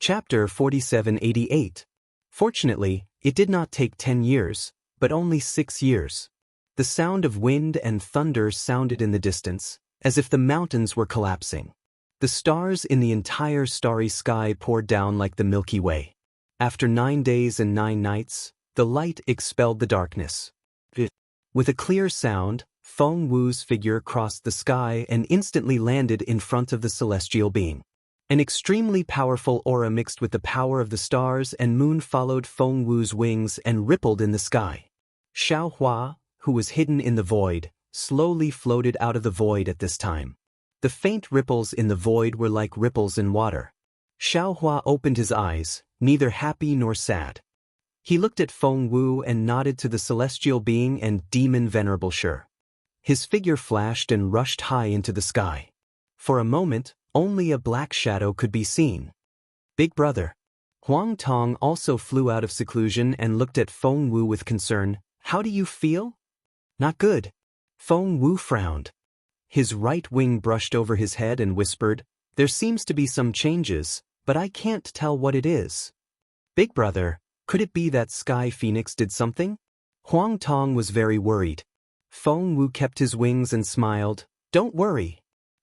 Chapter 4788. Fortunately, it did not take 10 years, but only 6 years. The sound of wind and thunder sounded in the distance, as if the mountains were collapsing. The stars in the entire starry sky poured down like the Milky Way. After 9 days and 9 nights, the light expelled the darkness. With a clear sound, Feng Wu's figure crossed the sky and instantly landed in front of the celestial being. An extremely powerful aura mixed with the power of the stars and moon followed Feng Wu's wings and rippled in the sky. Xiao Hua, who was hidden in the void, slowly floated out of the void at this time. The faint ripples in the void were like ripples in water. Xiao Hua opened his eyes, neither happy nor sad. He looked at Feng Wu and nodded to the celestial being and demon Venerable Shi. His figure flashed and rushed high into the sky. For a moment, only a black shadow could be seen. Big brother. Huang Tong also flew out of seclusion and looked at Feng Wu with concern. How do you feel? Not good. Feng Wu frowned. His right wing brushed over his head and whispered, there seems to be some changes, but I can't tell what it is. Big brother, could it be that Sky Phoenix did something? Huang Tong was very worried. Feng Wu kept his wings and smiled. Don't worry.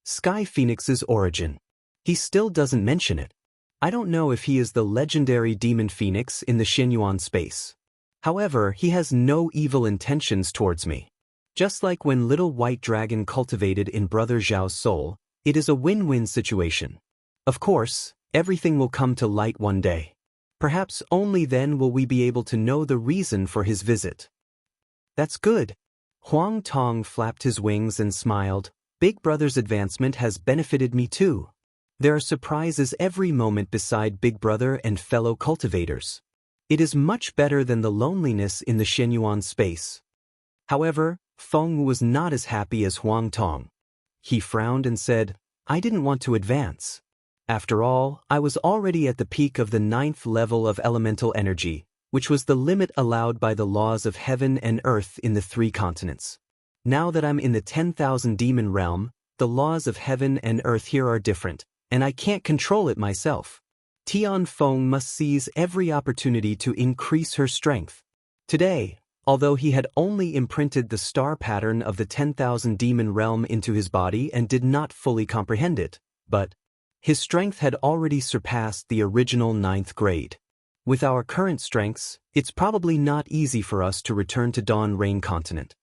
Sky Phoenix's origin. He still doesn't mention it. I don't know if he is the legendary demon phoenix in the Xinyuan space. However, he has no evil intentions towards me. Just like when little white dragon cultivated in Brother Zhao's soul, it is a win-win situation. Of course, everything will come to light one day. Perhaps only then will we be able to know the reason for his visit. That's good. Huang Tong flapped his wings and smiled. Big brother's advancement has benefited me too. There are surprises every moment beside Big Brother and fellow cultivators. It is much better than the loneliness in the Xinyuan space. However, Feng Wu was not as happy as Huang Tong. He frowned and said, I didn't want to advance. After all, I was already at the peak of the 9th level of elemental energy, which was the limit allowed by the laws of heaven and earth in the 3 continents. Now that I'm in the 10,000 demon realm, the laws of heaven and earth here are different, and I can't control it myself. Tian Feng must seize every opportunity to increase her strength. Today, although he had only imprinted the star pattern of the 10,000 demon realm into his body and did not fully comprehend it, but his strength had already surpassed the original 9th grade. With our current strengths, it's probably not easy for us to return to Dawn Rain Continent.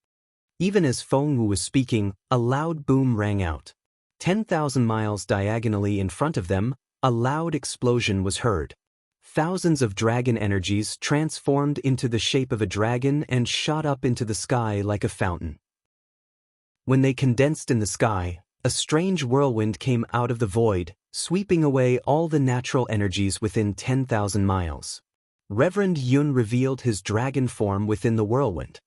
Even as Feng Wu was speaking, a loud boom rang out. 10,000 miles diagonally in front of them, a loud explosion was heard. Thousands of dragon energies transformed into the shape of a dragon and shot up into the sky like a fountain. When they condensed in the sky, a strange whirlwind came out of the void, sweeping away all the natural energies within 10,000 miles. Reverend Yun revealed his dragon form within the whirlwind.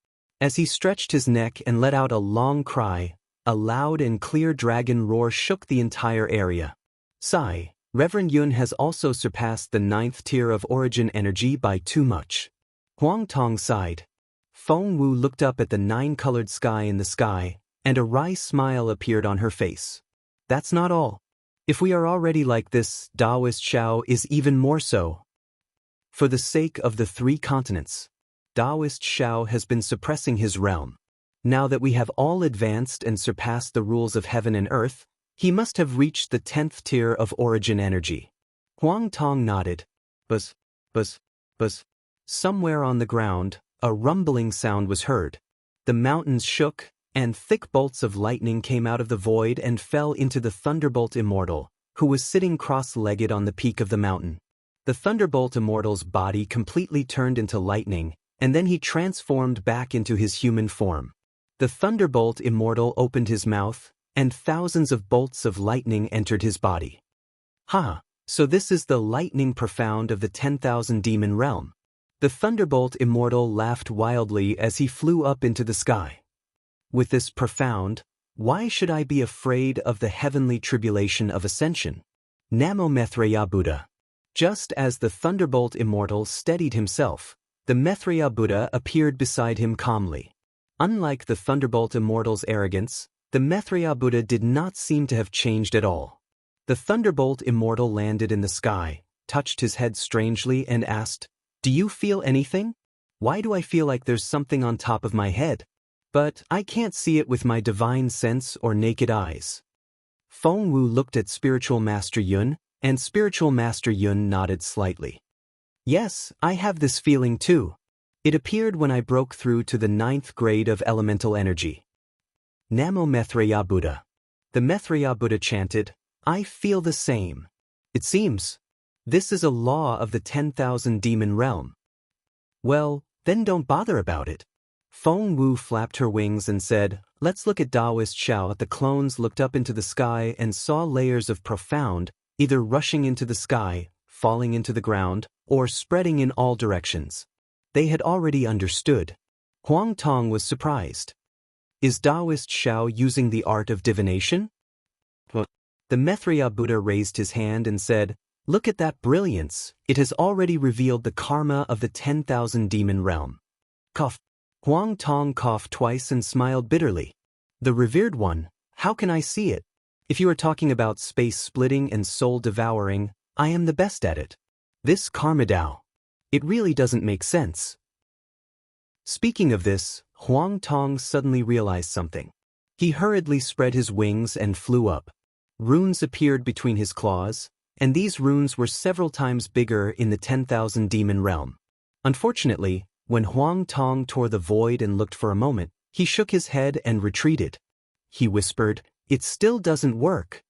As he stretched his neck and let out a long cry, a loud and clear dragon roar shook the entire area. Sigh, Reverend Yun has also surpassed the 9th tier of origin energy by too much. Huang Tong sighed. Feng Wu looked up at the 9-colored sky in the sky, and a wry smile appeared on her face. That's not all. If we are already like this, Daoist Xiao is even more so. For the sake of the 3 continents, Daoist Xiao has been suppressing his realm. Now that we have all advanced and surpassed the rules of heaven and earth, he must have reached the 10th tier of origin energy. Huang Tong nodded. Buzz. Somewhere on the ground, a rumbling sound was heard. The mountains shook, and thick bolts of lightning came out of the void and fell into the Thunderbolt Immortal, who was sitting cross-legged on the peak of the mountain. The Thunderbolt Immortal's body completely turned into lightning, and then he transformed back into his human form. The Thunderbolt Immortal opened his mouth, and thousands of bolts of lightning entered his body. So this is the lightning profound of the 10,000 demon realm. The Thunderbolt Immortal laughed wildly as he flew up into the sky. With this profound, why should I be afraid of the heavenly tribulation of ascension? Namo Maitreya Buddha. Just as the Thunderbolt Immortal steadied himself, the Maitreya Buddha appeared beside him calmly. Unlike the Thunderbolt Immortal's arrogance, the Maitreya Buddha did not seem to have changed at all. The Thunderbolt Immortal landed in the sky, touched his head strangely and asked, "Do you feel anything? Why do I feel like there's something on top of my head? But I can't see it with my divine sense or naked eyes." Feng Wu looked at Spiritual Master Yun, and Spiritual Master Yun nodded slightly. "Yes, I have this feeling too. It appeared when I broke through to the 9th grade of elemental energy." Namo Maitreya Buddha. The Maitreya Buddha chanted, "I feel the same. It seems this is a law of the 10,000 demon realm." "Well, then don't bother about it." Feng Wu flapped her wings and said, "Let's look at Daoist Xiao." The clones looked up into the sky and saw layers of profound, either rushing into the sky, falling into the ground, or spreading in all directions. They had already understood. Huang Tong was surprised. Is Daoist Xiao using the art of divination? The Maitreya Buddha raised his hand and said, "Look at that brilliance. It has already revealed the karma of the 10,000 demon realm." Cough. Huang Tong coughed twice and smiled bitterly. "The revered one, how can I see it? If you are talking about space splitting and soul devouring, I am the best at it. This karma Dao. It really doesn't make sense." Speaking of this, Huang Tong suddenly realized something. He hurriedly spread his wings and flew up. Runes appeared between his claws, and these runes were several times bigger in the 10,000 demon realm. Unfortunately, when Huang Tong tore the void and looked for a moment, he shook his head and retreated. He whispered, "It still doesn't work."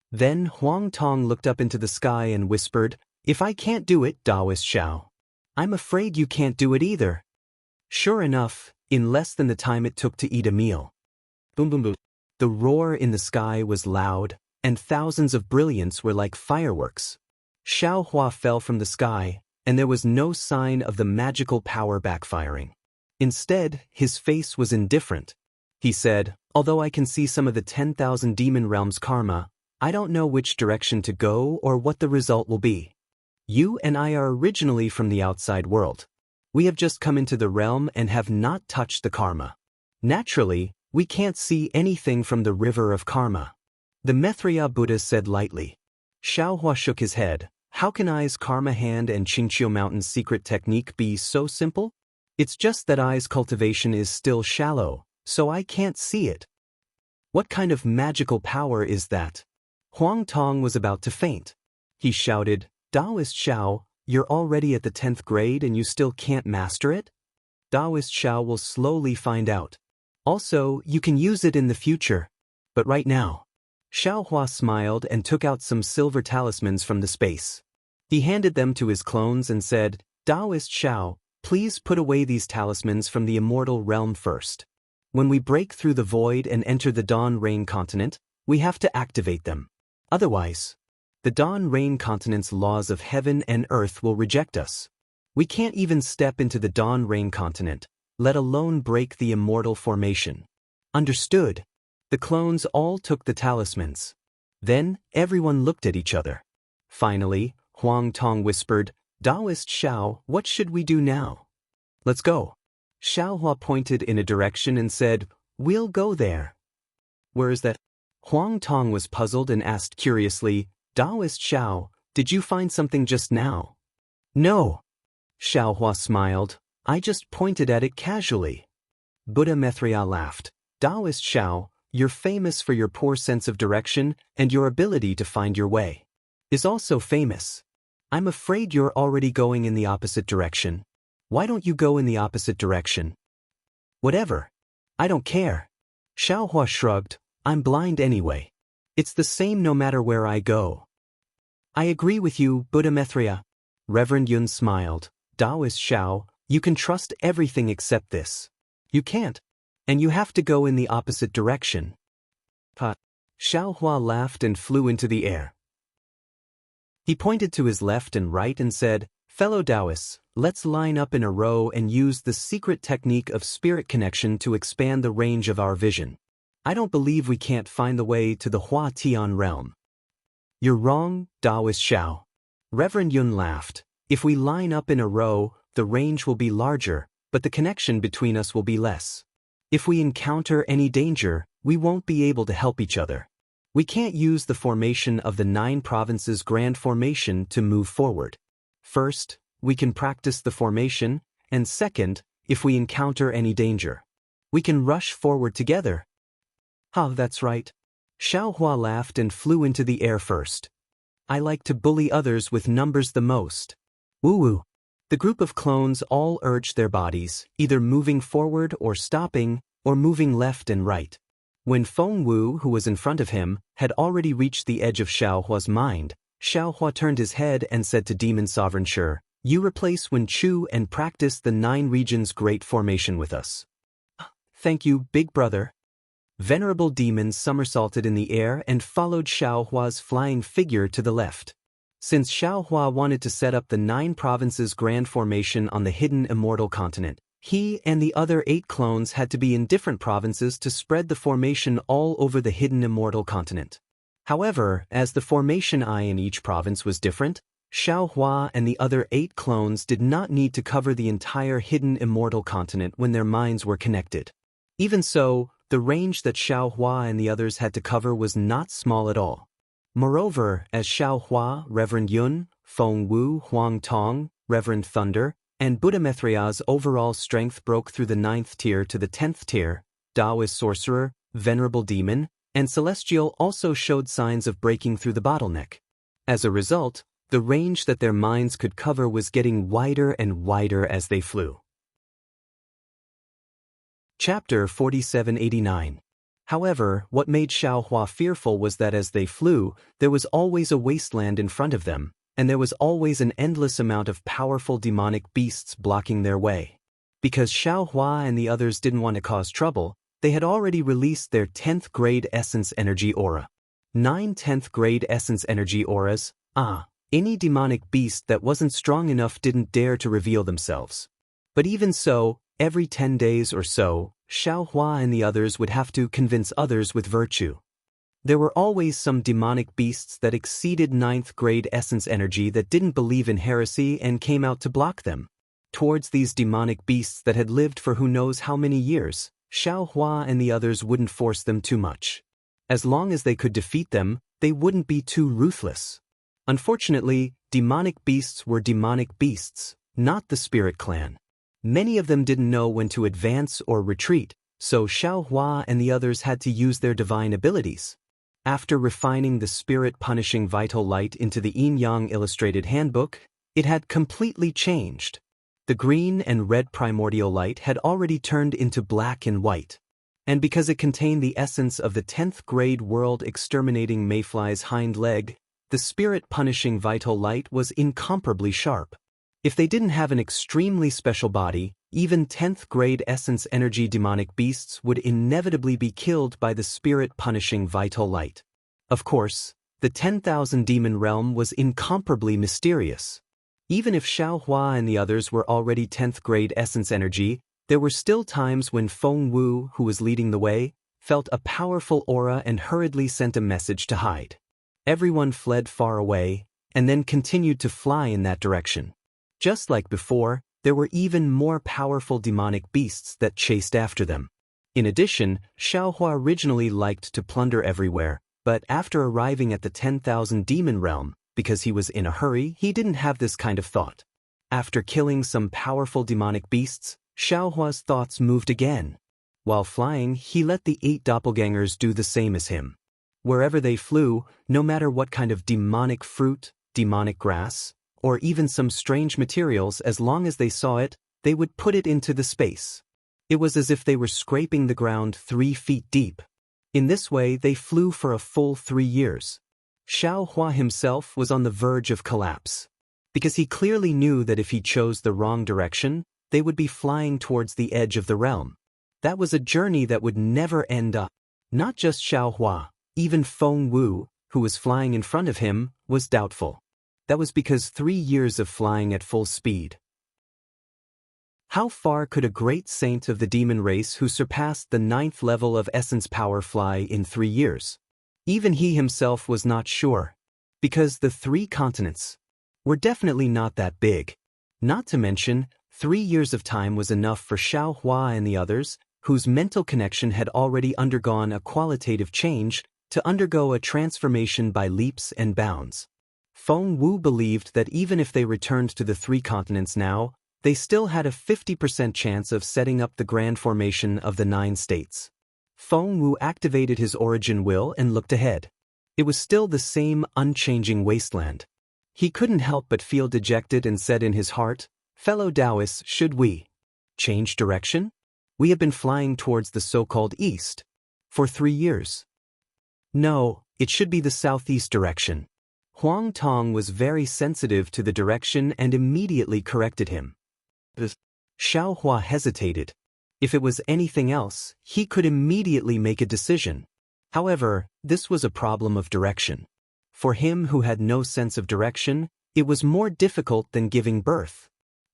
Then Huang Tong looked up into the sky and whispered, "If I can't do it, Daoist Xiao, I'm afraid you can't do it either." Sure enough, in less than the time it took to eat a meal. Boom boom boom. The roar in the sky was loud, and thousands of brilliance were like fireworks. Xiao Hua fell from the sky, and there was no sign of the magical power backfiring. Instead, his face was indifferent. He said, "Although I can see some of the 10,000 demon realms karma, I don't know which direction to go or what the result will be. You and I are originally from the outside world. We have just come into the realm and have not touched the karma. Naturally, we can't see anything from the river of karma." The Maitreya Buddha said lightly. Xiao Hua shook his head. "How can I's karma hand and Qingqiu Mountain's secret technique be so simple? It's just that I's cultivation is still shallow, so I can't see it." "What kind of magical power is that?" Huang Tong was about to faint. He shouted, "Daoist Xiao, you're already at the 10th grade and you still can't master it? Daoist Xiao will slowly find out. Also, you can use it in the future. But right now." Xiao Hua smiled and took out some silver talismans from the space. He handed them to his clones and said, "Daoist Xiao, please put away these talismans from the immortal realm first. When we break through the void and enter the Dawn Rain continent, we have to activate them. Otherwise, the Dawn Rain continent's laws of heaven and earth will reject us. We can't even step into the Dawn Rain continent, let alone break the immortal formation." "Understood." The clones all took the talismans. Then, everyone looked at each other. Finally, Huang Tong whispered, "Daoist Xiao, what should we do now?" "Let's go." Xiao Hua pointed in a direction and said, "We'll go there." "Where is that?" Huang Tong was puzzled and asked curiously, "Daoist Xiao, did you find something just now?" "No." Xiao Hua smiled. "I just pointed at it casually." Buddha Maitreya laughed. "Daoist Xiao, you're famous for your poor sense of direction, and your ability to find your way is also famous. I'm afraid you're already going in the opposite direction. Why don't you go in the opposite direction?" "Whatever. I don't care." Xiao Hua shrugged. "I'm blind anyway. It's the same no matter where I go." "I agree with you, Buddha Maitreya." Reverend Yun smiled. "Daoist Xiao, you can trust everything except this. You can't. And you have to go in the opposite direction." Xiao Hua laughed and flew into the air. He pointed to his left and right and said, "Fellow Daoists, let's line up in a row and use the secret technique of spirit connection to expand the range of our vision. I don't believe we can't find the way to the Hua Tian realm." "You're wrong, Daoist Xiao." Reverend Yun laughed. "If we line up in a row, the range will be larger, but the connection between us will be less. If we encounter any danger, we won't be able to help each other. We can't use the formation of the 9 provinces grand formation to move forward. First, we can practice the formation, and second, if we encounter any danger, we can rush forward together. That's right. Xiaohua laughed and flew into the air first. I like to bully others with numbers the most. Woo-woo. The group of clones all urged their bodies, either moving forward or stopping, or moving left and right. When Feng Wu, who was in front of him, had already reached the edge of Xiaohua's mind, Xiaohua turned his head and said to Demon Sovereign Shi, "You replace Wen Chu and practice the 9 regions great formation with us." "Thank you, big brother." Venerable demons somersaulted in the air and followed Xiaohua's flying figure to the left. Since Xiaohua wanted to set up the 9 provinces grand formation on the hidden immortal continent, he and the other 8 clones had to be in different provinces to spread the formation all over the hidden immortal continent. However, as the formation eye in each province was different, Xiaohua and the other 8 clones did not need to cover the entire hidden immortal continent when their minds were connected. Even so, the range that Xiaohua and the others had to cover was not small at all. Moreover, as Xiaohua, Reverend Yun, Feng Wu, Huang Tong, Reverend Thunder, and Buddha Mithra's overall strength broke through the 9th tier to the 10th tier, Daoist sorcerer, venerable demon, and celestial also showed signs of breaking through the bottleneck. As a result, the range that their minds could cover was getting wider and wider as they flew. Chapter 4789. However, what made Xiaohua fearful was that as they flew, there was always a wasteland in front of them, and there was always an endless amount of powerful demonic beasts blocking their way. Because Xiaohua and the others didn't want to cause trouble, they had already released their 10th grade essence energy aura. 9 10th grade essence energy auras, any demonic beast that wasn't strong enough didn't dare to reveal themselves. But even so, every 10 days or so, Xiaohua and the others would have to convince others with virtue. There were always some demonic beasts that exceeded 9th grade essence energy that didn't believe in heresy and came out to block them. Towards these demonic beasts that had lived for who knows how many years, Xiaohua and the others wouldn't force them too much. As long as they could defeat them, they wouldn't be too ruthless. Unfortunately, demonic beasts were demonic beasts, not the spirit clan. Many of them didn't know when to advance or retreat, so Xiaohua and the others had to use their divine abilities. After refining the spirit-punishing vital light into the yin-yang illustrated handbook, it had completely changed. The green and red primordial light had already turned into black and white. And because it contained the essence of the 10th grade world-exterminating mayfly's hind leg, the spirit-punishing vital light was incomparably sharp. If they didn't have an extremely special body, even 10th grade essence energy demonic beasts would inevitably be killed by the spirit-punishing vital light. Of course, the 10,000 demon realm was incomparably mysterious. Even if Xiaohua and the others were already 10th grade essence energy, there were still times when Feng Wu, who was leading the way, felt a powerful aura and hurriedly sent a message to hide. Everyone fled far away, and then continued to fly in that direction. Just like before, there were even more powerful demonic beasts that chased after them. In addition, Xiaohua originally liked to plunder everywhere, but after arriving at the 10,000 demon realm, because he was in a hurry, he didn't have this kind of thought. After killing some powerful demonic beasts, Xiaohua's thoughts moved again. While flying, he let the 8 doppelgangers do the same as him. Wherever they flew, no matter what kind of demonic fruit, demonic grass, or even some strange materials, as long as they saw it, they would put it into the space. It was as if they were scraping the ground 3 feet deep. In this way, they flew for a full 3 years. Xiaohua himself was on the verge of collapse, because he clearly knew that if he chose the wrong direction, they would be flying towards the edge of the realm. That was a journey that would never end up. Not just Xiaohua, even Feng Wu, who was flying in front of him, was doubtful. That was because 3 years of flying at full speed. How far could a great saint of the demon race who surpassed the 9th level of essence power fly in 3 years? Even he himself was not sure, because the 3 continents were definitely not that big. Not to mention, 3 years of time was enough for Xiaohua and the others, whose mental connection had already undergone a qualitative change, to undergo a transformation by leaps and bounds. Feng Wu believed that even if they returned to the three continents now, they still had a 50% chance of setting up the grand formation of the 9 states. Feng Wu activated his origin will and looked ahead. It was still the same unchanging wasteland. He couldn't help but feel dejected and said in his heart, "Fellow Daoists, should we change direction? We have been flying towards the so-called east for 3 years. No, it should be the southeast direction." Huang Tong was very sensitive to the direction and immediately corrected him. Xiao Hua hesitated. If it was anything else, he could immediately make a decision. However, this was a problem of direction. For him who had no sense of direction, it was more difficult than giving birth.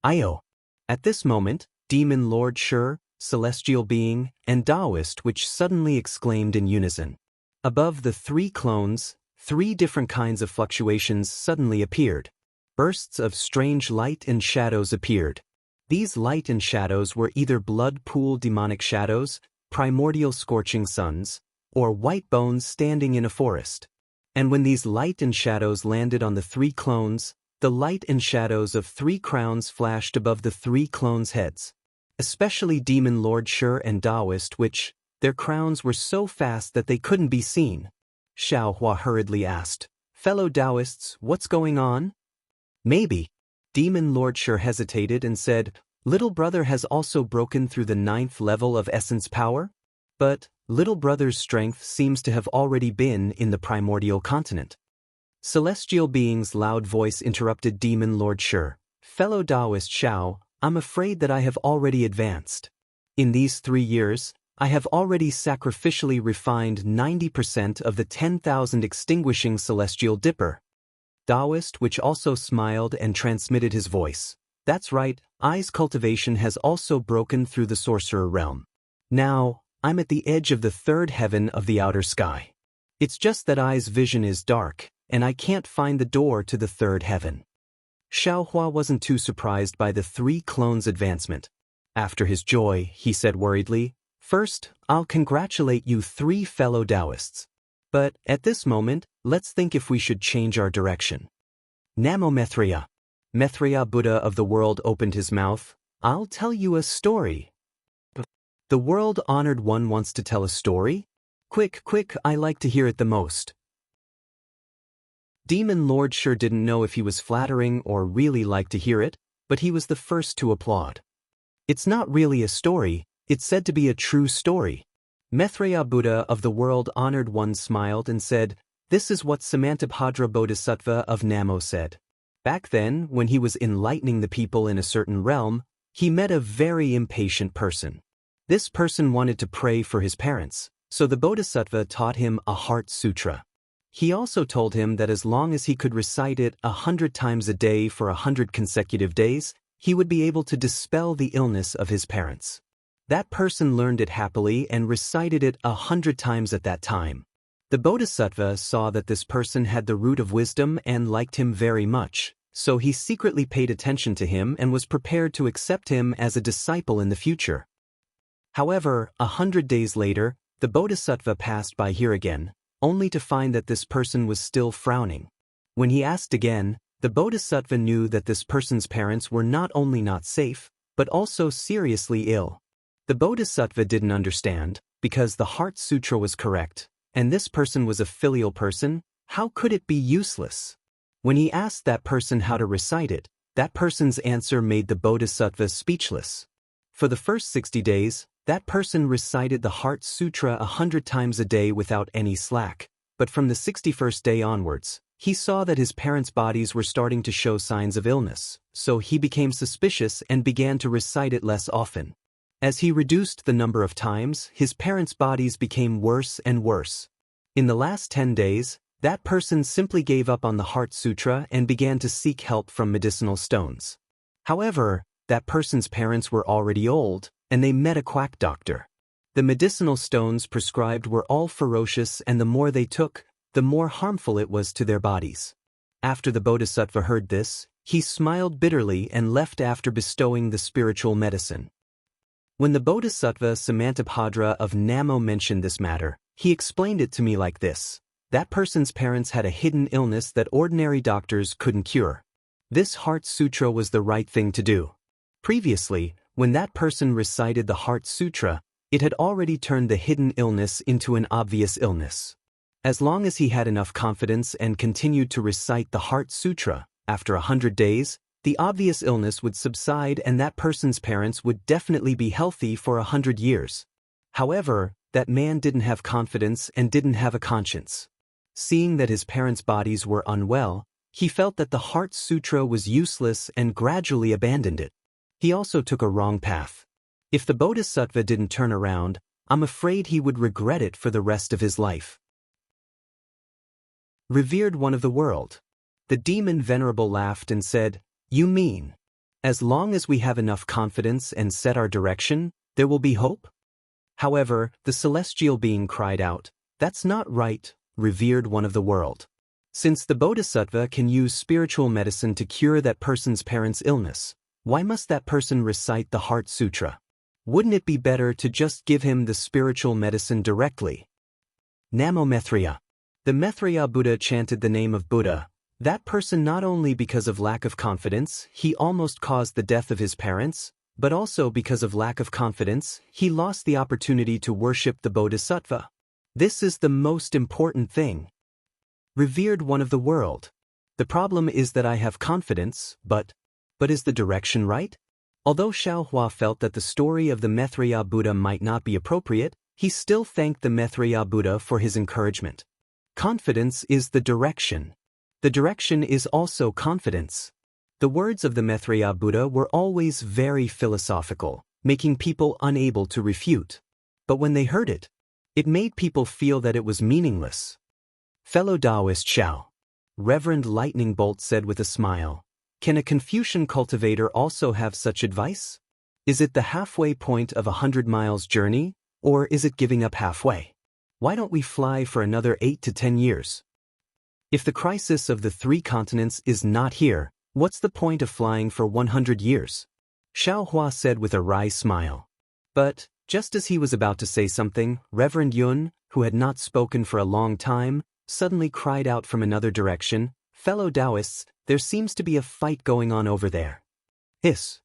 Io. At this moment, Demon Lord Shi, Celestial Being, and Daoist which suddenly exclaimed in unison. Above the 3 clones, 3 different kinds of fluctuations suddenly appeared. Bursts of strange light and shadows appeared. These light and shadows were either blood pool demonic shadows, primordial scorching suns, or white bones standing in a forest. And when these light and shadows landed on the 3 clones, the light and shadows of 3 crowns flashed above the 3 clones' heads. Especially Demon Lord Shi and Daoist which, their crowns were so fast that they couldn't be seen. Xiao Hua hurriedly asked, "Fellow Daoists, what's going on?" "Maybe." Demon Lord Shi hesitated and said, "Little brother has also broken through the 9th level of essence power? But, little brother's strength seems to have already been in the primordial continent." Celestial Being's loud voice interrupted Demon Lord Shi. "Fellow Daoist Xiao, I'm afraid that I have already advanced. In these 3 years, I have already sacrificially refined 90% of the 10,000 extinguishing celestial dipper." Daoist which also smiled and transmitted his voice. "That's right, I's cultivation has also broken through the sorcerer realm. Now, I'm at the edge of the 3rd heaven of the outer sky. It's just that I's vision is dark, and I can't find the door to the 3rd heaven." Xiao Hua wasn't too surprised by the 3 clones' advancement. After his joy, he said worriedly, "First, I'll congratulate you 3 fellow Daoists. But, at this moment, let's think if we should change our direction." Namo Maitreya. Maitreya Buddha of the world opened his mouth. "I'll tell you a story." The world-honored one wants to tell a story? Quick, I like to hear it the most. Demon Lord Shi didn't know if he was flattering or really liked to hear it, but he was the first to applaud. "It's not really a story, it's said to be a true story." Maitreya Buddha of the world-honored one smiled and said, "This is what Samantabhadra Bodhisattva of Namo said. Back then, when he was enlightening the people in a certain realm, he met a very impatient person. This person wanted to pray for his parents, so the Bodhisattva taught him a heart sutra. He also told him that as long as he could recite it 100 times a day for 100 consecutive days, he would be able to dispel the illness of his parents. That person learned it happily and recited it 100 times at that time. The Bodhisattva saw that this person had the root of wisdom and liked him very much, so he secretly paid attention to him and was prepared to accept him as a disciple in the future. However, 100 days later, the Bodhisattva passed by here again, only to find that this person was still frowning. When he asked again, the Bodhisattva knew that this person's parents were not only not safe, but also seriously ill. The Bodhisattva didn't understand, because the Heart Sutra was correct, and this person was a filial person, how could it be useless? When he asked that person how to recite it, that person's answer made the Bodhisattva speechless. For the first 60 days, that person recited the Heart Sutra 100 times a day without any slack, but from the 61st day onwards, he saw that his parents' bodies were starting to show signs of illness, so he became suspicious and began to recite it less often. As he reduced the number of times, his parents' bodies became worse and worse. In the last 10 days, that person simply gave up on the Heart Sutra and began to seek help from medicinal stones. However, that person's parents were already old, and they met a quack doctor. The medicinal stones prescribed were all ferocious, and the more they took, the more harmful it was to their bodies. After the Bodhisattva heard this, he smiled bitterly and left after bestowing the spiritual medicine. When the Bodhisattva Samantabhadra of Namo mentioned this matter, he explained it to me like this. That person's parents had a hidden illness that ordinary doctors couldn't cure. This Heart Sutra was the right thing to do. Previously, when that person recited the Heart Sutra, it had already turned the hidden illness into an obvious illness. As long as he had enough confidence and continued to recite the Heart Sutra, after 100 days, the obvious illness would subside and that person's parents would definitely be healthy for 100 years. However, that man didn't have confidence and didn't have a conscience. Seeing that his parents' bodies were unwell, he felt that the Heart Sutra was useless and gradually abandoned it. He also took a wrong path. If the Bodhisattva didn't turn around, I'm afraid he would regret it for the rest of his life. Revered one of the world. The demon venerable laughed and said, "You mean, as long as we have enough confidence and set our direction, there will be hope?" However, the celestial being cried out, "That's not right, revered one of the world. Since the Bodhisattva can use spiritual medicine to cure that person's parents' illness, why must that person recite the Heart Sutra? Wouldn't it be better to just give him the spiritual medicine directly?" Namo Maitreya. The Maitreya Buddha chanted the name of Buddha. That person not only because of lack of confidence, he almost caused the death of his parents, but also because of lack of confidence, he lost the opportunity to worship the Bodhisattva. This is the most important thing. Revered one of the world. The problem is that I have confidence, but is the direction right? Although Xiaohua felt that the story of the Maitreya Buddha might not be appropriate, he still thanked the Maitreya Buddha for his encouragement. Confidence is the direction. The direction is also confidence. The words of the Maitreya Buddha were always very philosophical, making people unable to refute. But when they heard it, it made people feel that it was meaningless. Fellow Daoist Xiao. Reverend Lightning Bolt said with a smile, "Can a Confucian cultivator also have such advice? Is it the halfway point of 100 miles journey, or is it giving up halfway? Why don't we fly for another 8 to 10 years? If the crisis of the 3 continents is not here, what's the point of flying for 100 years? Xiaohua said with a wry smile. But, just as he was about to say something, Reverend Yun, who had not spoken for a long time, suddenly cried out from another direction, "Fellow Daoists, there seems to be a fight going on over there." Hiss.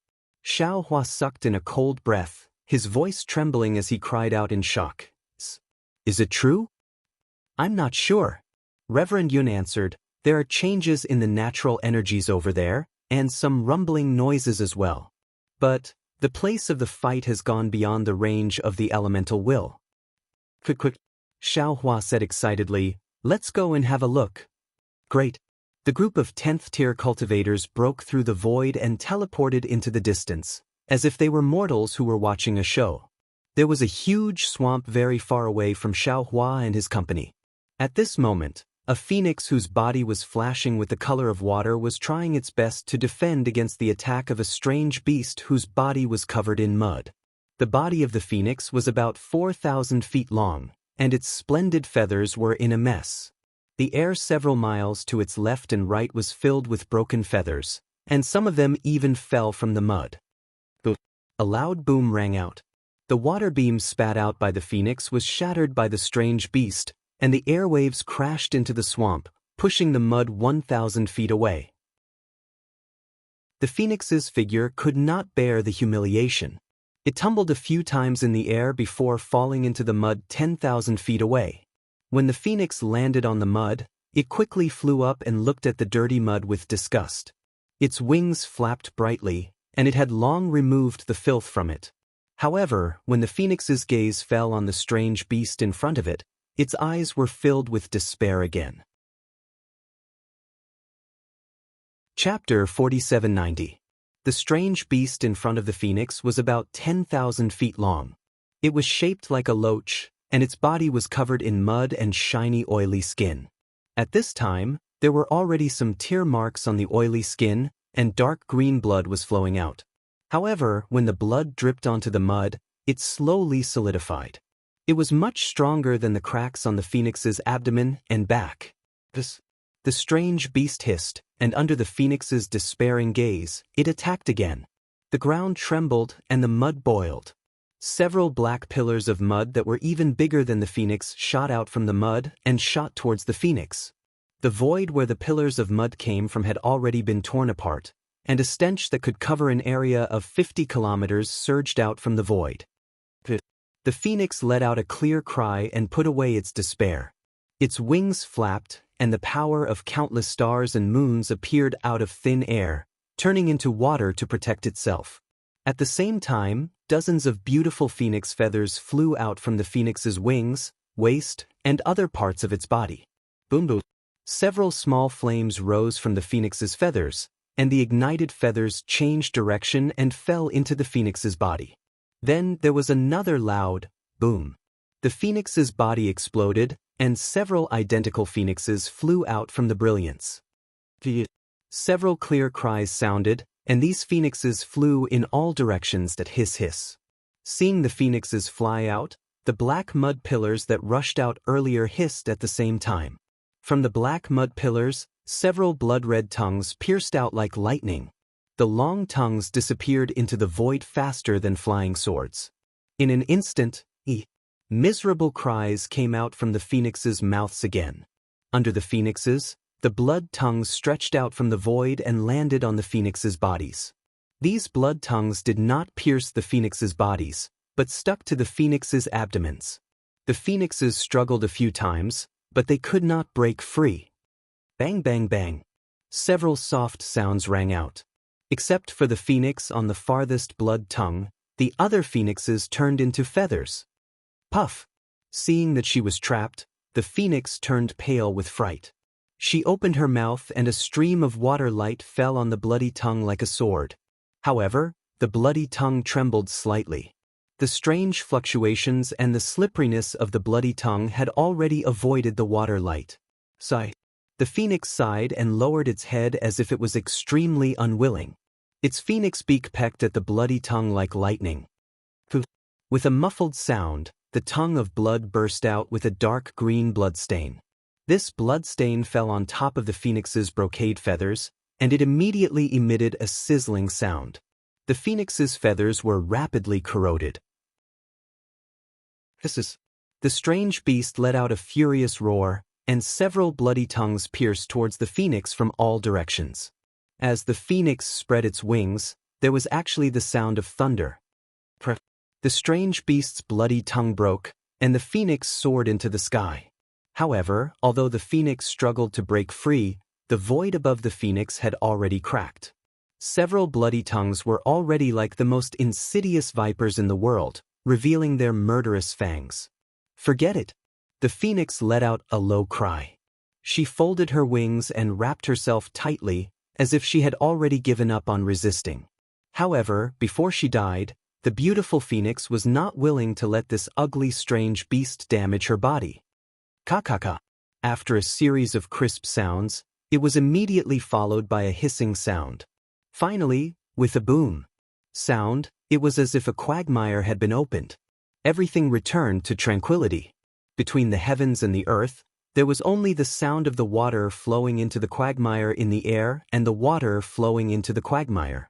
Xiaohua sucked in a cold breath, his voice trembling as he cried out in shock. "Is it true?" "I'm not sure." Reverend Yun answered, "There are changes in the natural energies over there, and some rumbling noises as well. But the place of the fight has gone beyond the range of the elemental will." Quick, Xiaohua said excitedly, "Let's go and have a look." Great. The group of 10th-tier cultivators broke through the void and teleported into the distance, as if they were mortals who were watching a show. There was a huge swamp very far away from Xiaohua and his company. At this moment, a phoenix whose body was flashing with the color of water was trying its best to defend against the attack of a strange beast whose body was covered in mud. The body of the phoenix was about 4,000 feet long, and its splendid feathers were in a mess. The air several miles to its left and right was filled with broken feathers, and some of them even fell from the mud. A loud boom rang out. The water beam spat out by the phoenix was shattered by the strange beast, and the airwaves crashed into the swamp, pushing the mud 1,000 feet away. The phoenix's figure could not bear the humiliation. It tumbled a few times in the air before falling into the mud 10,000 feet away. When the phoenix landed on the mud, it quickly flew up and looked at the dirty mud with disgust. Its wings flapped brightly, and it had long removed the filth from it. However, when the phoenix's gaze fell on the strange beast in front of it, its eyes were filled with despair again. Chapter 4790. The strange beast in front of the phoenix was about 10,000 feet long. It was shaped like a loach, and its body was covered in mud and shiny oily skin. At this time, there were already some tear marks on the oily skin, and dark green blood was flowing out. However, when the blood dripped onto the mud, it slowly solidified. It was much stronger than the cracks on the phoenix's abdomen and back. The strange beast hissed, and under the phoenix's despairing gaze, it attacked again. The ground trembled and the mud boiled. Several black pillars of mud that were even bigger than the phoenix shot out from the mud and shot towards the phoenix. The void where the pillars of mud came from had already been torn apart, and a stench that could cover an area of 50 kilometers surged out from the void. The phoenix let out a clear cry and put away its despair. Its wings flapped, and the power of countless stars and moons appeared out of thin air, turning into water to protect itself. At the same time, dozens of beautiful phoenix feathers flew out from the phoenix's wings, waist, and other parts of its body. Boom boom. Several small flames rose from the phoenix's feathers, and the ignited feathers changed direction and fell into the phoenix's body. Then there was another loud boom. The phoenix's body exploded, and several identical phoenixes flew out from the brilliance. Several clear cries sounded, and these phoenixes flew in all directions that hiss. Seeing the phoenixes fly out, the black mud pillars that rushed out earlier hissed at the same time. From the black mud pillars, several blood-red tongues pierced out like lightning. The long tongues disappeared into the void faster than flying swords. In an instant, miserable cries came out from the phoenixes' mouths again. Under the phoenixes, the blood tongues stretched out from the void and landed on the phoenixes' bodies. These blood tongues did not pierce the phoenixes' bodies, but stuck to the phoenixes' abdomens. The phoenixes struggled a few times, but they could not break free. Bang bang bang. Several soft sounds rang out. Except for the phoenix on the farthest blood tongue, the other phoenixes turned into feathers. Puff! Seeing that she was trapped, the phoenix turned pale with fright. She opened her mouth and a stream of water light fell on the bloody tongue like a sword. However, the bloody tongue trembled slightly. The strange fluctuations and the slipperiness of the bloody tongue had already avoided the water light. Sigh. The phoenix sighed and lowered its head as if it was extremely unwilling. Its phoenix beak pecked at the bloody tongue like lightning. With a muffled sound, the tongue of blood burst out with a dark green bloodstain. This bloodstain fell on top of the phoenix's brocade feathers, and it immediately emitted a sizzling sound. The phoenix's feathers were rapidly corroded. The strange beast let out a furious roar, and several bloody tongues pierced towards the phoenix from all directions. As the phoenix spread its wings, there was actually the sound of thunder. The strange beast's bloody tongue broke, and the phoenix soared into the sky. However, although the phoenix struggled to break free, the void above the phoenix had already cracked. Several bloody tongues were already like the most insidious vipers in the world, revealing their murderous fangs. Forget it. The phoenix let out a low cry. She folded her wings and wrapped herself tightly, as if she had already given up on resisting. However, before she died, the beautiful phoenix was not willing to let this ugly strange beast damage her body. Ka-ka-ka. After a series of crisp sounds, it was immediately followed by a hissing sound. Finally, with a boom sound, it was as if a quagmire had been opened. Everything returned to tranquility. Between the heavens and the earth, there was only the sound of the water flowing into the quagmire in the air and the water flowing into the quagmire.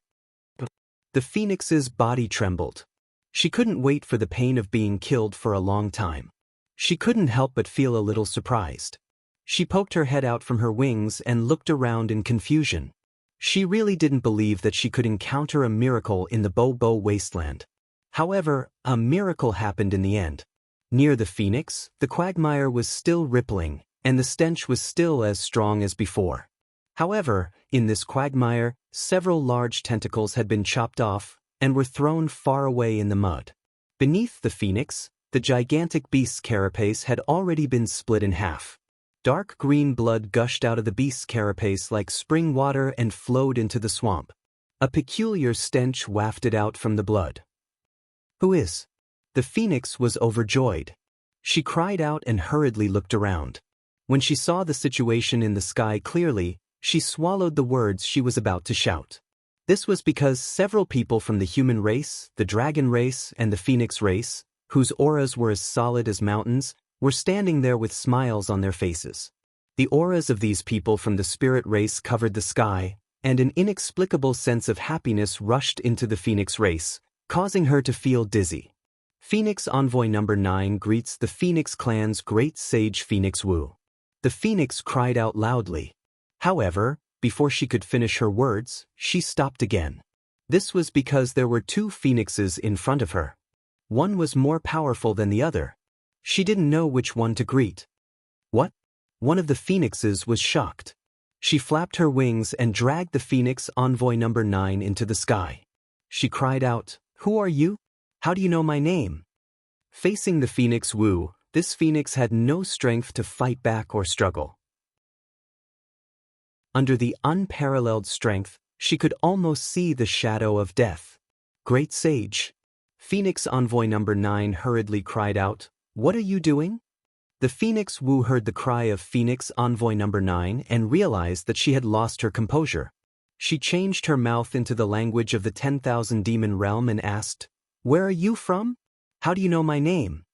The phoenix's body trembled. She couldn't wait for the pain of being killed for a long time. She couldn't help but feel a little surprised. She poked her head out from her wings and looked around in confusion. She really didn't believe that she could encounter a miracle in the Bo-Bo wasteland. However, a miracle happened in the end. Near the phoenix, the quagmire was still rippling, and the stench was still as strong as before. However, in this quagmire, several large tentacles had been chopped off and were thrown far away in the mud. Beneath the phoenix, the gigantic beast's carapace had already been split in half. Dark green blood gushed out of the beast's carapace like spring water and flowed into the swamp. A peculiar stench wafted out from the blood. Who is? The phoenix was overjoyed. She cried out and hurriedly looked around. When she saw the situation in the sky clearly, she swallowed the words she was about to shout. This was because several people from the human race, the dragon race, and the phoenix race, whose auras were as solid as mountains, were standing there with smiles on their faces. The auras of these people from the spirit race covered the sky, and an inexplicable sense of happiness rushed into the phoenix race, causing her to feel dizzy. Phoenix Envoy Number 9 greets the Phoenix clan's great sage Phoenix Wu. The Phoenix cried out loudly. However, before she could finish her words, she stopped again. This was because there were two phoenixes in front of her. One was more powerful than the other. She didn't know which one to greet. What? One of the phoenixes was shocked. She flapped her wings and dragged the Phoenix Envoy Number 9 into the sky. She cried out, "Who are you? How do you know my name?" Facing the Phoenix Wu, this phoenix had no strength to fight back or struggle. Under the unparalleled strength, she could almost see the shadow of death. "Great Sage!" Phoenix Envoy Number 9 hurriedly cried out, "What are you doing?" The Phoenix Wu heard the cry of Phoenix Envoy Number 9 and realized that she had lost her composure. She changed her mouth into the language of the 10,000 demon realm and asked, "Where are you from? How do you know my name?"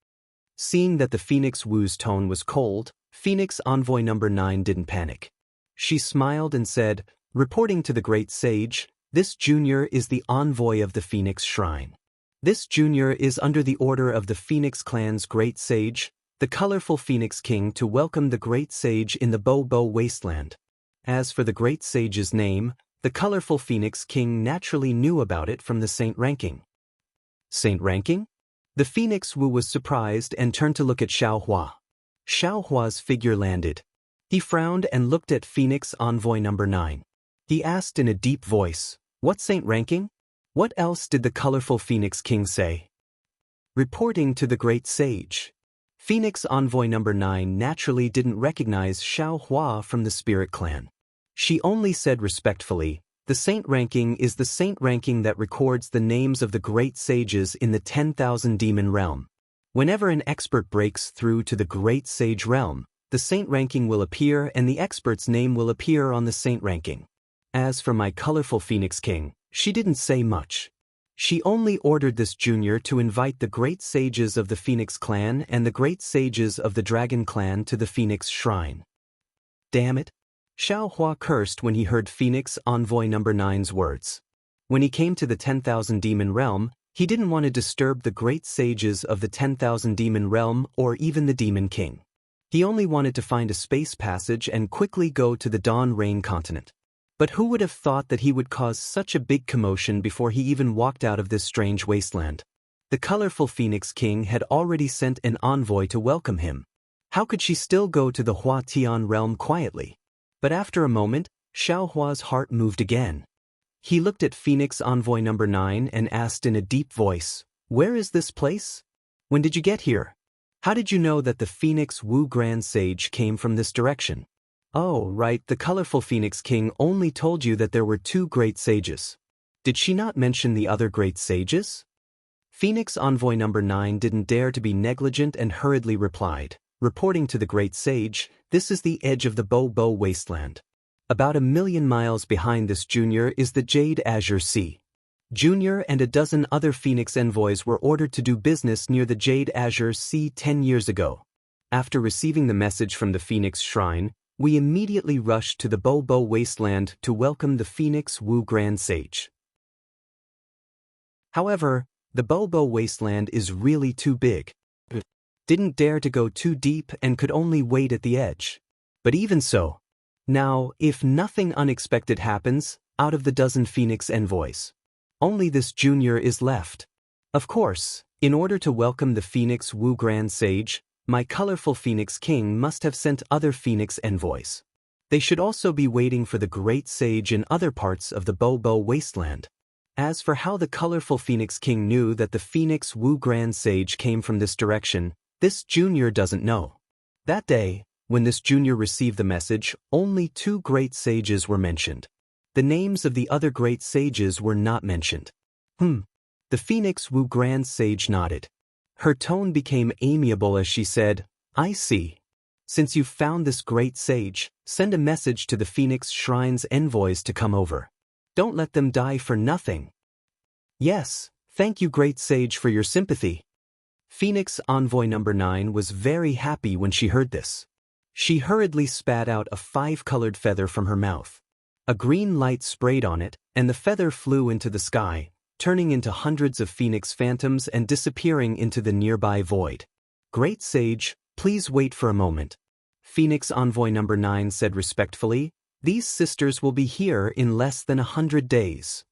Seeing that the Phoenix Wu's tone was cold, Phoenix Envoy Number 9 didn't panic. She smiled and said, "Reporting to the Great Sage, this junior is the envoy of the Phoenix Shrine. This junior is under the order of the Phoenix clan's Great Sage, the colorful Phoenix King, to welcome the Great Sage in the Bo Wasteland." As for the Great Sage's name, the colorful Phoenix King naturally knew about it from the Saint ranking. Saint ranking? The Phoenix Wu was surprised and turned to look at Xiao Hua. Xiao Hua's figure landed. He frowned and looked at Phoenix Envoy Number 9. He asked in a deep voice, "What Saint ranking?" What else did the colorful Phoenix King say? "Reporting to the Great Sage." Phoenix Envoy Number 9 naturally didn't recognize Xiao Hua from the Spirit Clan. She only said respectfully, "The Saint ranking is the Saint ranking that records the names of the Great Sages in the 10,000 demon realm. Whenever an expert breaks through to the Great Sage realm, the Saint ranking will appear and the expert's name will appear on the Saint ranking." As for my colorful Phoenix King, she didn't say much. She only ordered this junior to invite the Great Sages of the Phoenix Clan and the Great Sages of the Dragon Clan to the Phoenix Shrine. Damn it! Xiao Hua cursed when he heard Phoenix Envoy Number 9's words. When he came to the 10,000 demon realm, he didn't want to disturb the Great Sages of the 10,000 demon realm or even the Demon King. He only wanted to find a space passage and quickly go to the Dawn Rain continent. But who would have thought that he would cause such a big commotion before he even walked out of this strange wasteland? The colorful Phoenix King had already sent an envoy to welcome him. How could she still go to the Hua Tian realm quietly? But after a moment, Xiao Hua's heart moved again. He looked at Phoenix Envoy Number 9 and asked in a deep voice, "Where is this place? When did you get here? How did you know that the Phoenix Wu Grand Sage came from this direction?" "Oh, right, the colorful Phoenix King only told you that there were two great sages. Did she not mention the other great sages?" Phoenix Envoy Number 9 didn't dare to be negligent and hurriedly replied, "Reporting to the Great Sage, this is the edge of the Bo Wasteland. About 1,000,000 miles behind this junior is the Jade Azure Sea. Junior and a dozen other Phoenix envoys were ordered to do business near the Jade Azure Sea 10 years ago. After receiving the message from the Phoenix Shrine, we immediately rushed to the Bo Wasteland to welcome the Phoenix Wu Grand Sage. However, the Bo Wasteland is really too big. Didn't dare to go too deep and could only wait at the edge. But even so, now, if nothing unexpected happens, out of the dozen Phoenix envoys, only this junior is left. Of course, in order to welcome the Phoenix Wu Grand Sage, my colorful Phoenix King must have sent other Phoenix envoys. They should also be waiting for the Great Sage in other parts of the Bo Wasteland. As for how the colorful Phoenix King knew that the Phoenix Wu Grand Sage came from this direction, this junior doesn't know. That day, when this junior received the message, only two great sages were mentioned. The names of the other great sages were not mentioned. The Phoenix Wu Grand Sage nodded. Her tone became amiable as she said, "I see. Since you've found this great sage, send a message to the Phoenix Shrine's envoys to come over. Don't let them die for nothing." "Yes, thank you, great sage, for your sympathy." Phoenix Envoy Number 9 was very happy when she heard this. She hurriedly spat out a 5-colored feather from her mouth. A green light sprayed on it, and the feather flew into the sky, turning into hundreds of phoenix phantoms and disappearing into the nearby void. "Great Sage, please wait for a moment," Phoenix Envoy number 9 said respectfully. "These sisters will be here in less than 100 days.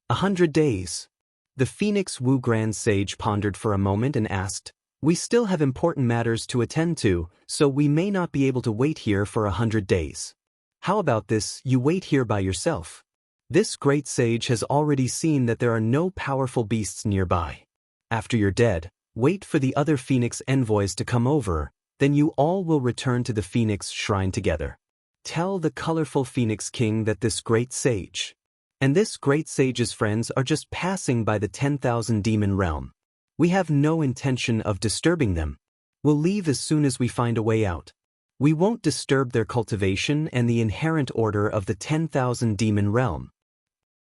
100 days? The Phoenix Wu Grand Sage pondered for a moment and asked, "We still have important matters to attend to, so we may not be able to wait here for 100 days. How about this, you wait here by yourself? This great sage has already seen that there are no powerful beasts nearby. After you're dead, wait for the other Phoenix envoys to come over, then you all will return to the Phoenix Shrine together. Tell the colorful Phoenix King that this great sage and this great sage's friends are just passing by the 10,000 demon realm. We have no intention of disturbing them. We'll leave as soon as we find a way out. We won't disturb their cultivation and the inherent order of the 10,000 demon realm."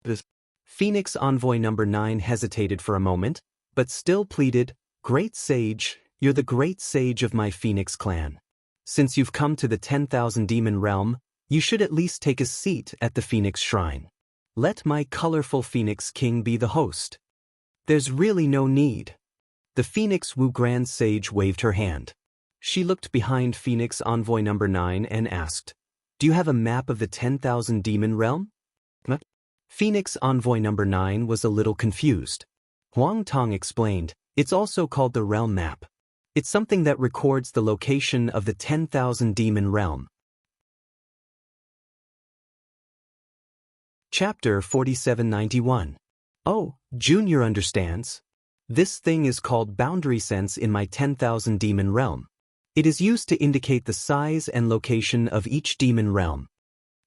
The Phoenix Envoy number 9 hesitated for a moment, but still pleaded, "Great Sage, you're the great sage of my Phoenix clan. Since you've come to the 10,000 demon realm, you should at least take a seat at the Phoenix Shrine. Let my colorful Phoenix King be the host." "There's really no need." The Phoenix Wu Grand Sage waved her hand. She looked behind Phoenix Envoy number 9 and asked, "Do you have a map of the 10,000 demon realm?" Phoenix Envoy number 9 was a little confused. Huang Tong explained, "It's also called the realm map. It's something that records the location of the 10,000 demon realm." Chapter 4791. "Oh, Junior understands. This thing is called boundary sense in my 10,000 demon realm. It is used to indicate the size and location of each demon realm."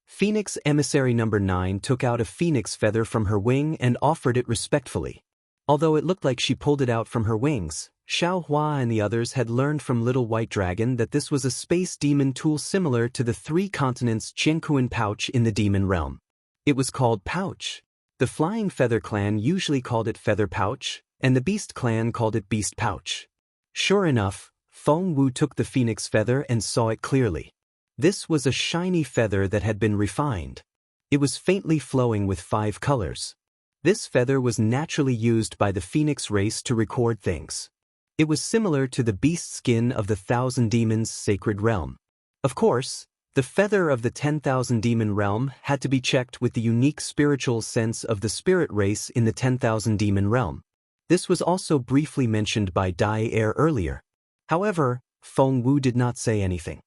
Phoenix Emissary number 9 took out a phoenix feather from her wing and offered it respectfully. Although it looked like she pulled it out from her wings, Xiao Hua and the others had learned from Little White Dragon that this was a space demon tool similar to the 3 continents Qiankuan pouch in the demon realm. It was called Pouch. The Flying Feather clan usually called it Feather Pouch, and the Beast clan called it Beast Pouch. Sure enough, Feng Wu took the phoenix feather and saw it clearly. This was a shiny feather that had been refined. It was faintly flowing with 5 colors. This feather was naturally used by the phoenix race to record things. It was similar to the beast skin of the 1,000 demons' sacred realm. Of course, the feather of the 10,000 demon realm had to be checked with the unique spiritual sense of the spirit race in the 10,000 demon realm. This was also briefly mentioned by Dai Er earlier. However, Feng Wu did not say anything.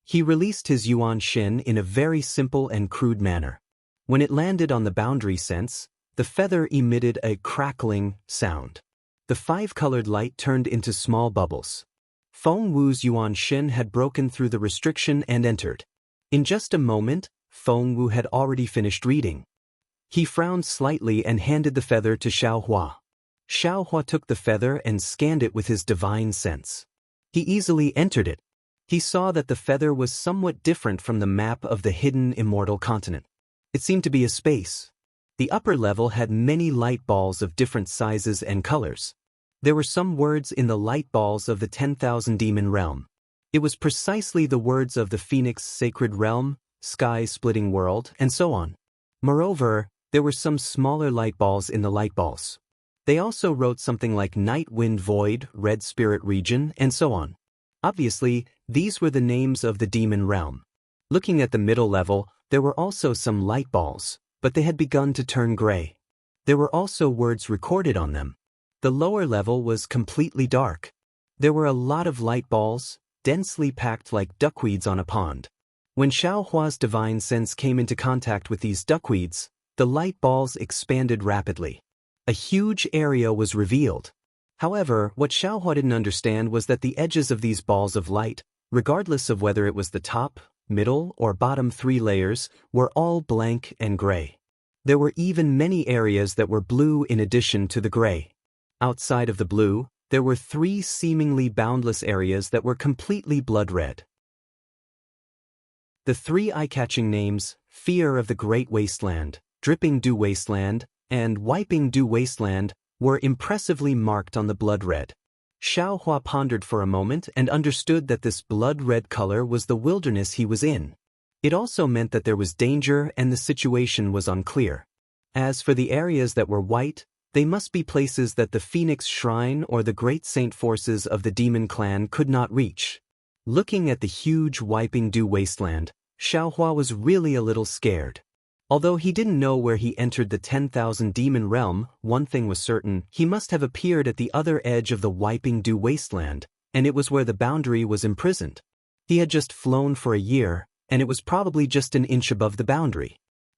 He released his Yuan Xin in a very simple and crude manner. When it landed on the boundary sense, the feather emitted a crackling sound. The 5-colored light turned into small bubbles. Feng Wu's Yuan Xin had broken through the restriction and entered. In just a moment, Feng Wu had already finished reading. He frowned slightly and handed the feather to Xiao Hua. Xiao Hua took the feather and scanned it with his divine sense. He easily entered it. He saw that the feather was somewhat different from the map of the hidden immortal continent. It seemed to be a space. The upper level had many light balls of different sizes and colors. There were some words in the light balls of the 10,000 demon realm. It was precisely the words of the Phoenix sacred realm, sky-splitting world, and so on. Moreover, there were some smaller light balls in the light balls. They also wrote something like Night Wind Void, Red Spirit Region, and so on. Obviously, these were the names of the demon realm. Looking at the middle level, there were also some light balls, but they had begun to turn gray. There were also words recorded on them. The lower level was completely dark. There were a lot of light balls, densely packed like duckweeds on a pond. When Xiao Hua's divine sense came into contact with these duckweeds, the light balls expanded rapidly. A huge area was revealed. However, what Xiao Hua didn't understand was that the edges of these balls of light, regardless of whether it was the top, middle, or bottom 3 layers, were all blank and gray. There were even many areas that were blue in addition to the gray. Outside of the blue, there were 3 seemingly boundless areas that were completely blood red. The 3 eye-catching names, Fear of the Great Wasteland, Dripping Dew Wasteland, and Wiping Dew Wasteland, were impressively marked on the blood red. Xiao Hua pondered for a moment and understood that this blood red color was the wilderness he was in. It also meant that there was danger and the situation was unclear. As for the areas that were white, They must be places that the Phoenix Shrine or the great saint forces of the demon clan could not reach. Looking at the huge wiping dew wasteland, Xiaohua was really a little scared. Although he didn't know where he entered the 10,000 demon realm, one thing was certain: he must have appeared at the other edge of the wiping dew wasteland, and it was where the boundary was imprisoned. He had just flown for a year, and it was probably just an inch above the boundary.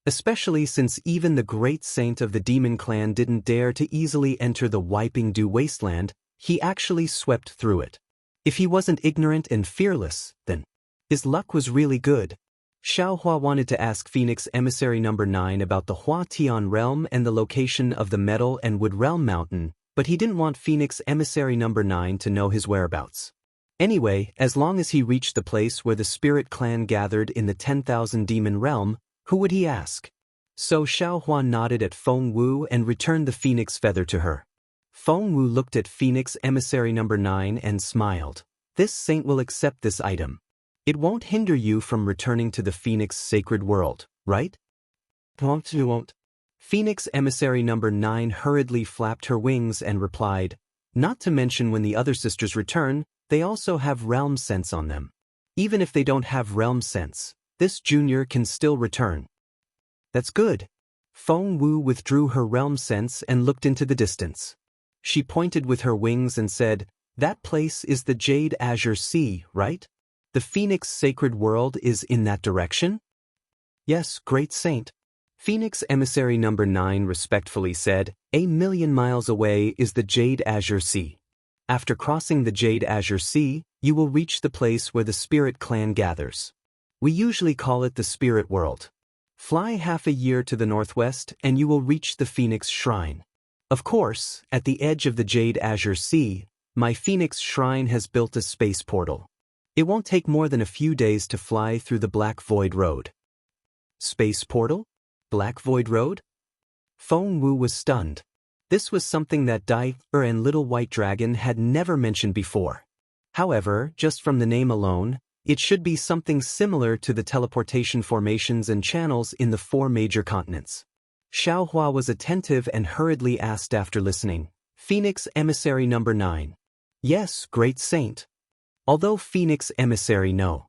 Especially since even the great saint of the demon clan didn't dare to easily enter the wiping dew wasteland, he actually swept through it. If he wasn't ignorant and fearless, then his luck was really good. Xiaohua wanted to ask Phoenix Emissary No. 9 about the Hua Tian realm and the location of the Metal and Wood Realm Mountain, but he didn't want Phoenix Emissary No. 9 to know his whereabouts. Anyway, as long as he reached the place where the spirit clan gathered in the 10,000 demon realm, who would he ask? So Xiaohua nodded at Feng Wu and returned the phoenix feather to her. Feng Wu looked at Phoenix Emissary No. 9 and smiled. This saint will accept this item. It won't hinder you from returning to the Phoenix sacred world, right? Won't. Phoenix Emissary No. 9 hurriedly flapped her wings and replied, not to mention when the other sisters return, they also have realm sense on them. Even if they don't have realm sense, this junior can still return. That's good. Feng Wu withdrew her realm sense and looked into the distance. She pointed with her wings and said, that place is the Jade Azure Sea, right? The Phoenix sacred world is in that direction? Yes, great saint. Phoenix Emissary No. 9 respectfully said, 1,000,000 miles away is the Jade Azure Sea. After crossing the Jade Azure Sea, you will reach the place where the spirit clan gathers. We usually call it the spirit world. Fly half a year to the northwest and you will reach the Phoenix Shrine. Of course, at the edge of the Jade Azure Sea, my Phoenix Shrine has built a space portal. It won't take more than a few days to fly through the Black Void Road. Space portal? Black Void Road? Feng Wu was stunned. This was something that Daoist and Little White Dragon had never mentioned before. However, just from the name alone, it should be something similar to the teleportation formations and channels in the 4 major continents. Xiaohua was attentive and hurriedly asked after listening, Phoenix Emissary No. 9. Yes, great saint. Although Phoenix Emissary No.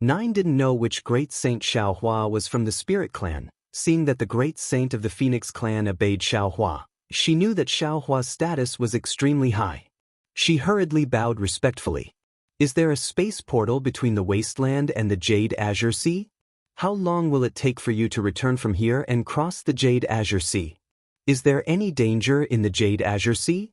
9 didn't know which great saint Xiaohua was from the spirit clan, seeing that the great saint of the Phoenix clan obeyed Xiaohua. She knew that Xiaohua's status was extremely high. She hurriedly bowed respectfully. Is there a space portal between the wasteland and the Jade Azure Sea? How long will it take for you to return from here and cross the Jade Azure Sea? Is there any danger in the Jade Azure Sea?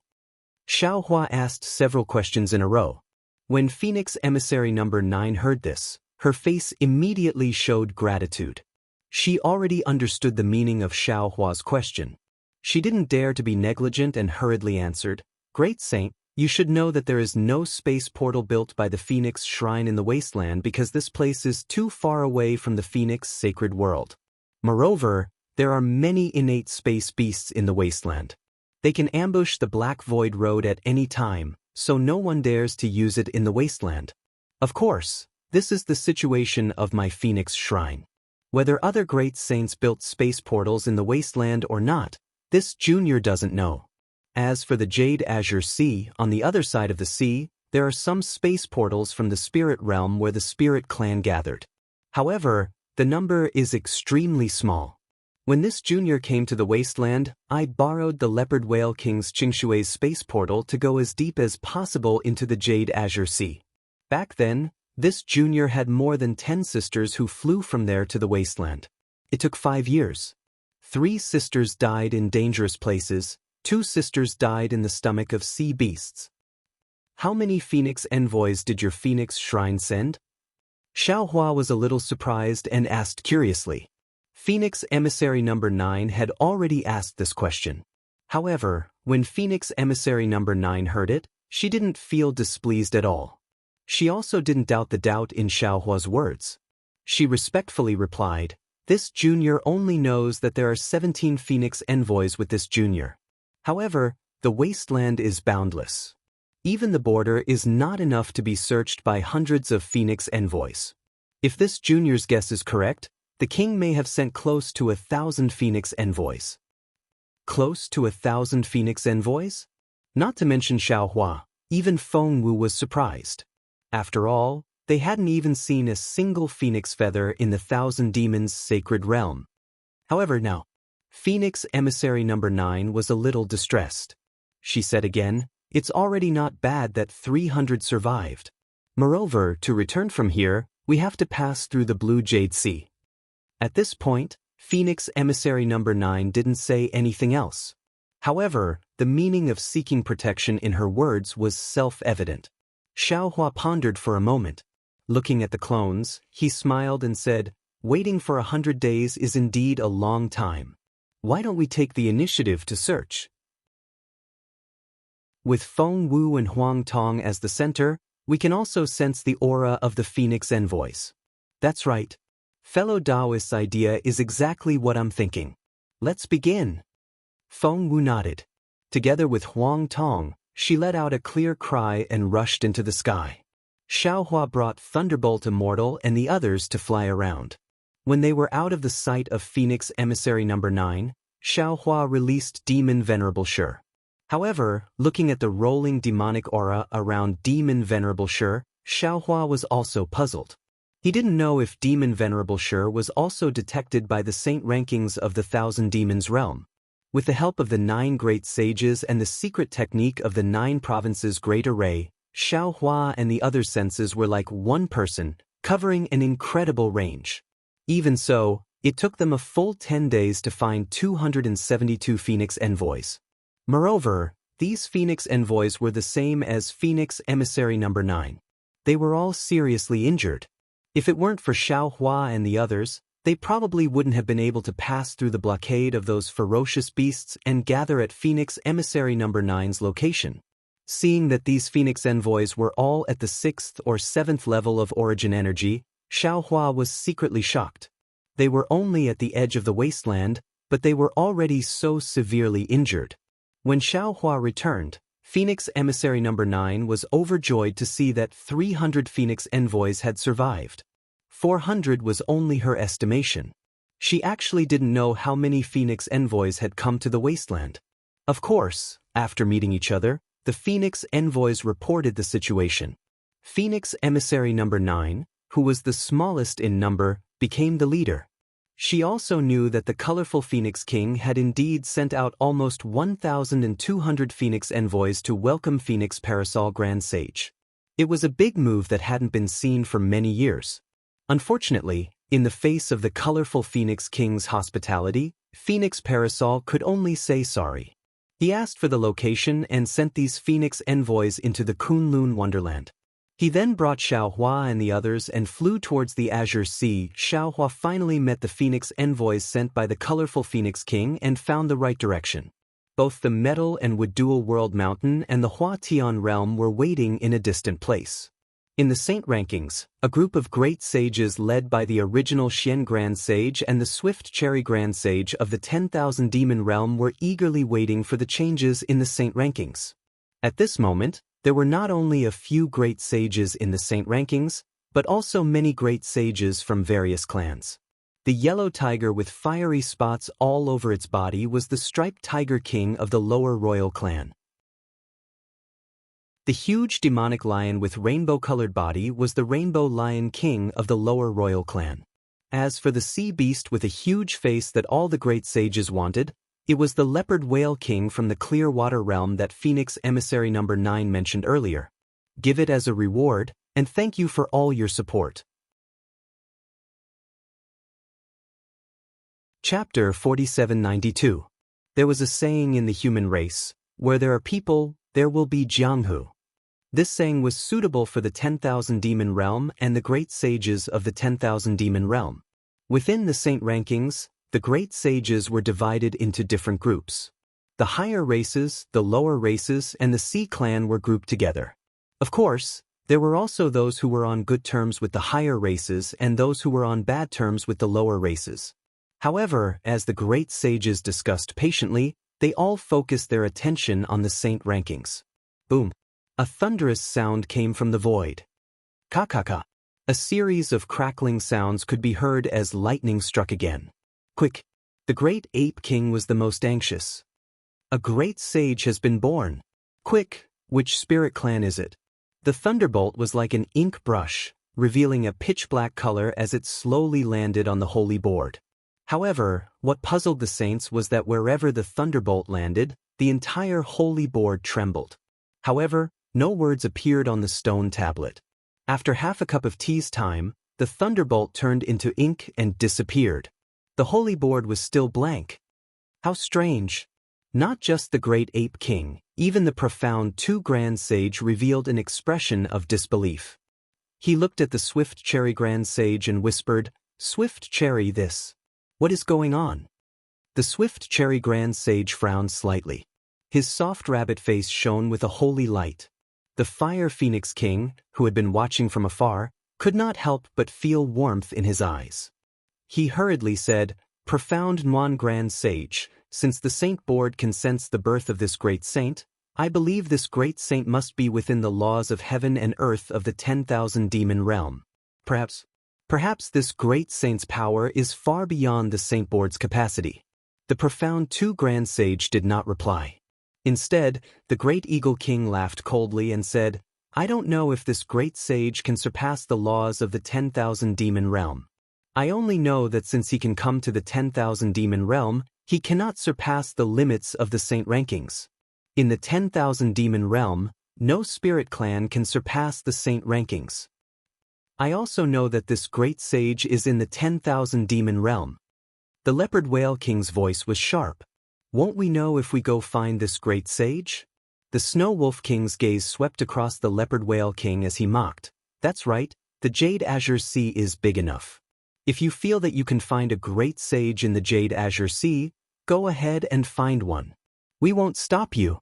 Xiaohua asked several questions in a row. When Phoenix Emissary No. 9 heard this, her face immediately showed gratitude. She already understood the meaning of Xiaohua's question. She didn't dare to be negligent and hurriedly answered, Great Saint, you should know that there is no space portal built by the Phoenix Shrine in the wasteland because this place is too far away from the Phoenix sacred world. Moreover, there are many innate space beasts in the wasteland. They can ambush the Black Void Road at any time, so no one dares to use it in the wasteland. Of course, this is the situation of my Phoenix Shrine. Whether other great saints built space portals in the wasteland or not, this junior doesn't know. As for the Jade Azure Sea, on the other side of the sea, there are some space portals from the spirit realm where the spirit clan gathered. However, the number is extremely small. When this junior came to the wasteland, I borrowed the Leopard Whale King's Qingshui's space portal to go as deep as possible into the Jade Azure Sea. Back then, this junior had more than 10 sisters who flew from there to the wasteland. It took 5 years. 3 sisters died in dangerous places, 2 sisters died in the stomach of sea beasts. How many Phoenix envoys did your Phoenix Shrine send? Xiaohua was a little surprised and asked curiously. Phoenix Emissary No. 9 had already asked this question. However, when Phoenix Emissary No. 9 heard it, she didn't feel displeased at all. She also didn't doubt the doubt in Xiaohua's words. She respectfully replied, This junior only knows that there are 17 Phoenix envoys with this junior. However, the wasteland is boundless. Even the border is not enough to be searched by hundreds of Phoenix envoys. If this junior's guess is correct, the king may have sent close to 1,000 Phoenix envoys. Close to 1,000 Phoenix envoys? Not to mention Xiaohua, even Feng Wu was surprised. After all, they hadn't even seen a single phoenix feather in the 1,000 Demons' sacred realm. However, now, Phoenix Emissary number 9 was a little distressed. She said again, "It's already not bad that 300 survived. Moreover, to return from here, we have to pass through the Blue Jade Sea." At this point, Phoenix Emissary number 9 didn't say anything else. However, the meaning of seeking protection in her words was self-evident. Xiaohua pondered for a moment. Looking at the clones, he smiled and said, "Waiting for 100 days is indeed a long time. Why don't we take the initiative to search?" With Feng Wu and Huang Tong as the center, we can also sense the aura of the Phoenix envoys. That's right. Fellow Daoist's idea is exactly what I'm thinking. Let's begin. Feng Wu nodded. Together with Huang Tong, she let out a clear cry and rushed into the sky. Xiaohua brought Thunderbolt Immortal and the others to fly around. When they were out of the sight of Phoenix Emissary number 9, Xiaohua released Demon Venerable Shi. However, looking at the rolling demonic aura around Demon Venerable Shi, Xiaohua was also puzzled. He didn't know if Demon Venerable Shi was also detected by the saint rankings of the 1,000 Demons realm. With the help of the 9 great sages and the secret technique of the 9 provinces' great array, Xiaohua and the other senses were like one person, covering an incredible range. Even so, it took them a full 10 days to find 272 Phoenix envoys. Moreover, these Phoenix envoys were the same as Phoenix Emissary number 9. They were all seriously injured. If it weren't for Xiaohua and the others, they probably wouldn't have been able to pass through the blockade of those ferocious beasts and gather at Phoenix Emissary number 9's location. Seeing that these Phoenix envoys were all at the 6th or 7th level of origin energy, Xiaohua was secretly shocked. They were only at the edge of the wasteland, but they were already so severely injured. When Xiaohua returned, Phoenix Emissary number 9 was overjoyed to see that 300 Phoenix envoys had survived. 400 was only her estimation. She actually didn't know how many Phoenix envoys had come to the wasteland. Of course, after meeting each other, the Phoenix envoys reported the situation. Phoenix Emissary number 9, who was the smallest in number, became the leader. She also knew that the colorful Phoenix King had indeed sent out almost 1,200 Phoenix envoys to welcome Phoenix Parasol Grand Sage. It was a big move that hadn't been seen for many years. Unfortunately, in the face of the colorful Phoenix King's hospitality, Phoenix Parasol could only say sorry. He asked for the location and sent these Phoenix envoys into the Kunlun Wonderland. He then brought Xiaohua and the others and flew towards the Azure Sea. Xiaohua finally met the Phoenix envoys sent by the colorful Phoenix King and found the right direction. Both the Metal and Wood Dual World Mountain and the Hua Tian realm were waiting in a distant place. In the saint rankings, a group of great sages led by the original Xian Grand Sage and the Swift Cherry Grand Sage of the 10,000 Demon realm were eagerly waiting for the changes in the saint rankings. At this moment, there were not only a few great sages in the saint rankings, but also many great sages from various clans. The yellow tiger with fiery spots all over its body was the striped tiger king of the lower royal clan. The huge demonic lion with rainbow-colored body was the rainbow lion king of the lower royal clan. As for the sea beast with a huge face that all the great sages wanted, it was the leopard whale king from the clear water realm that Phoenix Emissary number 9 mentioned earlier. Give it as a reward, and thank you for all your support. Chapter 4792. There was a saying in the human race, where there are people, there will be Jianghu. This saying was suitable for the 10,000 Demon realm and the great sages of the 10,000 Demon realm. Within the saint rankings, the great sages were divided into different groups. The higher races, the lower races, and the Sea clan were grouped together. Of course, there were also those who were on good terms with the higher races and those who were on bad terms with the lower races. However, as the great sages discussed patiently, they all focused their attention on the saint rankings. Boom! A thunderous sound came from the void. Ka-ka-ka! A series of crackling sounds could be heard as lightning struck again. Quick! The great ape king was the most anxious. A great sage has been born. Quick, which spirit clan is it? The thunderbolt was like an ink brush, revealing a pitch-black color as it slowly landed on the holy board. However, what puzzled the saints was that wherever the thunderbolt landed, the entire holy board trembled. However, no words appeared on the stone tablet. After half a cup of tea's time, the thunderbolt turned into ink and disappeared. The holy board was still blank. How strange. Not just the great ape king, even the profound two grand sage revealed an expression of disbelief. He looked at the swift cherry grand sage and whispered, "Swift cherry this. What is going on?" The swift cherry grand sage frowned slightly. His soft rabbit face shone with a holy light. The fire phoenix king, who had been watching from afar, could not help but feel warmth in his eyes. He hurriedly said, "Profound Nuan grand sage, since the saint board can sense the birth of this great saint, I believe this great saint must be within the laws of heaven and earth of the 10,000 demon realm. Perhaps this great saint's power is far beyond the saint board's capacity." The profound two grand sage did not reply. Instead, the great eagle king laughed coldly and said, "I don't know if this great sage can surpass the laws of the 10,000 demon realm. I only know that since he can come to the 10,000 demon realm, he cannot surpass the limits of the saint rankings. In the 10,000 demon realm, no spirit clan can surpass the saint rankings. I also know that this great sage is in the 10,000 demon realm." The leopard whale king's voice was sharp. "Won't we know if we go find this great sage?" The snow wolf king's gaze swept across the leopard whale king as he mocked. "That's right, the Jade Azure Sea is big enough. If you feel that you can find a great sage in the Jade Azure Sea, go ahead and find one. We won't stop you."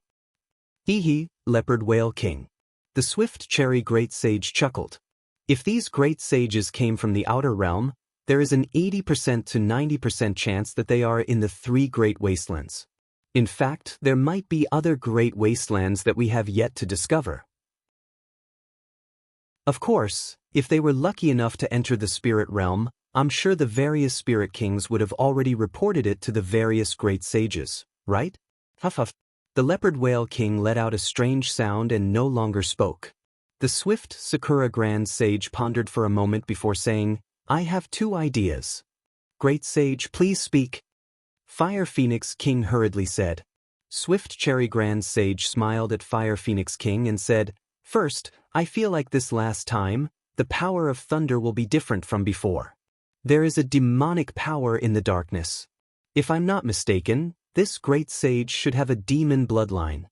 "Hee hee, leopard whale king." The swift cherry great sage chuckled. "If these great sages came from the outer realm, there is an 80% to 90% chance that they are in the three great wastelands. In fact, there might be other great wastelands that we have yet to discover. Of course, if they were lucky enough to enter the spirit realm, I'm sure the various spirit kings would have already reported it to the various great sages, right?" Huff huff. The leopard whale king let out a strange sound and no longer spoke. The swift Sakura grand sage pondered for a moment before saying, "I have two ideas." "Great sage, please speak." Fire Phoenix King hurriedly said. Swift Cherry Grand Sage smiled at Fire Phoenix King and said, "First, I feel like this last time, the power of thunder will be different from before. There is a demonic power in the darkness. If I'm not mistaken, this great sage should have a demon bloodline."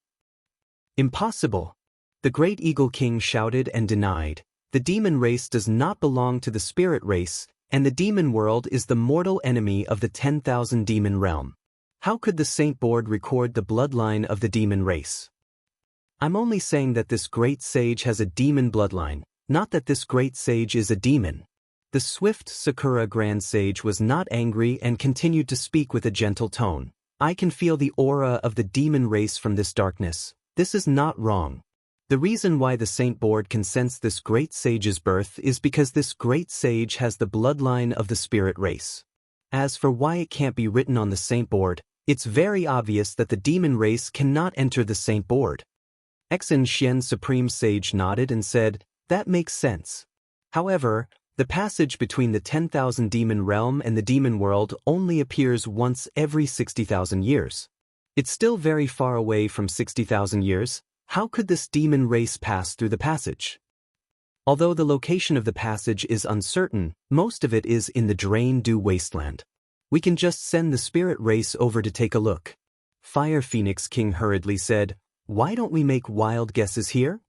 "Impossible!" The Great Eagle King shouted and denied. "The demon race does not belong to the spirit race, and the demon world is the mortal enemy of the 10,000 demon realm. How could the Saint Board record the bloodline of the demon race?" "I'm only saying that this great sage has a demon bloodline, not that this great sage is a demon." The swift Sakura Grand Sage was not angry and continued to speak with a gentle tone. "I can feel the aura of the demon race from this darkness. This is not wrong. The reason why the Saint Board can sense this great sage's birth is because this great sage has the bloodline of the spirit race. As for why it can't be written on the Saint Board, it's very obvious that the demon race cannot enter the Saint Board." Exin Xian Supreme Sage nodded and said, "That makes sense. However, the passage between the 10,000 demon realm and the demon world only appears once every 60,000 years. It's still very far away from 60,000 years. How could this demon race pass through the passage? Although the location of the passage is uncertain, most of it is in the Drain-Dew Wasteland. We can just send the spirit race over to take a look." Fire Phoenix King hurriedly said, "Why don't we make wild guesses here?"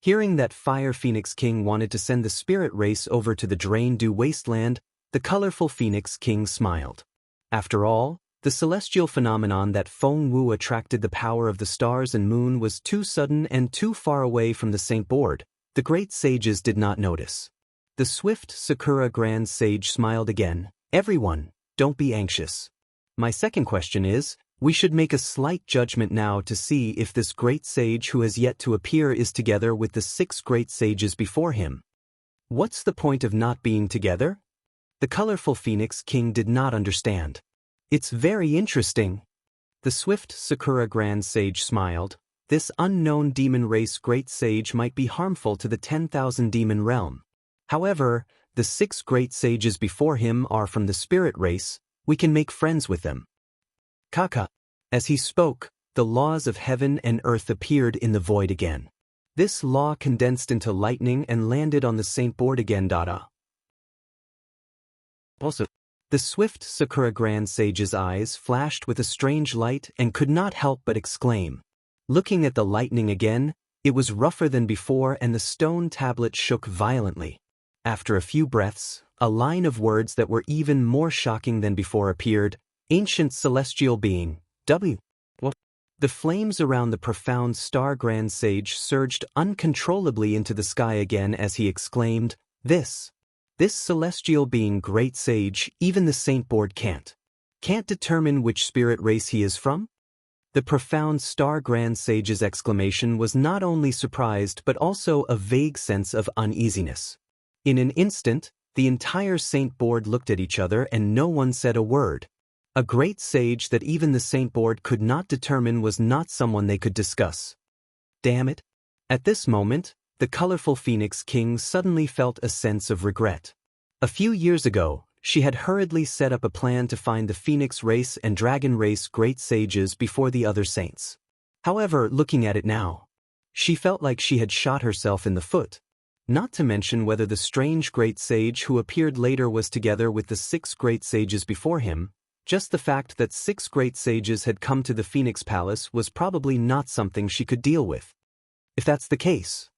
Hearing that Fire Phoenix King wanted to send the spirit race over to the Drain-Dew Wasteland, the colorful Phoenix King smiled. After all, the celestial phenomenon that Feng Wu attracted the power of the stars and moon was too sudden and too far away from the Saint Board. The great sages did not notice. The swift Sakura Grand Sage smiled again. "Everyone, don't be anxious. My second question is, we should make a slight judgment now to see if this great sage who has yet to appear is together with the 6 great sages before him." "What's the point of not being together?" The colorful Phoenix King did not understand. "It's very interesting." The swift Sakura Grand Sage smiled. This unknown demon race great sage might be harmful to the 10,000 demon realm. However, the 6 great sages before him are from the spirit race. We can make friends with them. Kaka. As he spoke, the laws of heaven and earth appeared in the void again. This law condensed into lightning and landed on the saint board again. Also, the swift Sakura Grand Sage's eyes flashed with a strange light and could not help but exclaim. Looking at the lightning again, it was rougher than before and the stone tablet shook violently. After a few breaths, a line of words that were even more shocking than before appeared. Ancient celestial being, W. What? The flames around the profound star Grand Sage surged uncontrollably into the sky again as he exclaimed, This celestial being great sage, even the saint board can't determine which spirit race he is from? The profound star Grand Sage's exclamation was not only surprised but also a vague sense of uneasiness. In an instant, the entire saint board looked at each other and no one said a word. A great sage that even the saint board could not determine was not someone they could discuss. Damn it. At this moment, the colorful Phoenix King suddenly felt a sense of regret. A few years ago, she had hurriedly set up a plan to find the Phoenix race and Dragon race great sages before the other saints. However, looking at it now, she felt like she had shot herself in the foot. Not to mention whether the strange great sage who appeared later was together with the 6 great sages before him. Just the fact that 6 great sages had come to the Phoenix Palace was probably not something she could deal with. If that's the case,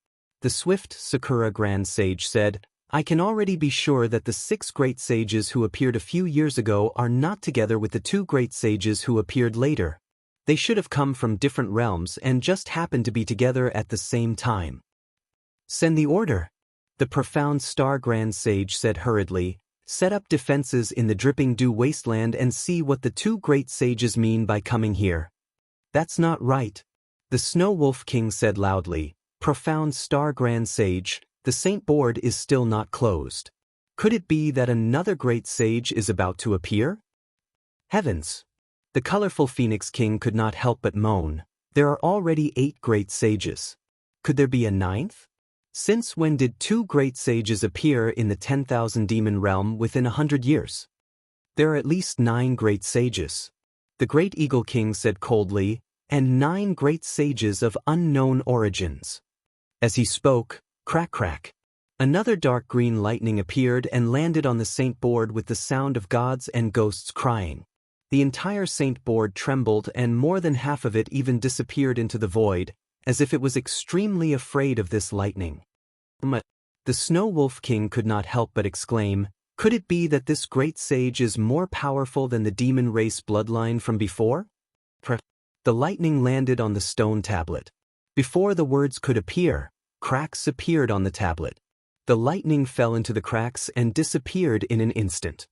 the swift Sakura Grand Sage said, I can already be sure that the 6 great sages who appeared a few years ago are not together with the 2 great sages who appeared later. They should have come from different realms and just happened to be together at the same time. Send the order. The profound star Grand Sage said hurriedly. Set up defenses in the dripping dew wasteland and see what the 2 great sages mean by coming here. That's not right. The Snow Wolf King said loudly. Profound star Grand Sage, the saint board is still not closed. Could it be that another great sage is about to appear? Heavens! The colorful Phoenix King could not help but moan. There are already 8 great sages. Could there be a 9th? Since when did 2 great sages appear in the 10,000 demon realm within 100 years? There are at least 9 great sages. The Great Eagle King said coldly, and 9 great sages of unknown origins. As he spoke, crack crack. Another dark green lightning appeared and landed on the saint board with the sound of gods and ghosts crying. The entire saint board trembled and more than half of it even disappeared into the void, as if it was extremely afraid of this lightning. The Snow Wolf King could not help but exclaim, could it be that this great sage is more powerful than the demon race bloodline from before? The lightning landed on the stone tablet. Before the words could appear, cracks appeared on the tablet. The lightning fell into the cracks and disappeared in an instant.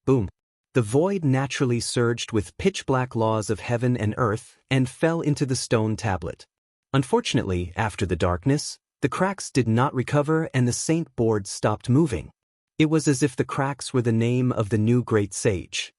Boom. The void naturally surged with pitch-black laws of heaven and earth and fell into the stone tablet. Unfortunately, after the darkness, the cracks did not recover and the saint board stopped moving. It was as if the cracks were the name of the new great sage.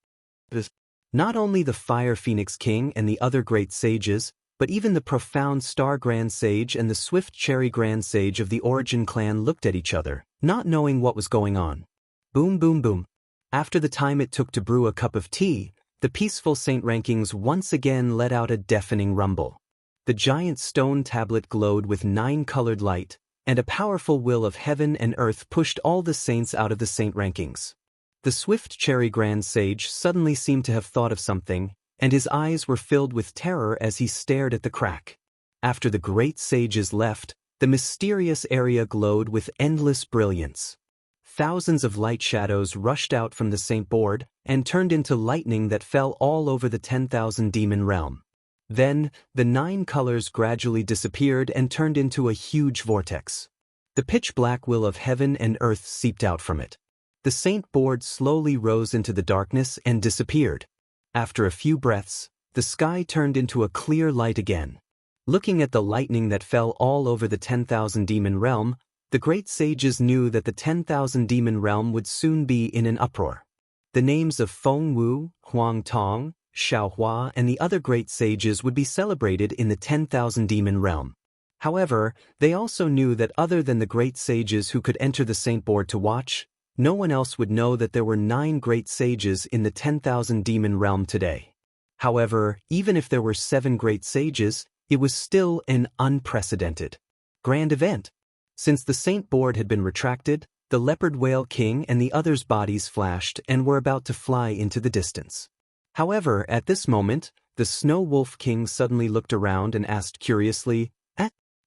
Not only the Fire Phoenix King and the other great sages, but even the profound Star Grand Sage and the Swift Cherry Grand Sage of the Origin clan looked at each other, not knowing what was going on. Boom boom boom. After the time it took to brew a cup of tea, the peaceful saint rankings once again let out a deafening rumble. The giant stone tablet glowed with 9-colored light, and a powerful will of heaven and earth pushed all the saints out of the saint rankings. The Swift Cherry Grand Sage suddenly seemed to have thought of something, and his eyes were filled with terror as he stared at the crack. After the great sages left, the mysterious area glowed with endless brilliance. Thousands of light shadows rushed out from the saint board and turned into lightning that fell all over the 10,000 demon realm. Then, the 9 colors gradually disappeared and turned into a huge vortex. The pitch-black will of heaven and earth seeped out from it. The saint board slowly rose into the darkness and disappeared. After a few breaths, the sky turned into a clear light again. Looking at the lightning that fell all over the 10,000 demon realm, the great sages knew that the 10,000 demon realm would soon be in an uproar. The names of Feng Wu, Huang Tong, Xiaohua, and the other great sages would be celebrated in the 10,000 demon realm. However, they also knew that other than the great sages who could enter the saint board to watch, no one else would know that there were 9 great sages in the 10,000 demon realm today. However, even if there were 7 great sages, it was still an unprecedented, grand event. Since the saint board had been retracted, the leopard whale king and the others' bodies flashed and were about to fly into the distance. However, at this moment, the snow wolf king suddenly looked around and asked curiously,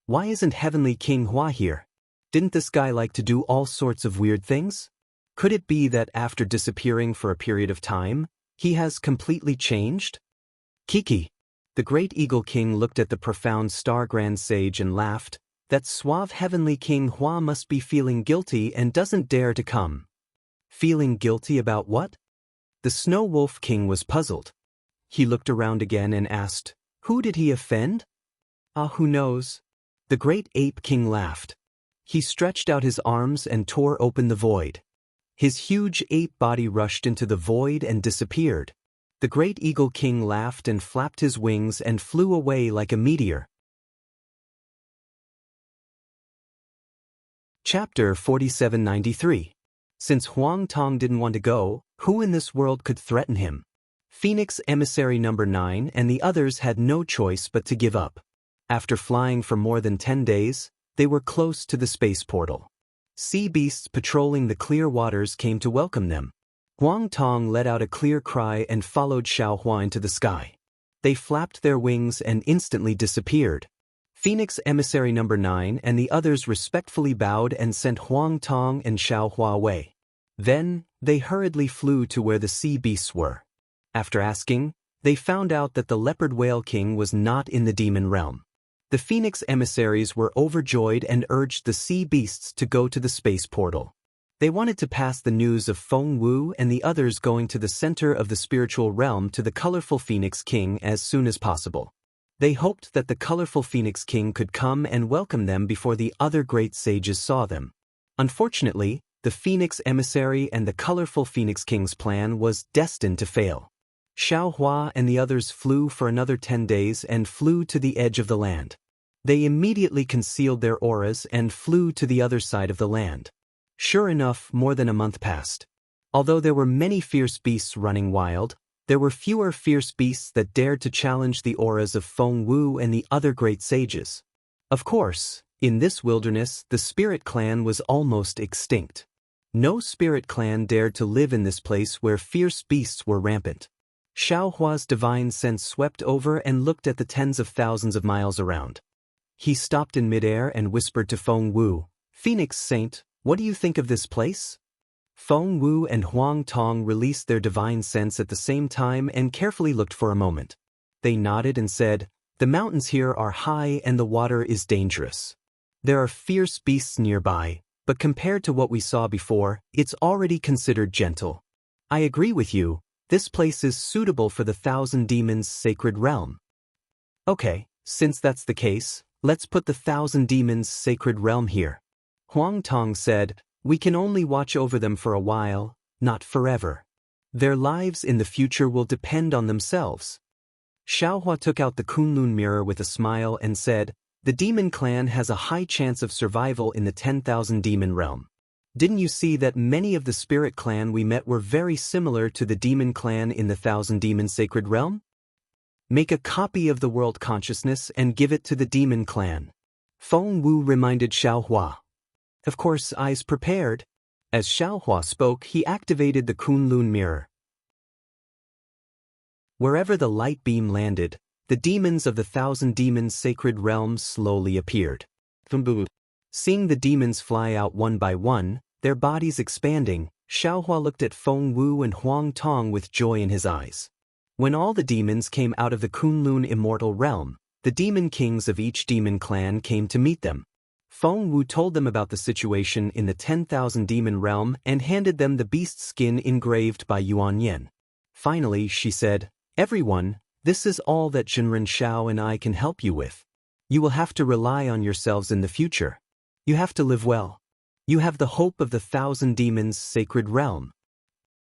why isn't Heavenly King Hua here? Didn't this guy like to do all sorts of weird things? Could it be that after disappearing for a period of time, he has completely changed? Kiki. The great eagle king looked at the profound star grand sage and laughed. That suave Heavenly King Hua must be feeling guilty and doesn't dare to come. Feeling guilty about what? The snow wolf king was puzzled. He looked around again and asked, who did he offend? Who knows? The great ape king laughed. He stretched out his arms and tore open the void. His huge ape body rushed into the void and disappeared. The great eagle king laughed and flapped his wings and flew away like a meteor. Chapter 4793. Since Huang Tong didn't want to go, who in this world could threaten him? Phoenix Emissary No. 9 and the others had no choice but to give up. After flying for more than 10 days, they were close to the space portal. Sea beasts patrolling the clear waters came to welcome them. Huang Tong let out a clear cry and followed Xiaohua into the sky. They flapped their wings and instantly disappeared. Phoenix Emissary No. 9 and the others respectfully bowed and sent Huang Tong and Xiaohua away. Then, they hurriedly flew to where the sea beasts were. After asking, they found out that the leopard whale king was not in the demon realm. The Phoenix emissaries were overjoyed and urged the sea beasts to go to the space portal. They wanted to pass the news of Feng Wu and the others going to the center of the spiritual realm to the colorful Phoenix King as soon as possible. They hoped that the colorful Phoenix King could come and welcome them before the other great sages saw them. Unfortunately, the Phoenix emissary and the colorful Phoenix King's plan was destined to fail. Xiaohua and the others flew for another 10 days and flew to the edge of the land. They immediately concealed their auras and flew to the other side of the land. Sure enough, more than a month passed. Although there were many fierce beasts running wild, there were fewer fierce beasts that dared to challenge the auras of Feng Wu and the other great sages. Of course, in this wilderness, the spirit clan was almost extinct. No spirit clan dared to live in this place where fierce beasts were rampant. Xiaohua's divine sense swept over and looked at the tens of thousands of miles around. He stopped in midair and whispered to Feng Wu, "Phoenix Saint, what do you think of this place?" Feng Wu and Huang Tong released their divine sense at the same time and carefully looked for a moment. They nodded and said, "The mountains here are high and the water is dangerous. There are fierce beasts nearby, but compared to what we saw before, it's already considered gentle. I agree with you, this place is suitable for the 1,000 demons' sacred realm." "Okay, since that's the case, let's put the 1,000 demons' sacred realm here." Huang Tong said, "We can only watch over them for a while, not forever. Their lives in the future will depend on themselves." Xiaohua took out the Kunlun mirror with a smile and said, "The demon clan has a high chance of survival in the 10,000 demon realm. Didn't you see that many of the spirit clan we met were very similar to the demon clan in the 1,000 demon sacred realm? Make a copy of the world consciousness and give it to the demon clan." Feng Wu reminded Xiaohua. Of course, eyes prepared. As Xiaohua spoke, he activated the Kunlun mirror. Wherever the light beam landed, the demons of the 1,000 demons sacred realm slowly appeared. Seeing the demons fly out one by one, their bodies expanding, Xiaohua looked at Feng Wu and Huang Tong with joy in his eyes. When all the demons came out of the Kunlun immortal realm, the demon kings of each demon clan came to meet them. Feng Wu told them about the situation in the 10,000 demon realm and handed them the beast skin engraved by Yuan Yen. Finally, she said, "Everyone, this is all that Zhenren Xiao and I can help you with. You will have to rely on yourselves in the future. You have to live well. You have the hope of the 1,000 demons' sacred realm."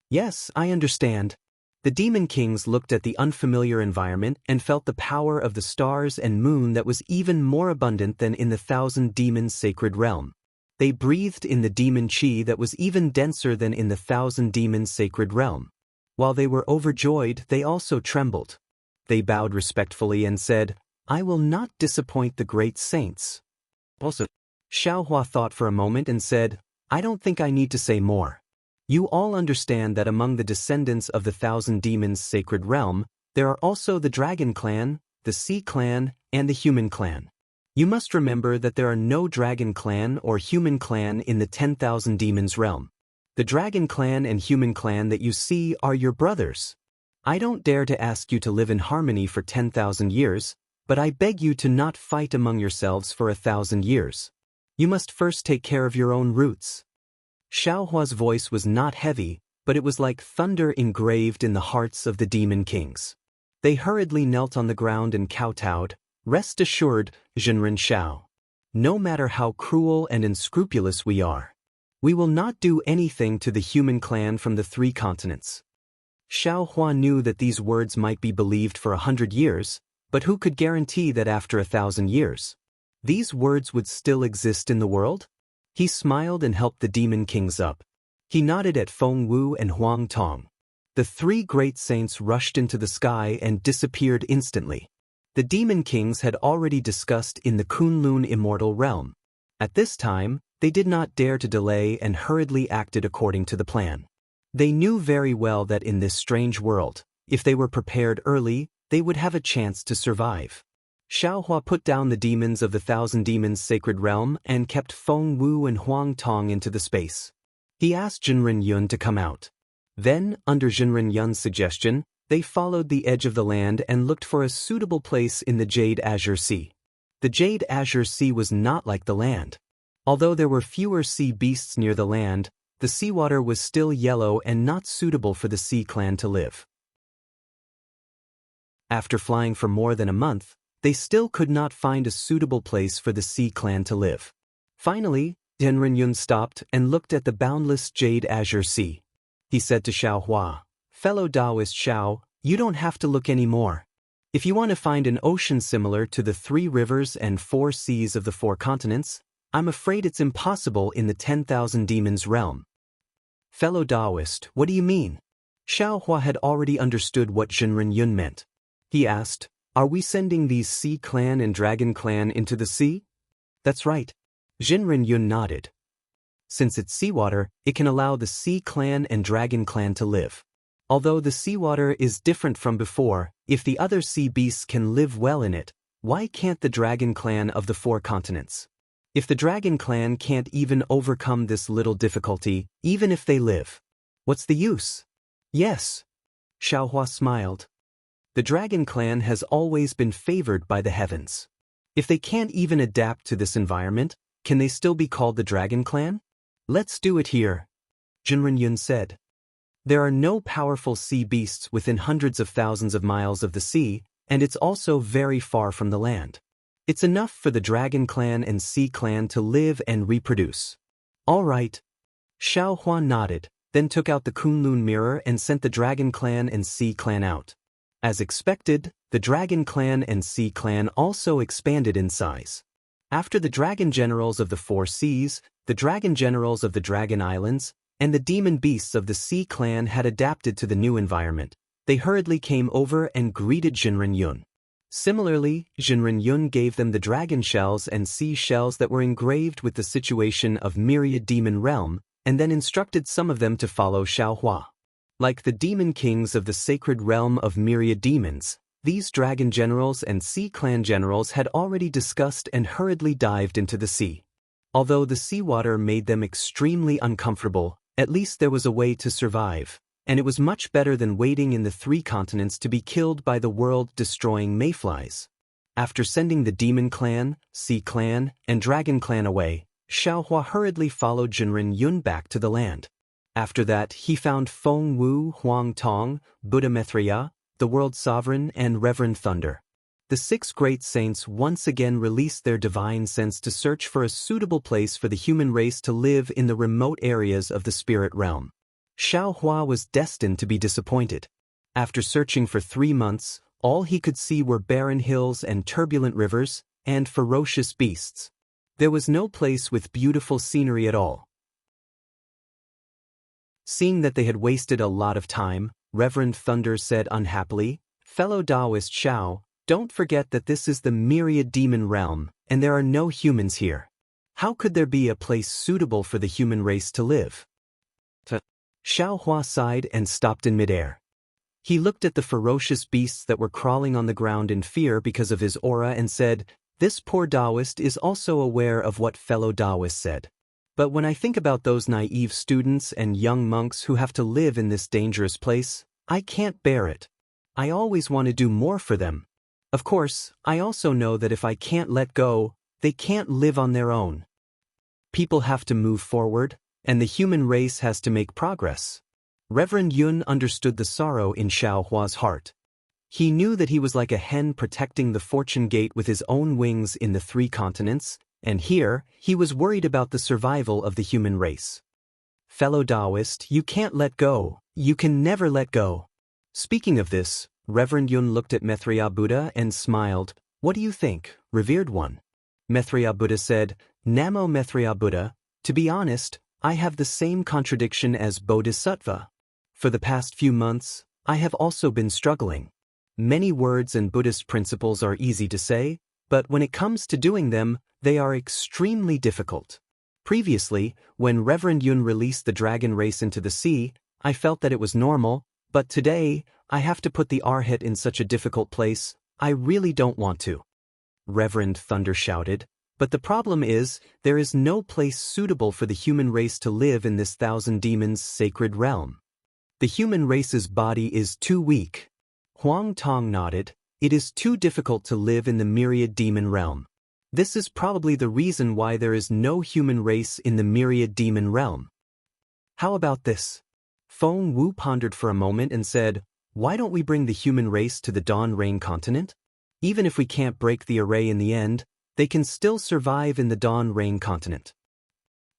"Yes, I understand." The demon kings looked at the unfamiliar environment and felt the power of the stars and moon that was even more abundant than in the 1,000 demons' sacred realm. They breathed in the demon chi that was even denser than in the 1,000 demons' sacred realm. While they were overjoyed, they also trembled. They bowed respectfully and said, "I will not disappoint the great saints." Also, Xiaohua thought for a moment and said, "I don't think I need to say more. You all understand that among the descendants of the 1,000 demons' sacred realm, there are also the dragon clan, the sea clan, and the human clan. You must remember that there are no dragon clan or human clan in the 10,000 demons realm. The dragon clan and human clan that you see are your brothers. I don't dare to ask you to live in harmony for 10,000 years, but I beg you to not fight among yourselves for 1,000 years. You must first take care of your own roots." Xiaohua's voice was not heavy, but it was like thunder engraved in the hearts of the demon kings. They hurriedly knelt on the ground and kowtowed. "Rest assured, Zhenren Xiao. No matter how cruel and unscrupulous we are, we will not do anything to the human clan from the 3 continents." Xiaohua knew that these words might be believed for 100 years, but who could guarantee that after 1,000 years, these words would still exist in the world? He smiled and helped the demon kings up. He nodded at Feng Wu and Huang Tong. The 3 great saints rushed into the sky and disappeared instantly. The demon kings had already discussed in the Kunlun immortal realm. At this time, they did not dare to delay and hurriedly acted according to the plan. They knew very well that in this strange world, if they were prepared early, they would have a chance to survive. Xiaohua put down the demons of the 1,000 demons' sacred realm and kept Feng Wu and Huang Tong into the space. He asked Zhenren Yun to come out. Then, under Zhenren Yun's suggestion, they followed the edge of the land and looked for a suitable place in the Jade Azure Sea. The Jade Azure Sea was not like the land. Although there were fewer sea beasts near the land, the seawater was still yellow and not suitable for the sea clan to live. After flying for more than a month, they still could not find a suitable place for the sea clan to live. Finally, Zhenren Yun stopped and looked at the boundless Jade Azure Sea. He said to Xiaohua, "Fellow Daoist Xiao, you don't have to look anymore. If you want to find an ocean similar to the 3 rivers and 4 seas of the 4 continents, I'm afraid it's impossible in the 10,000 demons realm." "Fellow Daoist, what do you mean?" Xiaohua had already understood what Zhenren Yun meant. He asked, "Are we sending these sea clan and dragon clan into the sea?" "That's right." Zhenren Yun nodded. Since it's seawater, it can allow the sea clan and dragon clan to live. Although the seawater is different from before, if the other sea beasts can live well in it, why can't the dragon clan of the 4 continents? If the dragon clan can't even overcome this little difficulty, even if they live, what's the use? "Yes." Xiaohua smiled. The dragon clan has always been favored by the heavens. If they can't even adapt to this environment, can they still be called the dragon clan? "Let's do it here," Zhenren Yun said. There are no powerful sea beasts within hundreds of thousands of miles of the sea, and it's also very far from the land. It's enough for the dragon clan and sea clan to live and reproduce. "All right." Xiaohua nodded, then took out the Kunlun mirror and sent the dragon clan and sea clan out. As expected, the dragon clan and sea clan also expanded in size. After the dragon generals of the 4 seas, the dragon generals of the dragon islands, and the demon beasts of the sea clan had adapted to the new environment, they hurriedly came over and greeted Zhenren Yun. Similarly, Zhenren Yun gave them the dragon shells and sea shells that were engraved with the situation of myriad demon realm, and then instructed some of them to follow Xiaohua. Like the demon kings of the sacred realm of myriad demons, these dragon generals and sea clan generals had already discussed and hurriedly dived into the sea. Although the seawater made them extremely uncomfortable, at least there was a way to survive, and it was much better than waiting in the 3 continents to be killed by the world-destroying mayflies. After sending the demon clan, sea clan, and dragon clan away, Xiaohua hurriedly followed Zhenren Yun back to the land. After that, he found Feng Wu, Huang Tong, Buddha Mithriya, the world sovereign, and Reverend Thunder. The 6 great saints once again released their divine sense to search for a suitable place for the human race to live in the remote areas of the spirit realm. Xiaohua was destined to be disappointed. After searching for 3 months, all he could see were barren hills and turbulent rivers, and ferocious beasts. There was no place with beautiful scenery at all. Seeing that they had wasted a lot of time, Reverend Thunder said unhappily, "Fellow Daoist Xiao, don't forget that this is the myriad demon realm, and there are no humans here. How could there be a place suitable for the human race to live?" Xiao Hua sighed and stopped in midair. He looked at the ferocious beasts that were crawling on the ground in fear because of his aura and said, "This poor Daoist is also aware of what fellow Daoist said. But when I think about those naive students and young monks who have to live in this dangerous place, I can't bear it. I always want to do more for them. Of course, I also know that if I can't let go, they can't live on their own. People have to move forward, and the human race has to make progress." Reverend Yun understood the sorrow in Xiao Hua's heart. He knew that he was like a hen protecting the fortune gate with his own wings in the 3 continents, and here, he was worried about the survival of the human race. "Fellow Daoist, you can't let go. You can never let go." Speaking of this, Reverend Yun looked at Maitreya Buddha and smiled. "What do you think, revered one?" Maitreya Buddha said, "Namo Maitreya Buddha, to be honest, I have the same contradiction as Bodhisattva. For the past few months, I have also been struggling. Many words and Buddhist principles are easy to say, but when it comes to doing them, they are extremely difficult. Previously, when Reverend Yun released the dragon race into the sea, I felt that it was normal, but today, I have to put the Arhat in such a difficult place, I really don't want to." Reverend Thunder shouted, "But the problem is, there is no place suitable for the human race to live in this 1,000 demons sacred realm. The human race's body is too weak." Huang Tong nodded, "It is too difficult to live in the myriad demon realm. This is probably the reason why there is no human race in the myriad demon realm." "How about this?" Feng Wu pondered for a moment and said, "Why don't we bring the human race to the Dawn Rain continent? Even if we can't break the array in the end, they can still survive in the Dawn Rain continent.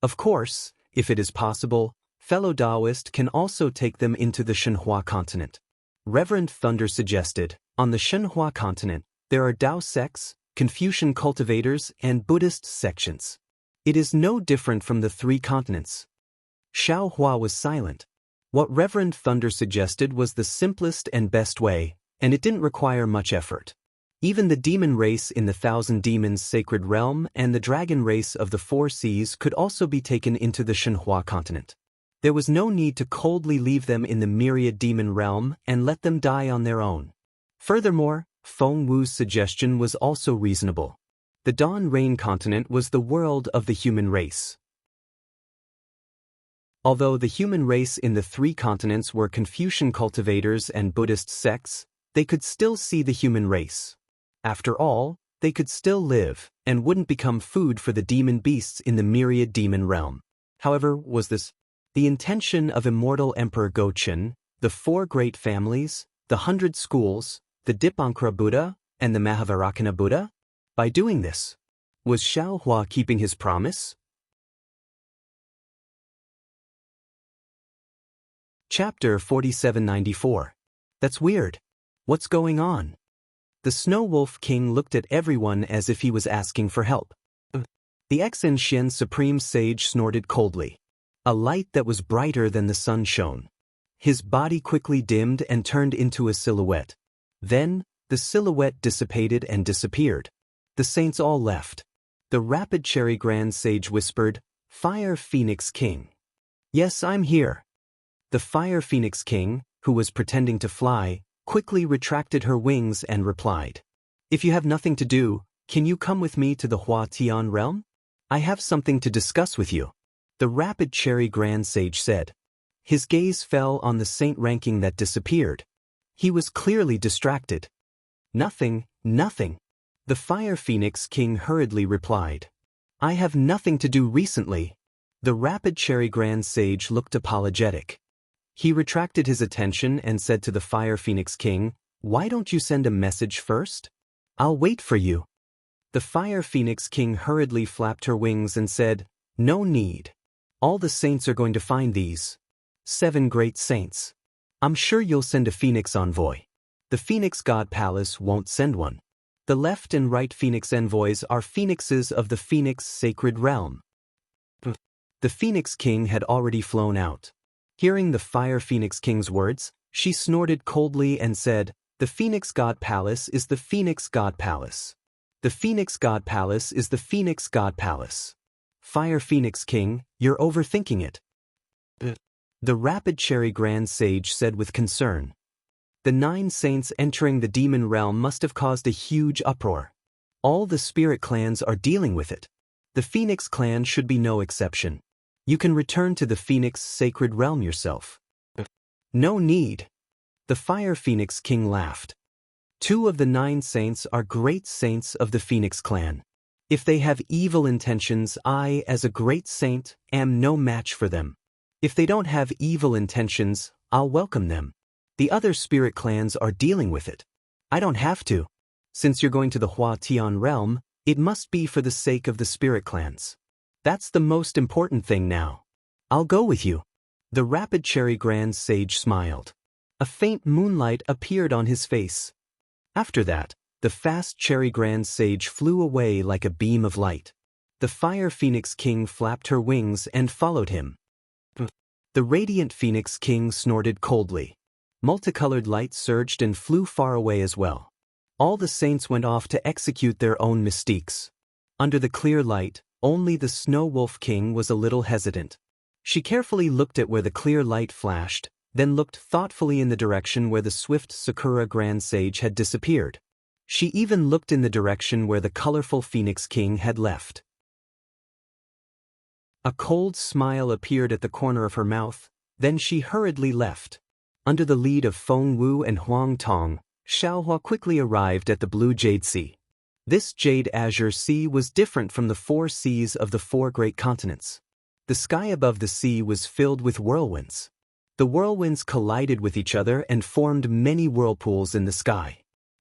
Of course, if it is possible, fellow Daoist can also take them into the Shenhua continent." Reverend Thunder suggested, "On the Shenhua continent, there are Dao sects, Confucian cultivators, and Buddhist sections. It is no different from the 3 continents." Xiao Hua was silent. What Reverend Thunder suggested was the simplest and best way, and it didn't require much effort. Even the demon race in the 1,000 demons sacred realm and the dragon race of the 4 seas could also be taken into the Shenhua continent. There was no need to coldly leave them in the myriad demon realm and let them die on their own. Furthermore, Feng Wu's suggestion was also reasonable. The Dawn Rain continent was the world of the human race. Although the human race in the 3 continents were Confucian cultivators and Buddhist sects, they could still see the human race. After all, they could still live, and wouldn't become food for the demon beasts in the myriad demon realm. However, was this the intention of Immortal Emperor Gochen, the 4 great families, the 100 schools, the Dipankara Buddha, and the Mahavairakana Buddha? By doing this, was Xiao Hua keeping his promise? Chapter 4794. That's weird. What's going on? The Snow Wolf King looked at everyone as if he was asking for help. The Xen Xian Supreme Sage snorted coldly. A light that was brighter than the sun shone. His body quickly dimmed and turned into a silhouette. Then, the silhouette dissipated and disappeared. The saints all left. The Rapid Cherry Grand Sage whispered, "Fire Phoenix King." "Yes, I'm here." The Fire Phoenix King, who was pretending to fly, quickly retracted her wings and replied, "If you have nothing to do, can you come with me to the Hua Tian realm? I have something to discuss with you," the Rapid Cherry Grand Sage said. His gaze fell on the saint ranking that disappeared. He was clearly distracted. "Nothing, nothing," the Fire Phoenix King hurriedly replied. "I have nothing to do recently." The Rapid Cherry Grand Sage looked apologetic. He retracted his attention and said to the Fire Phoenix King, "Why don't you send a message first? I'll wait for you." The Fire Phoenix King hurriedly flapped her wings and said, "No need. All the saints are going to find these 7 great saints. I'm sure you'll send a phoenix envoy. The Phoenix God Palace won't send one. The left and right phoenix envoys are phoenixes of the Phoenix Sacred Realm. The Phoenix King had already flown out. Hearing the Fire Phoenix King's words, she snorted coldly and said, "The Phoenix God Palace is the Phoenix God Palace. The Phoenix God Palace is the Phoenix God Palace. Fire Phoenix King, you're overthinking it." The Rapid Cherry Grand Sage said with concern. The 9 saints entering the demon realm must have caused a huge uproar. All the spirit clans are dealing with it. The Phoenix clan should be no exception. You can return to the Phoenix Sacred Realm yourself. No need. The Fire Phoenix King laughed. 2 of the 9 saints are great saints of the Phoenix clan. If they have evil intentions, I, as a great saint, am no match for them. If they don't have evil intentions, I'll welcome them. The other spirit clans are dealing with it. I don't have to. Since you're going to the Hua Tian realm, it must be for the sake of the spirit clans. That's the most important thing now. I'll go with you. The Rapid Cherry Grand Sage smiled. A faint moonlight appeared on his face. After that, the Fast Cherry Grand Sage flew away like a beam of light. The Fire Phoenix King flapped her wings and followed him. The Radiant Phoenix King snorted coldly. Multicolored light surged and flew far away as well. All the saints went off to execute their own mystiques. Under the clear light, only the Snow Wolf King was a little hesitant. She carefully looked at where the clear light flashed, then looked thoughtfully in the direction where the swift Sakura Grand Sage had disappeared. She even looked in the direction where the colorful Phoenix King had left. A cold smile appeared at the corner of her mouth, then she hurriedly left. Under the lead of Feng Wu and Huang Tong, Xiaohua quickly arrived at the Blue Jade Sea. This Jade Azure Sea was different from the 4 seas of the 4 great continents. The sky above the sea was filled with whirlwinds. The whirlwinds collided with each other and formed many whirlpools in the sky.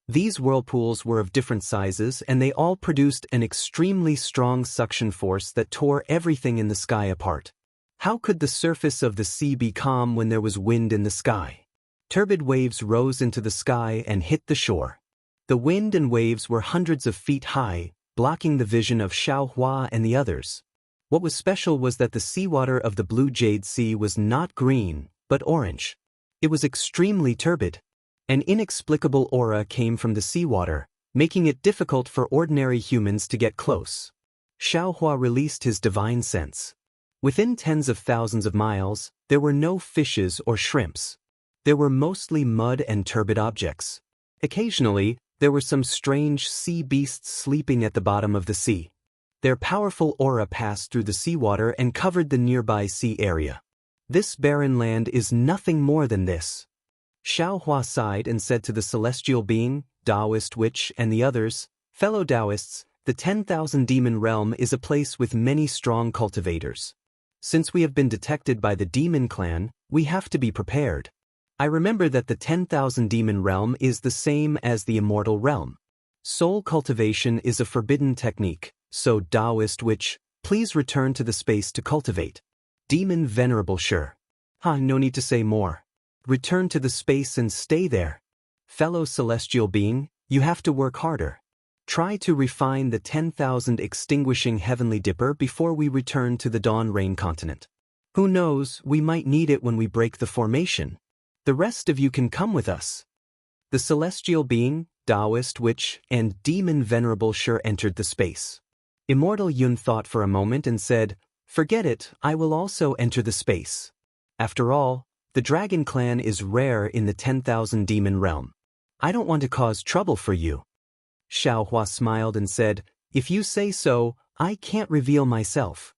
These whirlpools were of different sizes and they all produced an extremely strong suction force that tore everything in the sky apart. How could the surface of the sea be calm when there was wind in the sky? Turbid waves rose into the sky and hit the shore. The wind and waves were hundreds of feet high, blocking the vision of Xiaohua and the others. What was special was that the seawater of the Blue Jade Sea was not green, but orange. It was extremely turbid. An inexplicable aura came from the seawater, making it difficult for ordinary humans to get close. Xiaohua released his divine sense. Within tens of thousands of miles, there were no fishes or shrimps. There were mostly mud and turbid objects. Occasionally, there were some strange sea beasts sleeping at the bottom of the sea. Their powerful aura passed through the seawater and covered the nearby sea area. This barren land is nothing more than this. Xiaohua sighed and said to the celestial being, Daoist witch, and the others, "Fellow Daoists, the 10,000 demon realm is a place with many strong cultivators. Since we have been detected by the demon clan, we have to be prepared. I remember that the 10,000 demon realm is the same as the immortal realm. Soul cultivation is a forbidden technique, so Daoist witch, please return to the space to cultivate. Demon venerable sure. No need to say more. Return to the space and stay there. Fellow celestial being, you have to work harder. Try to refine the 10,000 extinguishing heavenly dipper before we return to the Dawn Rain continent. Who knows, we might need it when we break the formation. The rest of you can come with us." The celestial being, Daoist witch, and demon venerable sure entered the space. Immortal Yun thought for a moment and said, "Forget it, I will also enter the space. After all, the dragon clan is rare in the 10,000 demon realm. I don't want to cause trouble for you." Xiaohua smiled and said, "If you say so, I can't reveal myself."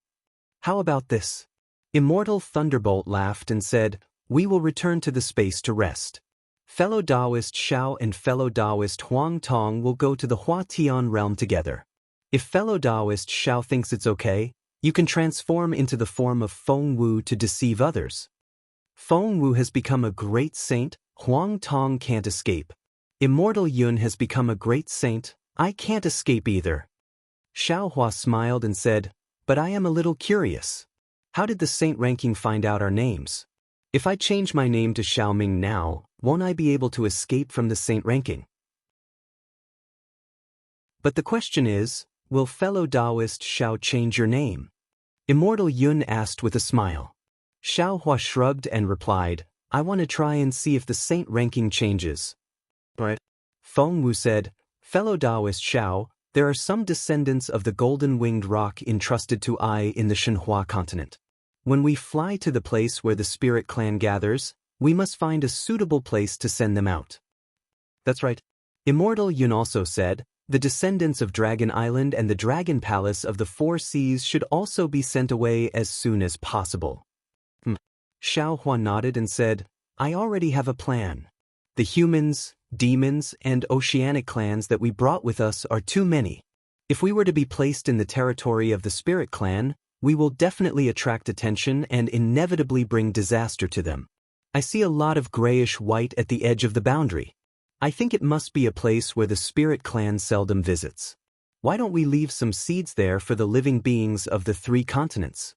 "How about this?" Immortal Thunderbolt laughed and said, "We will return to the space to rest. Fellow Daoist Xiao and fellow Daoist Huang Tong will go to the Hua Tian realm together. If fellow Daoist Xiao thinks it's okay, you can transform into the form of Feng Wu to deceive others. Feng Wu has become a great saint, Huang Tong can't escape. Immortal Yun has become a great saint, I can't escape either." Xiaohua smiled and said, "But I am a little curious. How did the saint ranking find out our names? If I change my name to Xiaoming now, won't I be able to escape from the saint ranking? But the question is, will fellow Daoist Xiao change your name? Immortal Yun asked with a smile. Xiaohua shrugged and replied, I want to try and see if the saint ranking changes. Right? Feng Wu said, fellow Daoist Xiao, there are some descendants of the golden-winged rock entrusted to I in the Shenhua continent. When we fly to the place where the spirit clan gathers, we must find a suitable place to send them out. That's right. Immortal Yun also said, the descendants of Dragon Island and the Dragon Palace of the Four Seas should also be sent away as soon as possible. Xiao Hua nodded and said, I already have a plan. The humans, demons, and oceanic clans that we brought with us are too many. If we were to be placed in the territory of the spirit clan, we will definitely attract attention and inevitably bring disaster to them. I see a lot of grayish-white at the edge of the boundary. I think it must be a place where the spirit clan seldom visits. Why don't we leave some seeds there for the living beings of the 3 continents?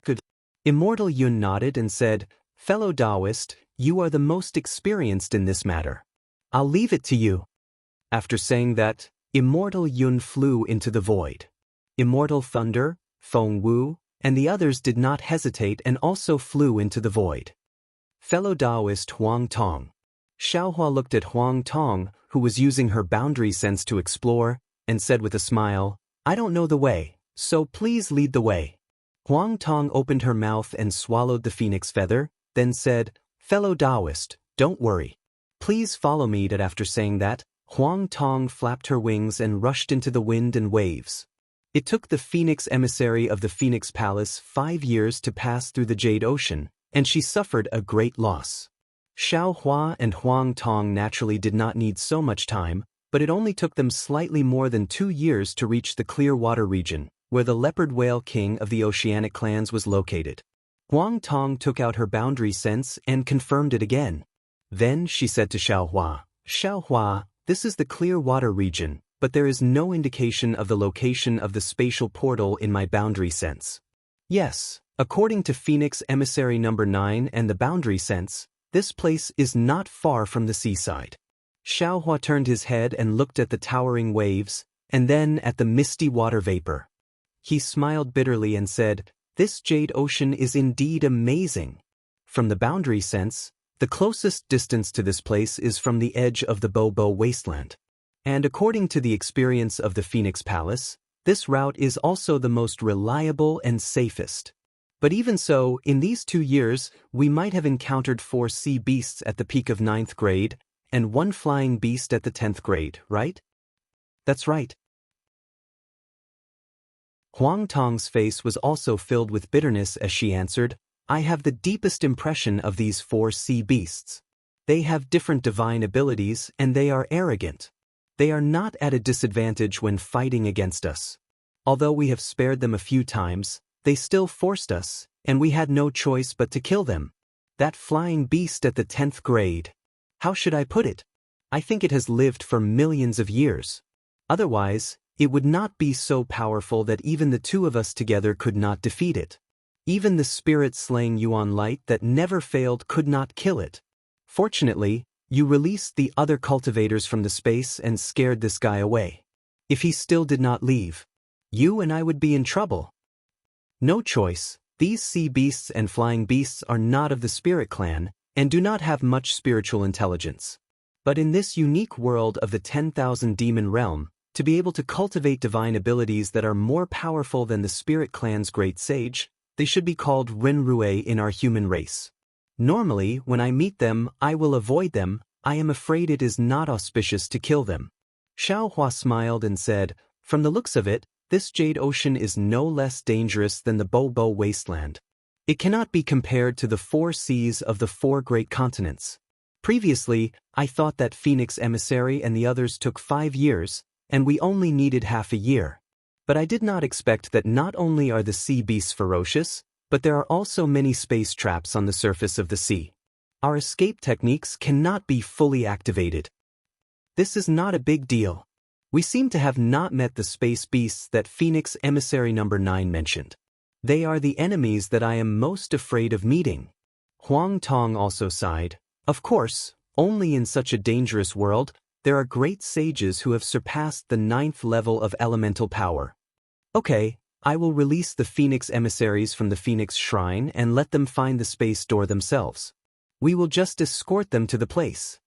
Good. Immortal Yun nodded and said, fellow Daoist, you are the most experienced in this matter. I'll leave it to you. After saying that, Immortal Yun flew into the void. Immortal Thunder, Feng Wu, and the others did not hesitate and also flew into the void. Fellow Daoist Huang Tong. Xiaohua looked at Huang Tong, who was using her boundary sense to explore, and said with a smile, I don't know the way, so please lead the way. Huang Tong opened her mouth and swallowed the phoenix feather, then said, fellow Daoist, don't worry. Please follow me. After saying that, Huang Tong flapped her wings and rushed into the wind and waves. It took the phoenix emissary of the Phoenix Palace 5 years to pass through the Jade Ocean, and she suffered a great loss. Xiao Hua and Huang Tong naturally did not need so much time, but it only took them slightly more than 2 years to reach the clear water region, where the leopard whale king of the oceanic clans was located. Huang Tong took out her boundary sense and confirmed it again. Then she said to Xiao Hua, this is the clear water region, but there is no indication of the location of the spatial portal in my boundary sense. Yes, according to Phoenix Emissary number 9 and the boundary sense, this place is not far from the seaside. Xiao Hua turned his head and looked at the towering waves, and then at the misty water vapor. He smiled bitterly and said, this Jade Ocean is indeed amazing. From the boundary sense, the closest distance to this place is from the edge of the Bobo Wasteland. And according to the experience of the Phoenix Palace, this route is also the most reliable and safest. But even so, in these 2 years, we might have encountered 4 sea beasts at the peak of 9th grade, and 1 flying beast at the 10th grade, right? That's right. Huang Tong's face was also filled with bitterness as she answered, I have the deepest impression of these 4 sea beasts. They have different divine abilities and they are arrogant. They are not at a disadvantage when fighting against us. Although we have spared them a few times, they still forced us, and we had no choice but to kill them. That flying beast at the 10th grade. How should I put it? I think it has lived for millions of years. Otherwise, it would not be so powerful that even the 2 of us together could not defeat it. Even the spirit-slaying Yuan light that never failed could not kill it. Fortunately, you released the other cultivators from the space and scared this guy away. If he still did not leave, you and I would be in trouble. No choice, these sea beasts and flying beasts are not of the spirit clan, and do not have much spiritual intelligence. But in this unique world of the 10,000 demon realm, to be able to cultivate divine abilities that are more powerful than the spirit clan's great sage, they should be called Renrue in our human race. Normally, when I meet them, I will avoid them. I am afraid it is not auspicious to kill them. Xiao Hua smiled and said, from the looks of it, this Jade Ocean is no less dangerous than the Bobo Wasteland. It cannot be compared to the 4 seas of the 4 great continents. Previously, I thought that Phoenix Emissary and the others took 5 years, and we only needed half a year. But I did not expect that not only are the sea beasts ferocious, but there are also many space traps on the surface of the sea. Our escape techniques cannot be fully activated. This is not a big deal. We seem to have not met the space beasts that Phoenix Emissary number 9 mentioned. They are the enemies that I am most afraid of meeting. Huang Tong also sighed. Of course, only in such a dangerous world, there are great sages who have surpassed the 9th level of elemental power. Okay, I will release the Phoenix emissaries from the Phoenix Shrine and let them find the space door themselves. We will just escort them to the place.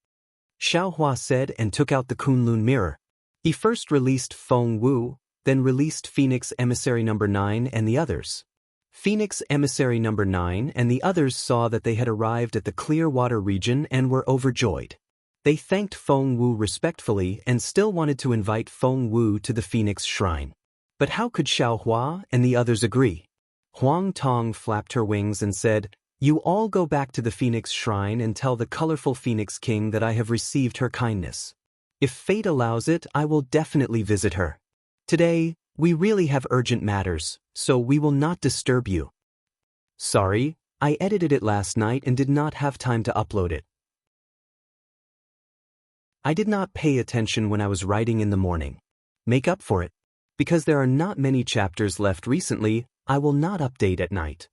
Xiaohua said and took out the Kunlun mirror. He first released Feng Wu, then released Phoenix Emissary No. 9 and the others. Phoenix Emissary No. 9 and the others saw that they had arrived at the Clearwater region and were overjoyed. They thanked Feng Wu respectfully and still wanted to invite Feng Wu to the Phoenix Shrine. But how could Xiaohua and the others agree? Huang Tong flapped her wings and said, "You all go back to the Phoenix Shrine and tell the colorful Phoenix King that I have received her kindness. If fate allows it, I will definitely visit her. Today, we really have urgent matters, so we will not disturb you." Sorry, I edited it last night and did not have time to upload it. I did not pay attention when I was writing in the morning. Make up for it. Because there are not many chapters left recently, I will not update at night.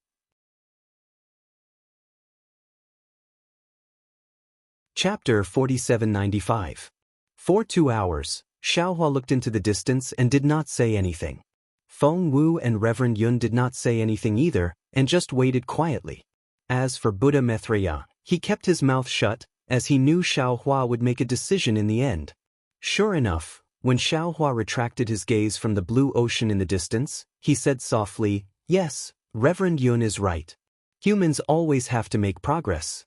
Chapter 4795. For 2 hours, Xiaohua looked into the distance and did not say anything. Feng Wu and Reverend Yun did not say anything either, and just waited quietly. As for Buddha Maitreya, he kept his mouth shut, as he knew Xiaohua would make a decision in the end. Sure enough, when Xiaohua retracted his gaze from the blue ocean in the distance, he said softly, "Yes, Reverend Yun is right. Humans always have to make progress.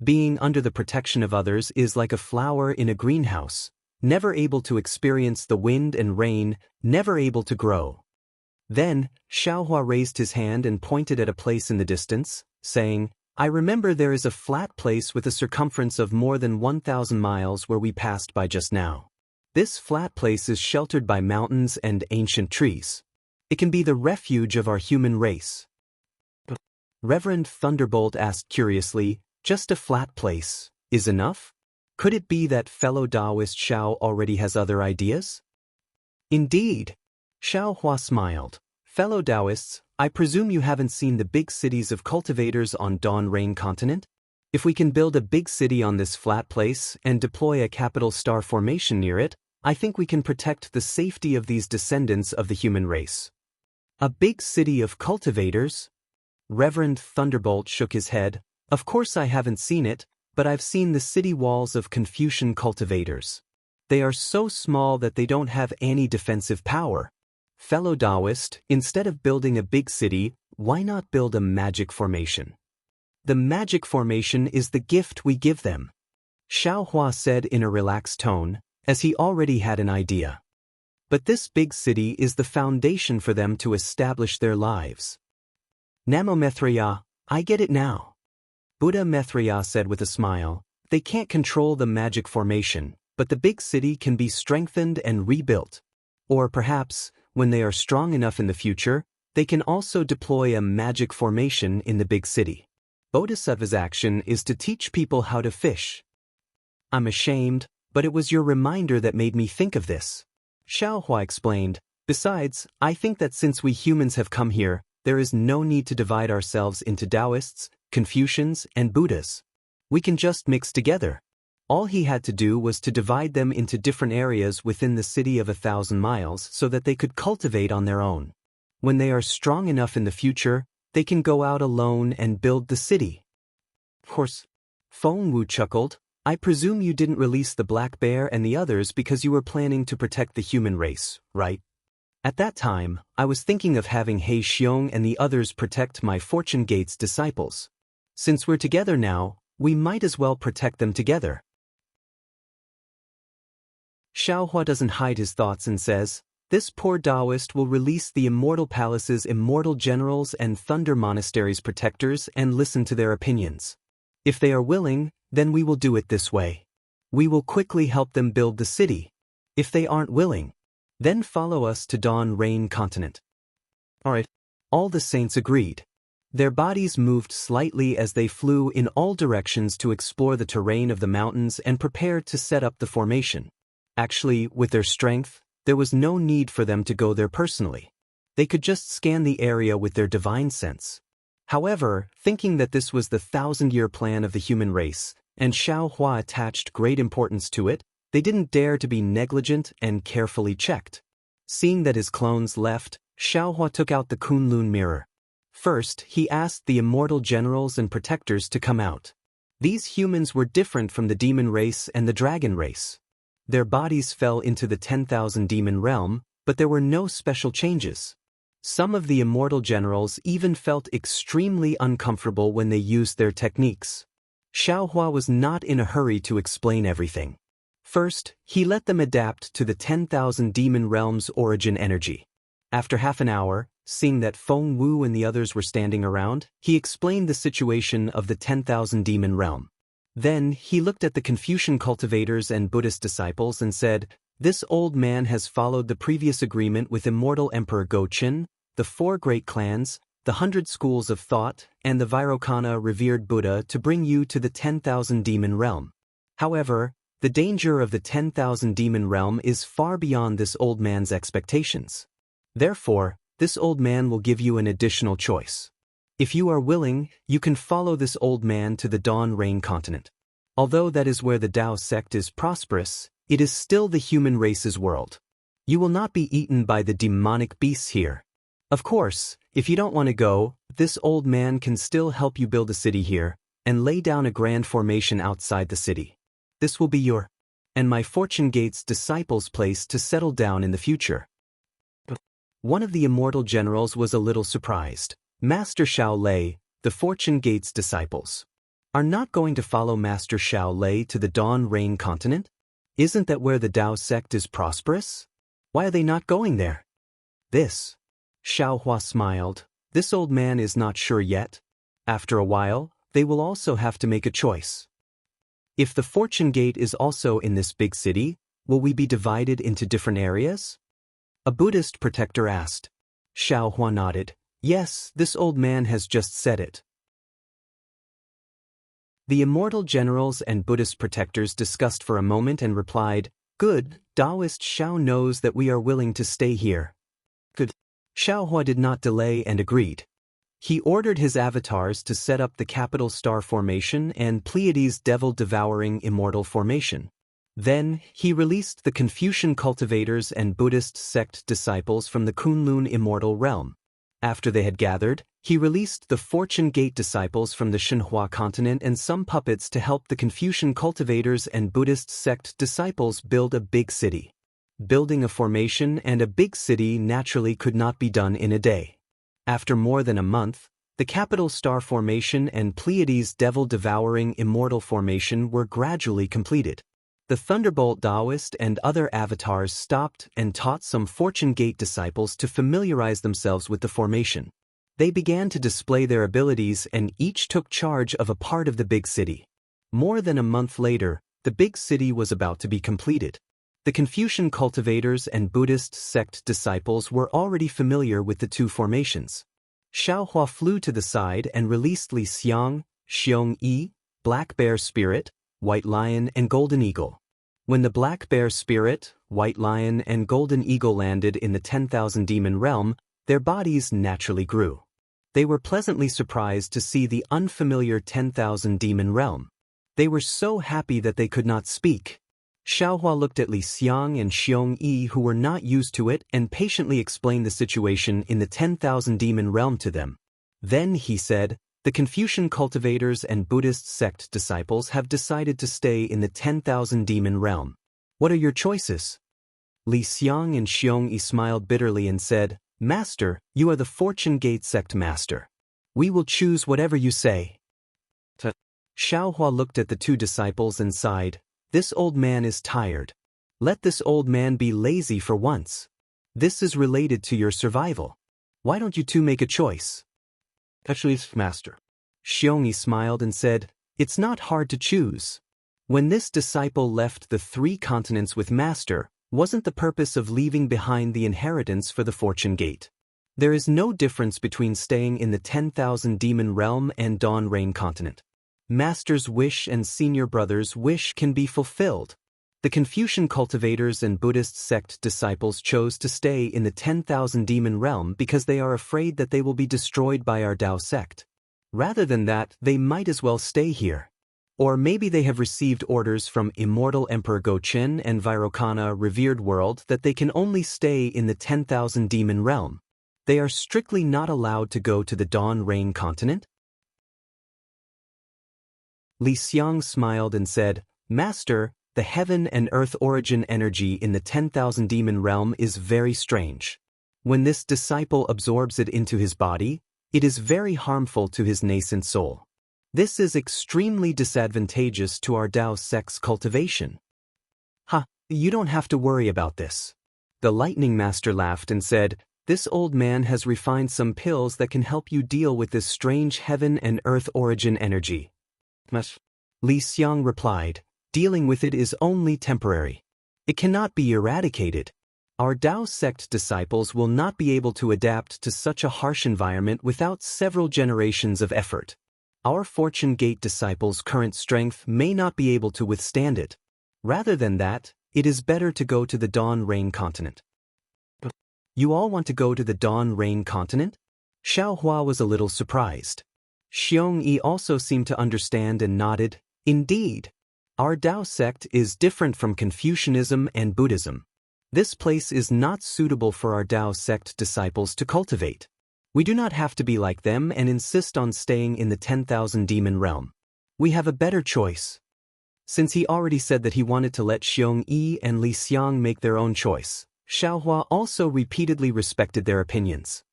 Being under the protection of others is like a flower in a greenhouse, never able to experience the wind and rain, never able to grow." Then, Xiaohua raised his hand and pointed at a place in the distance, saying, "I remember there is a flat place with a circumference of more than 1,000 miles where we passed by just now. This flat place is sheltered by mountains and ancient trees. It can be the refuge of our human race." Reverend Thunderbolt asked curiously, "Just a flat place is enough? Could it be that fellow Daoist Xiao already has other ideas?" "Indeed." Xiaohua smiled. "Fellow Daoists, I presume you haven't seen the big cities of cultivators on Dawn Rain continent? If we can build a big city on this flat place and deploy a capital star formation near it, I think we can protect the safety of these descendants of the human race." "A big city of cultivators?" Reverend Thunderbolt shook his head. "Of course I haven't seen it, but I've seen the city walls of Confucian cultivators. They are so small that they don't have any defensive power. Fellow Daoist, instead of building a big city, why not build a magic formation? The magic formation is the gift we give them," Xiaohua said in a relaxed tone, as he already had an idea. "But this big city is the foundation for them to establish their lives." "Namo Maitreya, I get it now." Buddha Maitreya said with a smile, "They can't control the magic formation, but the big city can be strengthened and rebuilt. Or perhaps, when they are strong enough in the future, they can also deploy a magic formation in the big city. Bodhisattva's action is to teach people how to fish." "I'm ashamed, but it was your reminder that made me think of this," Xiaohua explained. "Besides, I think that since we humans have come here, there is no need to divide ourselves into Daoists, Confucians, and Buddhas. We can just mix together." All he had to do was to divide them into different areas within the city of 1,000 miles so that they could cultivate on their own. When they are strong enough in the future, they can go out alone and build the city. Of course, Feng Wu chuckled. "I presume you didn't release the black bear and the others because you were planning to protect the human race, right? At that time, I was thinking of having He Xiong and the others protect my Fortune Gate's disciples. Since we're together now, we might as well protect them together." Xiaohua doesn't hide his thoughts and says, "This poor Daoist will release the Immortal Palace's immortal generals and Thunder Monastery's protectors and listen to their opinions. If they are willing, then we will do it this way. We will quickly help them build the city. If they aren't willing, then follow us to Dawn Rain continent." Alright. All the saints agreed. Their bodies moved slightly as they flew in all directions to explore the terrain of the mountains and prepare to set up the formation. Actually, with their strength, there was no need for them to go there personally. They could just scan the area with their divine sense. However, thinking that this was the 1,000-year plan of the human race, and Xiaohua attached great importance to it, they didn't dare to be negligent and carefully checked. Seeing that his clones left, Xiaohua took out the Kunlun mirror. First, he asked the immortal generals and protectors to come out. These humans were different from the demon race and the dragon race. Their bodies fell into the 10,000 demon realm, but there were no special changes. Some of the immortal generals even felt extremely uncomfortable when they used their techniques. Xiaohua was not in a hurry to explain everything. First, he let them adapt to the 10,000 demon realm's origin energy. After half an hour, seeing that Feng Wu and the others were standing around, he explained the situation of the 10,000 demon realm. Then, he looked at the Confucian cultivators and Buddhist disciples and said, "This old man has followed the previous agreement with immortal Emperor Go-Qin, the 4 great clans, the 100 schools of thought, and the Vairocana revered Buddha to bring you to the 10,000 demon realm. However, the danger of the 10,000 demon realm is far beyond this old man's expectations. Therefore, this old man will give you an additional choice. If you are willing, you can follow this old man to the Dawn Rain continent. Although that is where the Dao sect is prosperous, it is still the human race's world. You will not be eaten by the demonic beasts here. Of course, if you don't want to go, this old man can still help you build a city here, and lay down a grand formation outside the city. This will be your and my Fortune Gate's disciples' place to settle down in the future." One of the immortal generals was a little surprised. Master Xiao Lei, the Fortune Gate's disciples, are not going to follow Master Xiao Lei to the Dawn Rain continent? Isn't that where the Dao sect is prosperous? Why are they not going there? This. Xiaohua smiled. This old man is not sure yet. After a while, they will also have to make a choice. If the Fortune Gate is also in this big city, will we be divided into different areas? A Buddhist protector asked. Xiaohua nodded. Yes, this old man has just said it. The immortal generals and Buddhist protectors discussed for a moment and replied, "Good, Daoist Xiao knows that we are willing to stay here." Good. Xiaohua did not delay and agreed. He ordered his avatars to set up the Capital Star Formation and Pleiades Devil-Devouring Immortal Formation. Then, he released the Confucian cultivators and Buddhist sect disciples from the Kunlun Immortal Realm. After they had gathered, he released the Fortune Gate disciples from the Shenhua continent and some puppets to help the Confucian cultivators and Buddhist sect disciples build a big city. Building a formation and a big city naturally could not be done in a day. After more than a month, the Capital Star Formation and Pleiades Devil-Devouring Immortal Formation were gradually completed. The Thunderbolt Daoist and other avatars stopped and taught some Fortune Gate disciples to familiarize themselves with the formation. They began to display their abilities and each took charge of a part of the big city. More than a month later, the big city was about to be completed. The Confucian cultivators and Buddhist sect disciples were already familiar with the 2 formations. Xiaohua flew to the side and released Li Xiang, Xiongyi, Black Bear Spirit, White Lion and Golden Eagle. When the Black Bear Spirit, White Lion and Golden Eagle landed in the 10,000 demon realm, their bodies naturally grew. They were pleasantly surprised to see the unfamiliar 10,000 demon realm. They were so happy that they could not speak. Xiaohua looked at Li Xiang and Xiongyi who were not used to it and patiently explained the situation in the 10,000 demon realm to them. Then he said, "The Confucian cultivators and Buddhist sect disciples have decided to stay in the 10,000 demon realm. What are your choices?" Li Xiang and Xiongyi smiled bitterly and said, "Master, you are the Fortune Gate sect master. We will choose whatever you say." Xiaohua looked at the 2 disciples and sighed. This old man is tired. Let this old man be lazy for once. This is related to your survival. Why don't you 2 make a choice? Actually, master. Xiongyi smiled and said, "It's not hard to choose." When this disciple left the 3 continents with master, wasn't the purpose of leaving behind the inheritance for the Fortune Gate. There is no difference between staying in the 10,000 demon realm and Dawn Rain continent. Master's wish and senior brother's wish can be fulfilled. The Confucian cultivators and Buddhist sect disciples chose to stay in the 10,000 demon realm because they are afraid that they will be destroyed by our Dao sect. Rather than that, they might as well stay here. Or maybe they have received orders from Immortal Emperor Gochen and Virokana revered world that they can only stay in the 10,000 demon realm. They are strictly not allowed to go to the Dawn Rain continent? Li Xiang smiled and said, Master, the heaven and earth origin energy in the 10,000 demon realm is very strange. When this disciple absorbs it into his body, it is very harmful to his nascent soul. This is extremely disadvantageous to our Dao sect's cultivation. You don't have to worry about this. The lightning master laughed and said, This old man has refined some pills that can help you deal with this strange heaven and earth origin energy. Li Xiang replied, Dealing with it is only temporary. It cannot be eradicated. Our Dao sect disciples will not be able to adapt to such a harsh environment without several generations of effort. Our Fortune Gate disciples' current strength may not be able to withstand it. Rather than that, it is better to go to the Dawn Rain continent. You all want to go to the Dawn Rain continent? Xiao Hua was a little surprised. Xiong Yi also seemed to understand and nodded, Indeed. Our Dao sect is different from Confucianism and Buddhism. This place is not suitable for our Dao sect disciples to cultivate. We do not have to be like them and insist on staying in the 10,000 demon realm. We have a better choice. Since he already said that he wanted to let Xiong Yi and Li Xiang make their own choice, Xiaohua also repeatedly respected their opinions.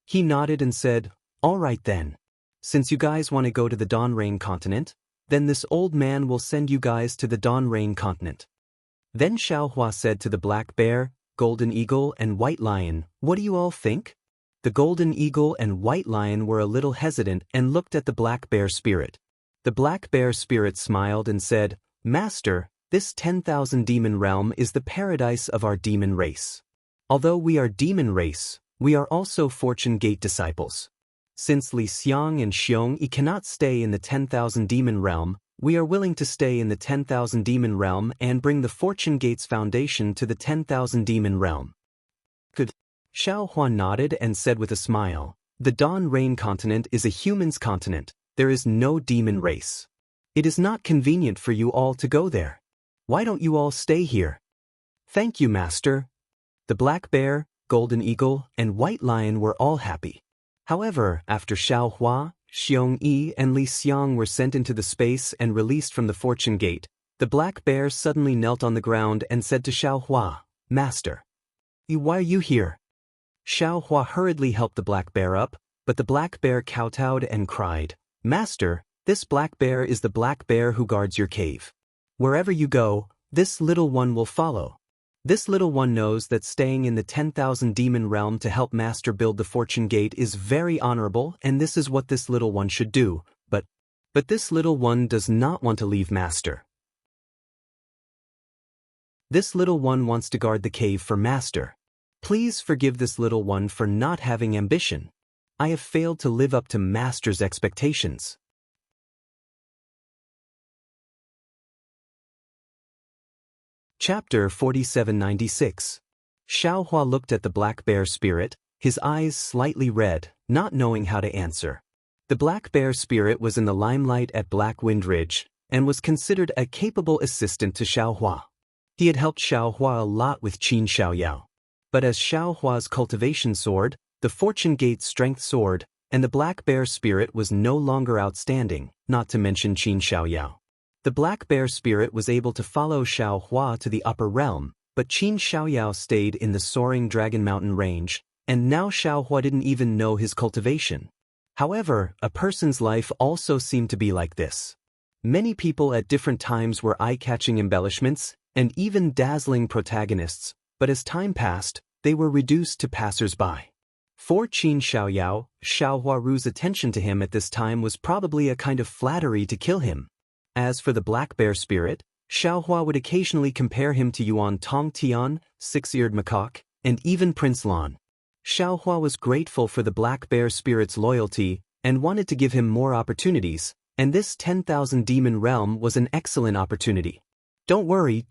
He nodded and said, All right then. Since you guys want to go to the Dawn Rain continent, then this old man will send you guys to the Dawn Rain continent. Then Xiaohua said to the Black Bear, Golden Eagle and White Lion, What do you all think? The Golden Eagle and White Lion were a little hesitant and looked at the Black Bear spirit. The Black Bear spirit smiled and said, Master, this 10,000 demon realm is the paradise of our demon race. Although we are demon race, we are also Fortune Gate disciples. Since Li Xiang and Xiong Yi cannot stay in the 10,000 demon realm, we are willing to stay in the 10,000 demon realm and bring the Fortune Gate's foundation to the 10,000 demon realm. Good. Xiao Hua nodded and said with a smile, The Dawn Rain continent is a human's continent. There is no demon race. It is not convenient for you all to go there. Why don't you all stay here? Thank you, Master. The Black Bear, Golden Eagle, and White Lion were all happy. However, after Xiao Hua, Xiong Yi, and Li Xiang were sent into the space and released from the Fortune Gate, the Black Bear suddenly knelt on the ground and said to Xiao Hua, Master, why are you here? Xiao Hua hurriedly helped the Black Bear up, but the Black Bear kowtowed and cried, Master, this Black Bear is the Black Bear who guards your cave. Wherever you go, this little one will follow. This little one knows that staying in the 10,000 demon realm to help Master build the Fortune Gate is very honorable, and this is what this little one should do, but this little one does not want to leave Master. This little one wants to guard the cave for Master. Please forgive this little one for not having ambition. I have failed to live up to Master's expectations. Chapter 4796. Xiao Hua looked at the Black Bear spirit, his eyes slightly red, not knowing how to answer. The Black Bear spirit was in the limelight at Black Wind Ridge, and was considered a capable assistant to Xiao Hua. He had helped Xiao Hua a lot with Qin Xiaoyao. But as Xiao Hua's cultivation sword, the Fortune Gate strength sword, and the Black Bear spirit was no longer outstanding, not to mention Qin Xiaoyao. The Black Bear spirit was able to follow Xiao Hua to the upper realm, but Qin Xiaoyao stayed in the soaring Dragon Mountain range, and now Xiao Hua didn't even know his cultivation. However, a person's life also seemed to be like this. Many people at different times were eye-catching embellishments, and even dazzling protagonists, but as time passed, they were reduced to passers-by. For Qin Xiaoyao, Xiao Huaru's attention to him at this time was probably a kind of flattery to kill him. As for the Black Bear spirit, Xiao Hua would occasionally compare him to Yuan Tong Tian, Six-Eared Macaque, and even Prince Lan. Xiao Hua was grateful for the Black Bear spirit's loyalty and wanted to give him more opportunities, and this 10,000 demon realm was an excellent opportunity. Don't worry.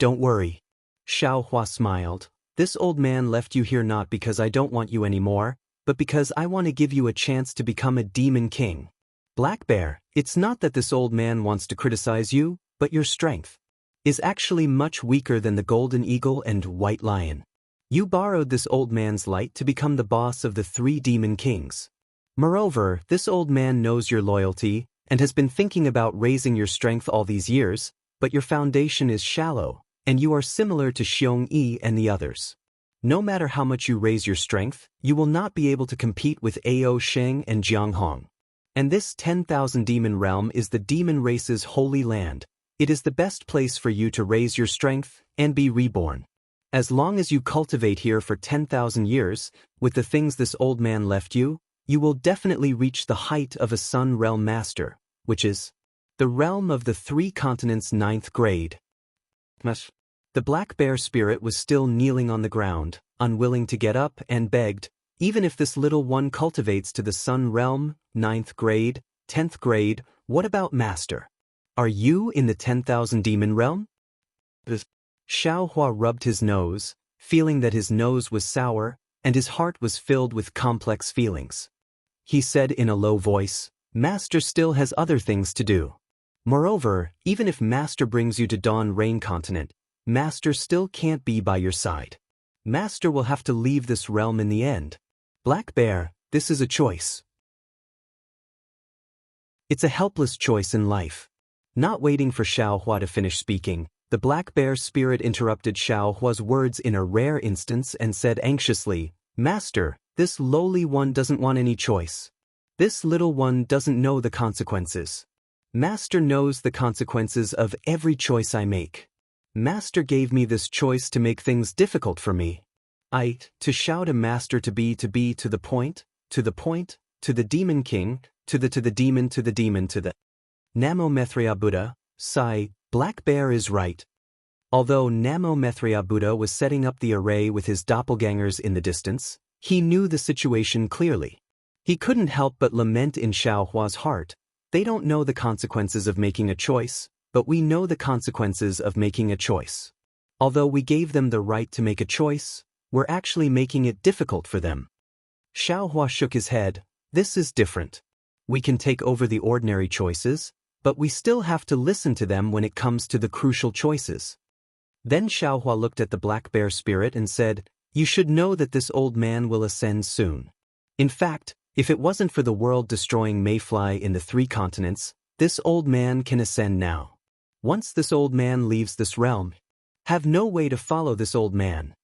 Xiao Hua smiled. This old man left you here not because I don't want you anymore, but because I want to give you a chance to become a demon king. Black Bear, it's not that this old man wants to criticize you, but your strength is actually much weaker than the Golden Eagle and White Lion. You borrowed this old man's light to become the boss of the 3 demon kings. Moreover, this old man knows your loyalty and has been thinking about raising your strength all these years, but your foundation is shallow, and you are similar to Xiong and the others. No matter how much you raise your strength, you will not be able to compete with Ao Sheng and Jiang Hong. And this 10,000 demon realm is the demon race's holy land. It is the best place for you to raise your strength and be reborn. As long as you cultivate here for 10,000 years, with the things this old man left you, you will definitely reach the height of a Sun Realm Master, which is the realm of the 3 continents 9th grade. The Black Bear spirit was still kneeling on the ground, unwilling to get up, and begged, even if this little one cultivates to the Sun Realm, 9th grade, 10th grade, what about Master? Are you in the 10,000 demon realm? Xiao Hua rubbed his nose, feeling that his nose was sour, and his heart was filled with complex feelings. He said in a low voice, Master still has other things to do. Moreover, even if Master brings you to Dawn Rain Continent, Master still can't be by your side. Master will have to leave this realm in the end. Black Bear, this is a choice. It's a helpless choice in life. Not waiting for Xiao Hua to finish speaking, the Black Bear spirit interrupted Xiao Hua's words in a rare instance and said anxiously, Master, this lowly one doesn't want any choice. This little one doesn't know the consequences. Master knows the consequences of every choice I make. Master gave me this choice to make things difficult for me. To shout a Master to the point, to the Demon King, to the demon, to the Namo Methria Buddha, sigh, Black Bear is right. Although Namo Methria Buddha was setting up the array with his doppelgangers in the distance, he knew the situation clearly. He couldn't help but lament in Xiao Hua's heart, they don't know the consequences of making a choice, but we know the consequences of making a choice. Although we gave them the right to make a choice, we're actually making it difficult for them. Xiao Hua shook his head, this is different. We can take over the ordinary choices, but we still have to listen to them when it comes to the crucial choices. Then Xiao Hua looked at the Black Bear spirit and said, you should know that this old man will ascend soon. In fact, if it wasn't for the world-destroying mayfly in the 3 continents, this old man can ascend now. Once this old man leaves this realm, have no way to follow this old man.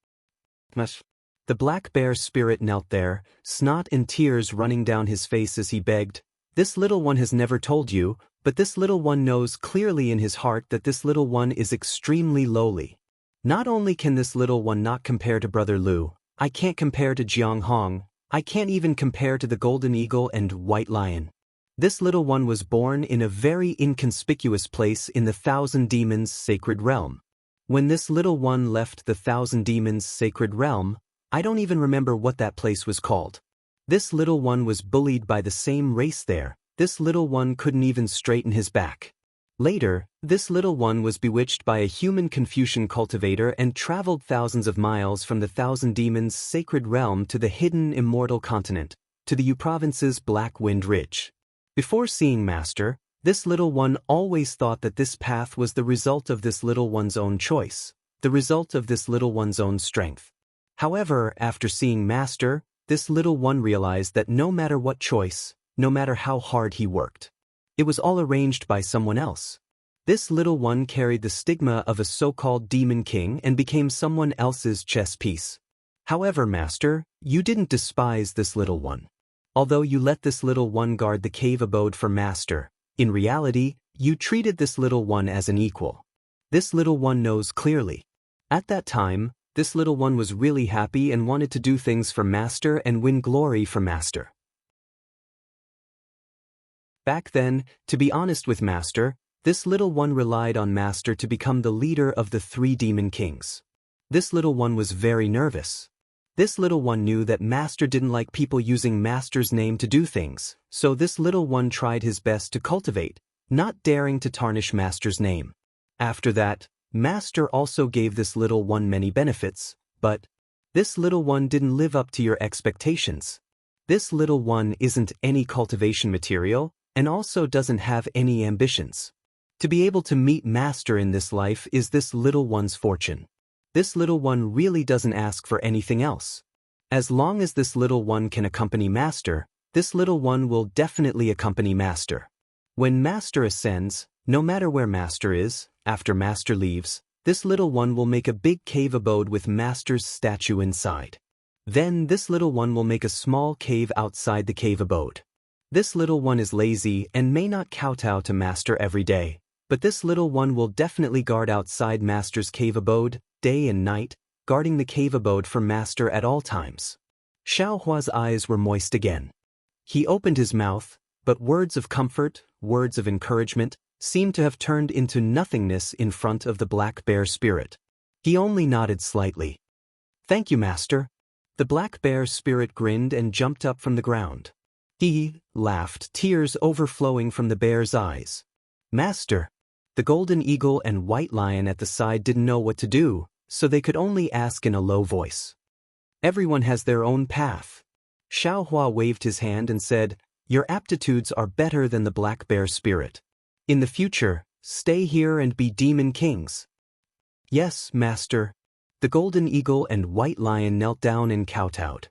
The Black Bear spirit knelt there, snot and tears running down his face as he begged, this little one has never told you, but this little one knows clearly in his heart that this little one is extremely lowly. Not only can this little one not compare to Brother Lu, I can't compare to Jiang Hong, I can't even compare to the Golden Eagle and White Lion. This little one was born in a very inconspicuous place in the 1,000 Demons' sacred realm. When this little one left the 1,000 Demons' sacred realm, I don't even remember what that place was called. This little one was bullied by the same race there. This little one couldn't even straighten his back. Later, this little one was bewitched by a human Confucian cultivator and traveled thousands of miles from the 1,000 Demons' sacred realm to the hidden Immortal continent, to the U province's Black Wind Ridge. Before seeing Master, this little one always thought that this path was the result of this little one's own choice, the result of this little one's own strength. However, after seeing Master, this little one realized that no matter what choice, no matter how hard he worked, it was all arranged by someone else. This little one carried the stigma of a so-called demon king and became someone else's chess piece. However, Master, you didn't despise this little one. Although you let this little one guard the cave abode for Master, in reality, you treated this little one as an equal. This little one knows clearly. At that time, this little one was really happy and wanted to do things for Master and win glory for Master. Back then, to be honest with Master, this little one relied on Master to become the leader of the 3 demon kings. This little one was very nervous. This little one knew that Master didn't like people using Master's name to do things, so this little one tried his best to cultivate, not daring to tarnish Master's name. After that, Master also gave this little one many benefits, but this little one didn't live up to your expectations. This little one isn't any cultivation material, and also doesn't have any ambitions. To be able to meet Master in this life is this little one's fortune. This little one really doesn't ask for anything else. As long as this little one can accompany Master, this little one will definitely accompany Master. When Master ascends, no matter where Master is, after Master leaves, this little one will make a big cave abode with Master's statue inside. Then this little one will make a small cave outside the cave abode. This little one is lazy and may not kowtow to Master every day, but this little one will definitely guard outside Master's cave abode, day and night, guarding the cave abode for Master at all times. Xiao Hua's eyes were moist again. He opened his mouth, but words of comfort, words of encouragement, seemed to have turned into nothingness in front of the black bear spirit. He only nodded slightly. "Thank you, Master." The black bear spirit grinned and jumped up from the ground. He laughed, tears overflowing from the bear's eyes. "Master." The golden eagle and white lion at the side didn't know what to do, so they could only ask in a low voice. "Everyone has their own path." Xiao Hua waved his hand and said, "Your aptitudes are better than the black bear spirit. In the future, stay here and be demon kings." "Yes, Master." The golden eagle and white lion knelt down and kowtowed.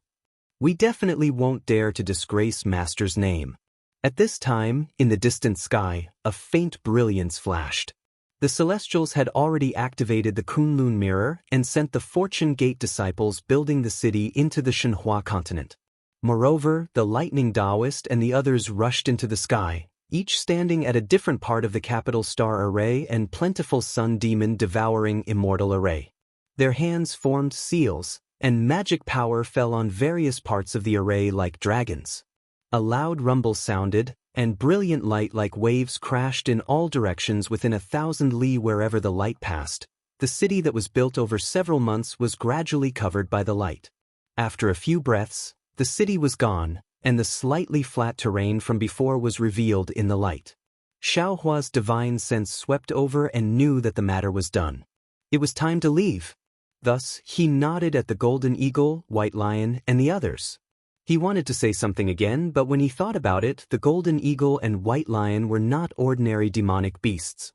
"We definitely won't dare to disgrace Master's name." At this time, in the distant sky, a faint brilliance flashed. The Celestials had already activated the Kunlun mirror and sent the Fortune Gate disciples building the city into the Shenhua continent. Moreover, the lightning Daoist and the others rushed into the sky, each standing at a different part of the capital star array and plentiful sun demon devouring immortal array. Their hands formed seals, and magic power fell on various parts of the array like dragons. A loud rumble sounded, and brilliant light like waves crashed in all directions within 1,000 li wherever the light passed. The city that was built over several months was gradually covered by the light. After a few breaths, the city was gone, and the slightly flat terrain from before was revealed in the light. Xiao Hua's divine sense swept over and knew that the matter was done. It was time to leave. Thus, he nodded at the golden eagle, white lion, and the others. He wanted to say something again, but when he thought about it, the golden eagle and white lion were not ordinary demonic beasts.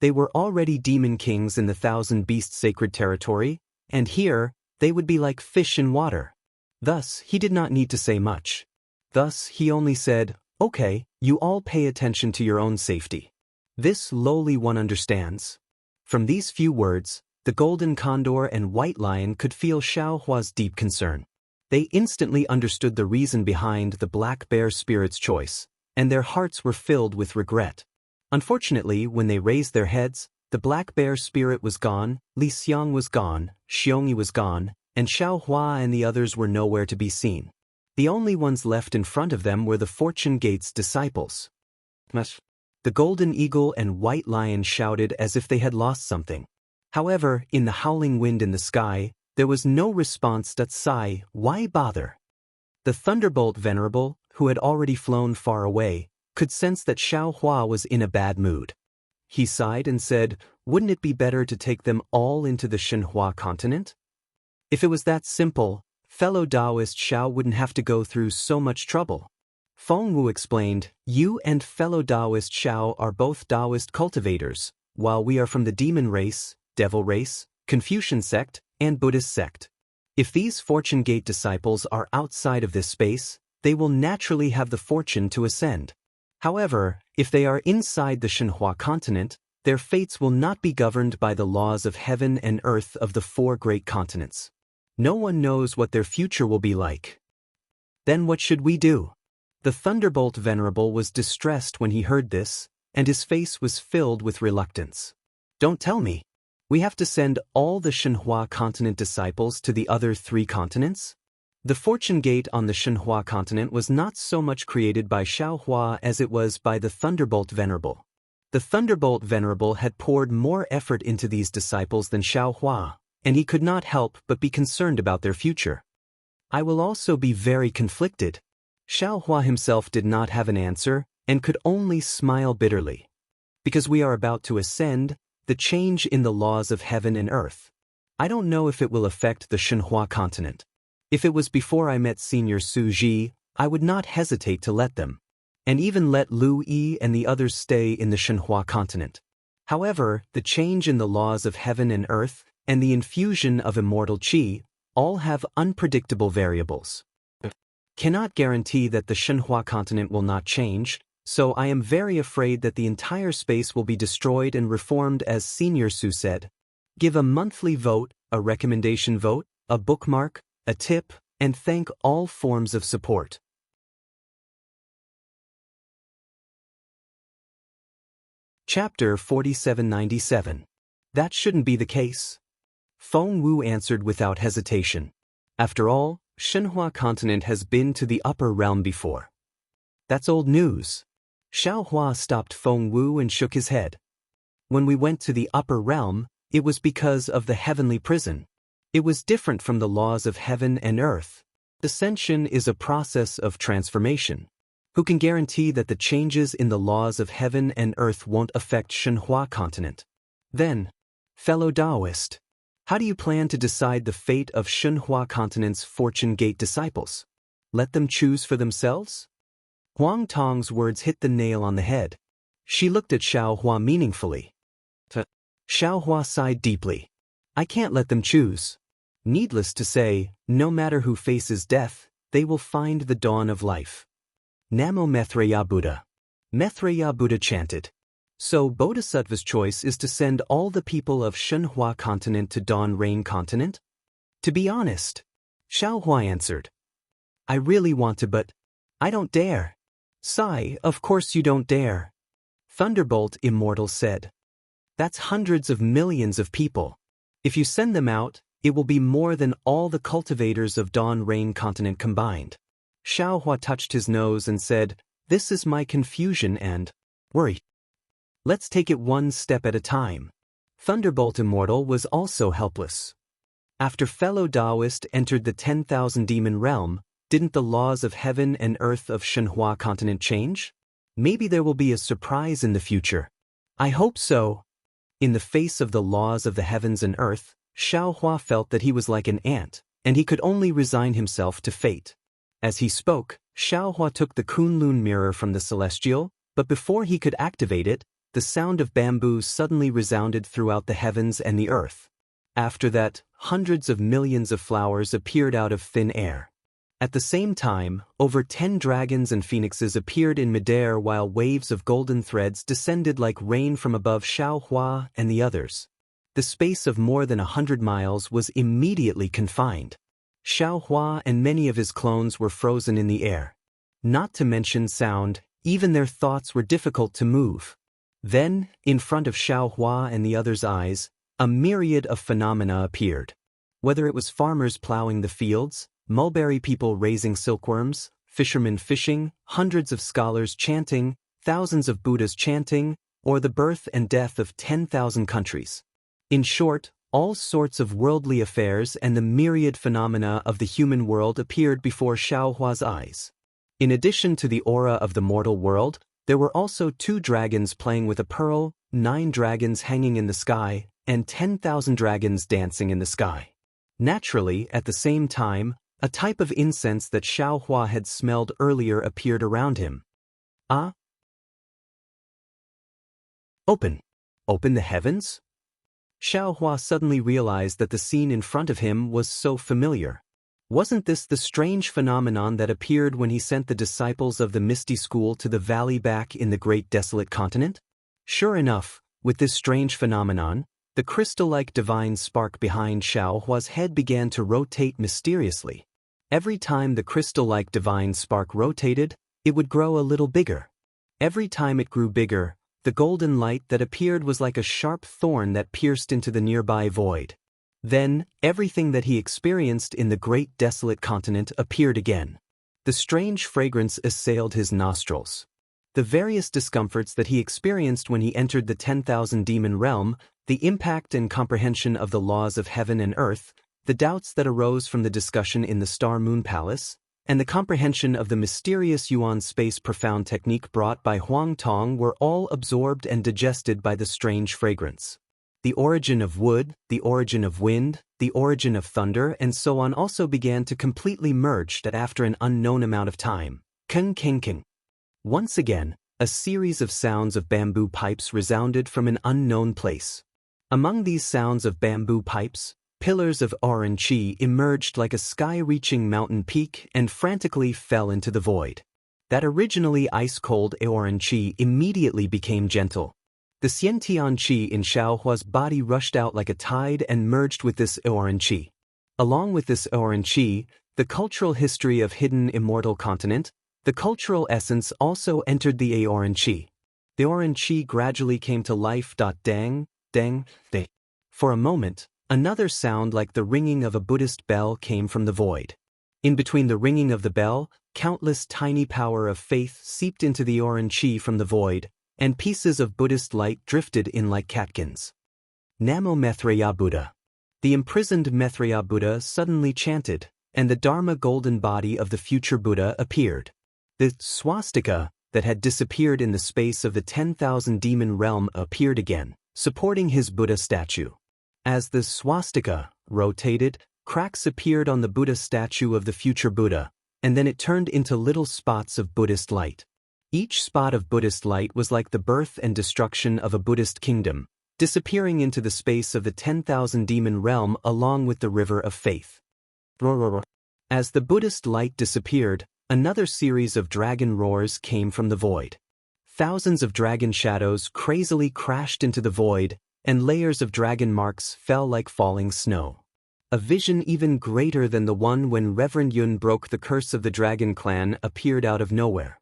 They were already demon kings in the 1,000-beast sacred territory, and here, they would be like fish in water. Thus, he did not need to say much. Thus, he only said, "Okay, you all pay attention to your own safety. This lowly one understands." From these few words, the golden condor and white lion could feel Xiao Hua's deep concern. They instantly understood the reason behind the black bear spirit's choice, and their hearts were filled with regret. Unfortunately, when they raised their heads, the black bear spirit was gone, Li Xiang was gone, Xiongyi was gone, and Xiao Hua and the others were nowhere to be seen. The only ones left in front of them were the Fortune Gate's disciples. The golden eagle and white lion shouted as if they had lost something. However, in the howling wind in the sky, there was no response. Sigh, why bother? The thunderbolt venerable, who had already flown far away, could sense that Xiao Hua was in a bad mood. He sighed and said, "Wouldn't it be better to take them all into the Shenhua continent? If it was that simple, fellow Daoist Xiao wouldn't have to go through so much trouble." Feng Wu explained, "You and fellow Daoist Xiao are both Daoist cultivators, while we are from the demon race, devil race, Confucian sect, and Buddhist sect. If these Fortune Gate disciples are outside of this space, they will naturally have the fortune to ascend. However, if they are inside the Shenhua continent, their fates will not be governed by the laws of heaven and earth of the 4 great continents. No one knows what their future will be like. Then what should we do?" The Thunderbolt Venerable was distressed when he heard this, and his face was filled with reluctance. "Don't tell me. We have to send all the Shenhua continent disciples to the other 3 continents? The Fortune Gate on the Shenhua continent was not so much created by Xiao Hua as it was by the Thunderbolt Venerable. The Thunderbolt Venerable had poured more effort into these disciples than Xiao Hua, and he could not help but be concerned about their future. I will also be very conflicted." Xiao Hua himself did not have an answer, and could only smile bitterly. "Because we are about to ascend, the change in the laws of heaven and earth. I don't know if it will affect the Shenhua continent. If it was before I met Senior Su Ji, I would not hesitate to let them. And even let Lu Yi and the others stay in the Shenhua continent. However, the change in the laws of heaven and earth, and the infusion of immortal qi, all have unpredictable variables. Cannot guarantee that the Shenhua continent will not change, so I am very afraid that the entire space will be destroyed and reformed, as Senior Su said. Give a monthly vote, a recommendation vote, a bookmark, a tip, and thank all forms of support. Chapter 4797. That shouldn't be the case. Feng Wu answered without hesitation. After all, Shenhua continent has been to the upper realm before. That's old news. Xiao Hua stopped Feng Wu and shook his head. When we went to the upper realm, it was because of the heavenly prison. It was different from the laws of heaven and earth. Ascension is a process of transformation. Who can guarantee that the changes in the laws of heaven and earth won't affect Shenhua continent? Then, fellow Daoist, how do you plan to decide the fate of Shenhua continent's Fortune Gate disciples? Let them choose for themselves? Huang Tong's words hit the nail on the head. She looked at Xiao Hua meaningfully. Xiao Hua sighed deeply. I can't let them choose. Needless to say, no matter who faces death, they will find the dawn of life. Namo Maitreya Buddha. Maitreya Buddha chanted. So Bodhisattva's choice is to send all the people of Shenhua continent to Dawn Rain continent? To be honest, Xiao Hua answered. I really want to, but I don't dare. Sigh, of course you don't dare. Thunderbolt Immortal said. That's hundreds of millions of people. If you send them out, it will be more than all the cultivators of Dawn Rain continent combined. Xiao Hua touched his nose and said, This is my confusion and worry. Let's take it one step at a time. Thunderbolt Immortal was also helpless. After fellow Daoist entered the 10,000 demon realm, didn't the laws of heaven and earth of Shenhua continent change? Maybe there will be a surprise in the future. I hope so. In the face of the laws of the heavens and earth, Xiao Hua felt that he was like an ant, and he could only resign himself to fate. As he spoke, Xiao Hua took the Kunlun mirror from the celestial, but before he could activate it, the sound of bamboo suddenly resounded throughout the heavens and the earth. After that, hundreds of millions of flowers appeared out of thin air. At the same time, over 10 dragons and phoenixes appeared in midair while waves of golden threads descended like rain from above Xiao Hua and the others. The space of more than 100 miles was immediately confined. Xiao Hua and many of his clones were frozen in the air. Not to mention sound, even their thoughts were difficult to move. Then, in front of Xiao Hua and the others' eyes, a myriad of phenomena appeared. Whether it was farmers plowing the fields, mulberry people raising silkworms, fishermen fishing, hundreds of scholars chanting, thousands of Buddhas chanting, or the birth and death of 10,000 countries. In short, all sorts of worldly affairs and the myriad phenomena of the human world appeared before Xiao Hua's eyes. In addition to the aura of the mortal world, there were also 2 dragons playing with a pearl, 9 dragons hanging in the sky, and 10,000 dragons dancing in the sky. Naturally, at the same time, a type of incense that Xiao Hua had smelled earlier appeared around him. Ah! Open the heavens? Xiao Hua suddenly realized that the scene in front of him was so familiar. Wasn't this the strange phenomenon that appeared when he sent the disciples of the Misty School to the valley back in the great desolate continent? Sure enough, with this strange phenomenon, the crystal-like divine spark behind Xiao Hua's head began to rotate mysteriously. Every time the crystal-like divine spark rotated, it would grow a little bigger. Every time it grew bigger, the golden light that appeared was like a sharp thorn that pierced into the nearby void. Then, everything that he experienced in the great desolate continent appeared again. The strange fragrance assailed his nostrils. The various discomforts that he experienced when he entered the 10,000 demon realm, the impact and comprehension of the laws of heaven and earth, the doubts that arose from the discussion in the Star Moon Palace, and the comprehension of the mysterious Yuan space profound technique brought by Huang Tong were all absorbed and digested by the strange fragrance. The origin of wood, the origin of wind, the origin of thunder, and so on also began to completely merge that after an unknown amount of time. Keng keng keng. Once again, a series of sounds of bamboo pipes resounded from an unknown place. Among these sounds of bamboo pipes, pillars of orange emerged like a sky-reaching mountain peak and frantically fell into the void. That originally ice-cold orange immediately became gentle. The Xiantian qi in Xiaohua's body rushed out like a tide and merged with this orange qi. Along with this orange qi, the cultural history of hidden immortal continent, the cultural essence also entered the orange qi. The orange qi gradually came to life. Dang, dang, de. For a moment, another sound like the ringing of a Buddhist bell came from the void. In between the ringing of the bell, countless tiny power of faith seeped into the orange qi from the void, and pieces of Buddhist light drifted in like catkins. Namo Maitreya Buddha. The imprisoned Maitreya Buddha suddenly chanted, and the Dharma golden body of the future Buddha appeared. The swastika that had disappeared in the space of the 10,000 demon realm appeared again, supporting his Buddha statue. As the swastika rotated, cracks appeared on the Buddha statue of the future Buddha, and then it turned into little spots of Buddhist light. Each spot of Buddhist light was like the birth and destruction of a Buddhist kingdom, disappearing into the space of the 10,000 demon realm along with the river of faith. As the Buddhist light disappeared, another series of dragon roars came from the void. Thousands of dragon shadows crazily crashed into the void, and layers of dragon marks fell like falling snow. A vision even greater than the one when Reverend Yun broke the curse of the dragon clan appeared out of nowhere.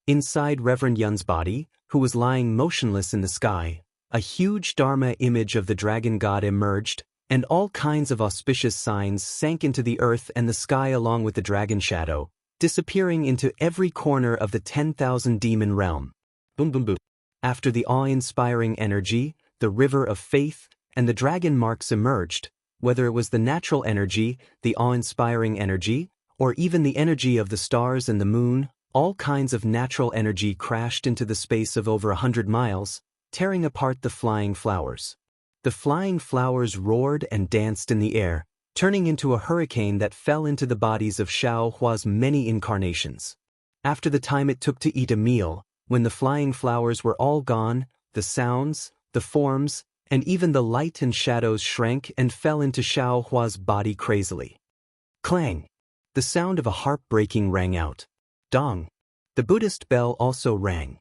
Inside Reverend Yun's body, who was lying motionless in the sky, a huge Dharma image of the dragon god emerged, and all kinds of auspicious signs sank into the earth and the sky along with the dragon shadow, disappearing into every corner of the 10,000 demon realm. Boom boom boom. After the awe-inspiring energy, the river of faith, and the dragon marks emerged, whether it was the natural energy, the awe-inspiring energy, or even the energy of the stars and the moon, all kinds of natural energy crashed into the space of over 100 miles, tearing apart the flying flowers. The flying flowers roared and danced in the air, turning into a hurricane that fell into the bodies of Xiao Hua's many incarnations. After the time it took to eat a meal, when the flying flowers were all gone, the sounds, the forms, and even the light and shadows shrank and fell into Xiao Hua's body crazily. Clang! The sound of a harp breaking rang out. Dong! The Buddhist bell also rang.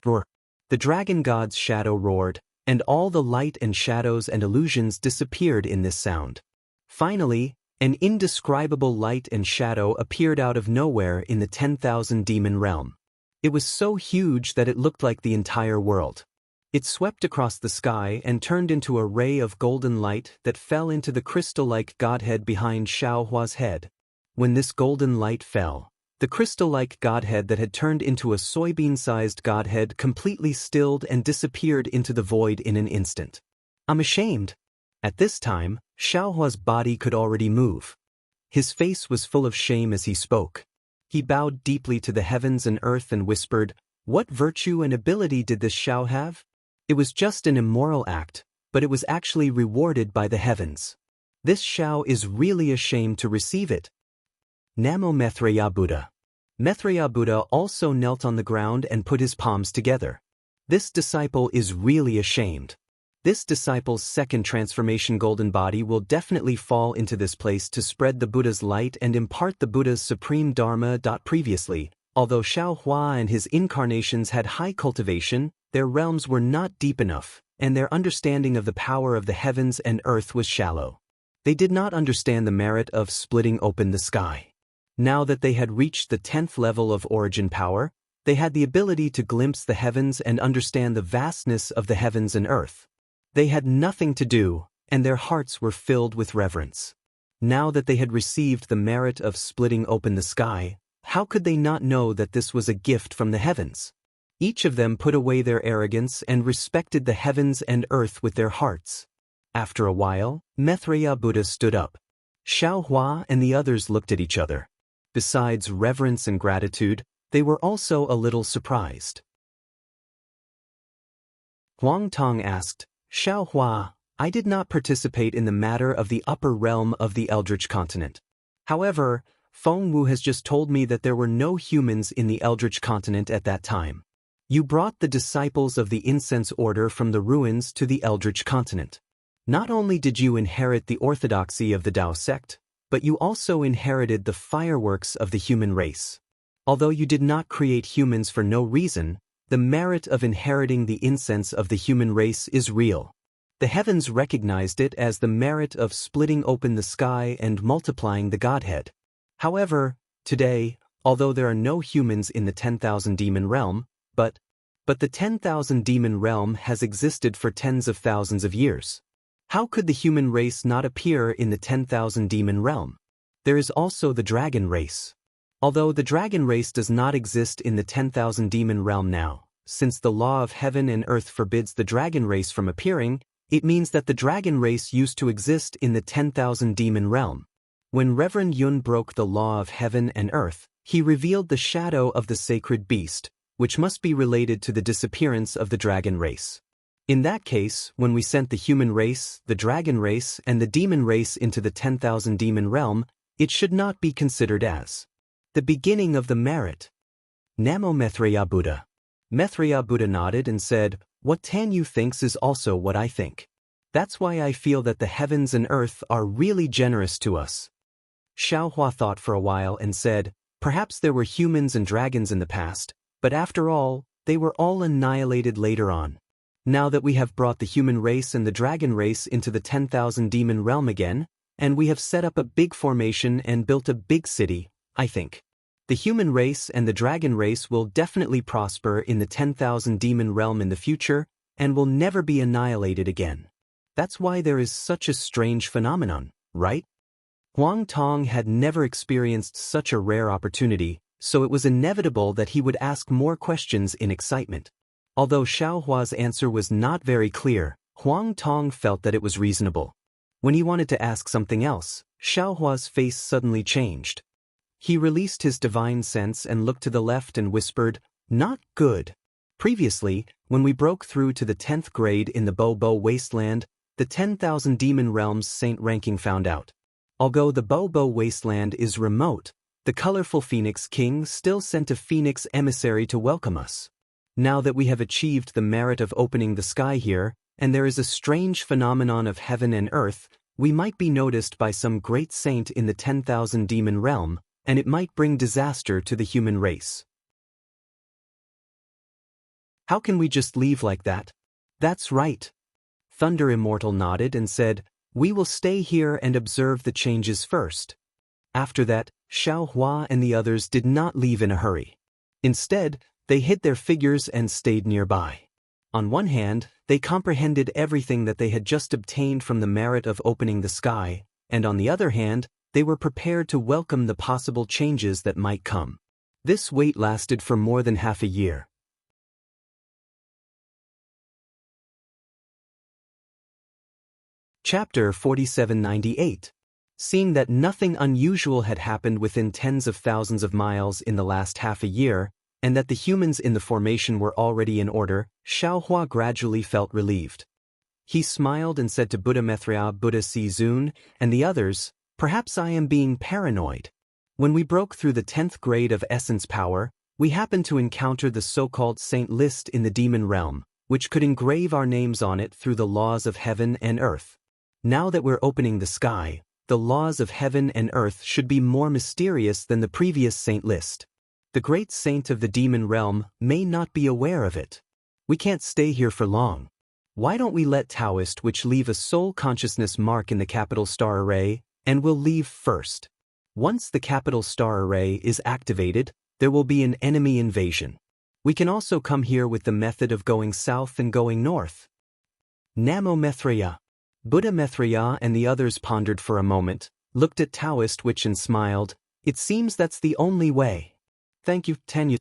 Roar! The dragon god's shadow roared, and all the light and shadows and illusions disappeared in this sound. Finally, an indescribable light and shadow appeared out of nowhere in the 10,000 demon realm. It was so huge that it looked like the entire world. It swept across the sky and turned into a ray of golden light that fell into the crystal-like godhead behind Xiao Hua's head. When this golden light fell, the crystal-like godhead that had turned into a soybean-sized godhead completely stilled and disappeared into the void in an instant. I'm ashamed. At this time, Xiao Hua's body could already move. His face was full of shame as he spoke. He bowed deeply to the heavens and earth and whispered, "What virtue and ability did this Xiao have? It was just an immoral act, but it was actually rewarded by the heavens. This Xiao is really ashamed to receive it." Namo Maitreya Buddha. Maitreya Buddha also knelt on the ground and put his palms together. This disciple is really ashamed. This disciple's second transformation golden body will definitely fall into this place to spread the Buddha's light and impart the Buddha's supreme Dharma. Previously, although Xiao Hua and his incarnations had high cultivation, their realms were not deep enough, and their understanding of the power of the heavens and earth was shallow. They did not understand the merit of splitting open the sky. Now that they had reached the 10th level of origin power, they had the ability to glimpse the heavens and understand the vastness of the heavens and earth. They had nothing to do, and their hearts were filled with reverence. Now that they had received the merit of splitting open the sky, how could they not know that this was a gift from the heavens? Each of them put away their arrogance and respected the heavens and earth with their hearts. After a while, Maitreya Buddha stood up. Xiao Hua and the others looked at each other. Besides reverence and gratitude, they were also a little surprised. Huang Tong asked, Xiaohua, I did not participate in the matter of the upper realm of the Eldritch continent. However, Feng Wu has just told me that there were no humans in the Eldritch continent at that time. You brought the disciples of the Incense Order from the ruins to the Eldritch continent. Not only did you inherit the orthodoxy of the Dao sect, but you also inherited the fireworks of the human race. Although you did not create humans for no reason, the merit of inheriting the incense of the human race is real. The heavens recognized it as the merit of splitting open the sky and multiplying the Godhead. However, today, although there are no humans in the 10,000 demon realm, but the 10,000 demon realm has existed for tens of thousands of years. How could the human race not appear in the 10,000 demon realm? There is also the dragon race. Although the dragon race does not exist in the 10,000 demon realm now, since the law of heaven and earth forbids the dragon race from appearing, it means that the dragon race used to exist in the 10,000 demon realm. When Reverend Yun broke the law of heaven and earth, he revealed the shadow of the sacred beast, which must be related to the disappearance of the dragon race. In that case, when we sent the human race, the dragon race, and the demon race into the 10,000 demon realm, it should not be considered as the beginning of the merit. Namo Maitreya Buddha. Maitreya Buddha nodded and said, What Tanyu thinks is also what I think. That's why I feel that the heavens and earth are really generous to us. Xiaohua thought for a while and said, Perhaps there were humans and dragons in the past, but after all, they were all annihilated later on. Now that we have brought the human race and the dragon race into the 10,000 demon realm again, and we have set up a big formation and built a big city, I think the human race and the dragon race will definitely prosper in the 10,000 demon realm in the future and will never be annihilated again. That's why there is such a strange phenomenon, right? Huang Tong had never experienced such a rare opportunity, so it was inevitable that he would ask more questions in excitement. Although Xiaohua's answer was not very clear, Huang Tong felt that it was reasonable. When he wanted to ask something else, Xiaohua's face suddenly changed. He released his divine sense and looked to the left and whispered, Not good. Previously, when we broke through to the 10th grade in the Bobo Wasteland, the 10,000 demon realm's saint ranking found out. Although the Bobo Wasteland is remote, the colorful Phoenix King still sent a Phoenix emissary to welcome us. Now that we have achieved the merit of opening the sky here, and there is a strange phenomenon of heaven and earth, we might be noticed by some great saint in the 10,000 demon realm, and it might bring disaster to the human race. How can we just leave like that? That's right. Thunder Immortal nodded and said, We will stay here and observe the changes first. After that, Xiaohua and the others did not leave in a hurry. Instead, they hid their figures and stayed nearby. On one hand, they comprehended everything that they had just obtained from the merit of opening the sky, and on the other hand, they were prepared to welcome the possible changes that might come. This wait lasted for more than half a year. Chapter 4798. Seeing that nothing unusual had happened within tens of thousands of miles in the last half a year, and that the humans in the formation were already in order, Xiaohua gradually felt relieved. He smiled and said to Buddha Maitreya Buddha Sizun and the others, Perhaps I am being paranoid. When we broke through the 10th grade of essence power, we happened to encounter the so-called saint list in the demon realm, which could engrave our names on it through the laws of heaven and earth. Now that we're opening the sky, the laws of heaven and earth should be more mysterious than the previous saint list. The great saint of the demon realm may not be aware of it. We can't stay here for long. Why don't we let Daoist which leave a soul consciousness mark in the capital star array, and we'll leave first. Once the capital star array is activated, there will be an enemy invasion. We can also come here with the method of going south and going north. Namo Maitreya. Buddha Maitreya and the others pondered for a moment, looked at Daoist which and smiled. It seems that's the only way. Thank you, Tanyu.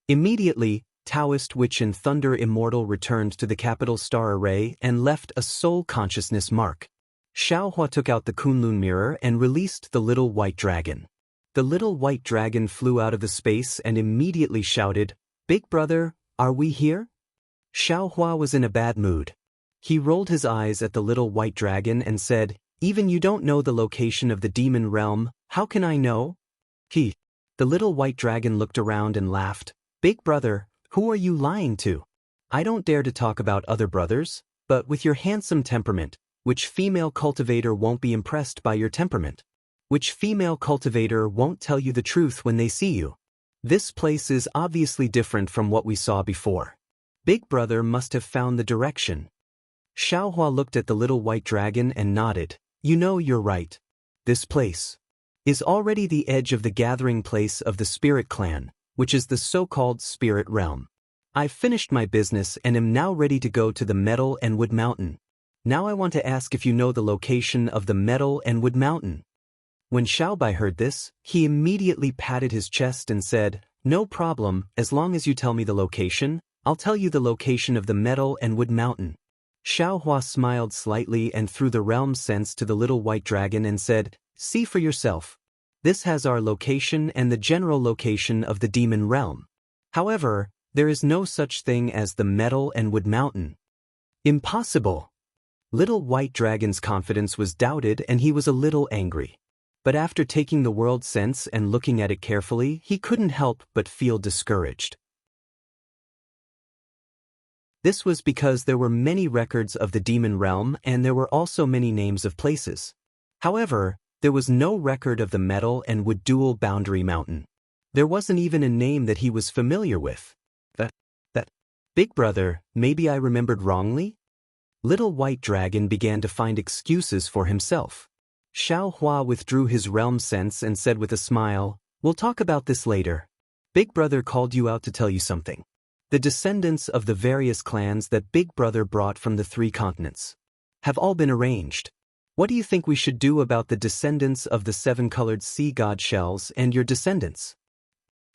Immediately, Daoist Witch and Thunder Immortal returned to the capital star array and left a soul consciousness mark. Xiaohua took out the Kunlun mirror and released the little white dragon. The little white dragon flew out of the space and immediately shouted, Big brother, are we here? Xiaohua was in a bad mood. He rolled his eyes at the little white dragon and said, "Even you don't know the location of the demon realm, how can I know?" The little white dragon looked around and laughed. "Big brother, who are you lying to? I don't dare to talk about other brothers, but with your handsome temperament, which female cultivator won't be impressed by your temperament? Which female cultivator won't tell you the truth when they see you? This place is obviously different from what we saw before. Big brother must have found the direction." Xiaohua looked at the little white dragon and nodded. "You know, you're right. This place is already the edge of the gathering place of the spirit clan, which is the so-called spirit realm. I've finished my business and am now ready to go to the metal and wood mountain. Now I want to ask if you know the location of the metal and wood mountain." When Xiaobai heard this, he immediately patted his chest and said, "No problem, as long as you tell me the location, I'll tell you the location of the metal and wood mountain." Xiaohua smiled slightly and threw the realm sense to the little white dragon and said, "See for yourself. This has our location and the general location of the demon realm. However, there is no such thing as the metal and wood mountain." "Impossible." Little white dragon's confidence was doubted and he was a little angry. But after taking the world sense and looking at it carefully, he couldn't help but feel discouraged. This was because there were many records of the demon realm and there were also many names of places. However, there was no record of the metal and wood dual boundary mountain. There wasn't even a name that he was familiar with. That big brother, maybe I remembered wrongly? Little white dragon began to find excuses for himself. Xiaohua withdrew his realm sense and said with a smile, "We'll talk about this later. Big brother called you out to tell you something. The descendants of the various clans that Big Brother brought from the 3 continents have all been arranged. What do you think we should do about the descendants of the 7-colored sea god shells and your descendants?"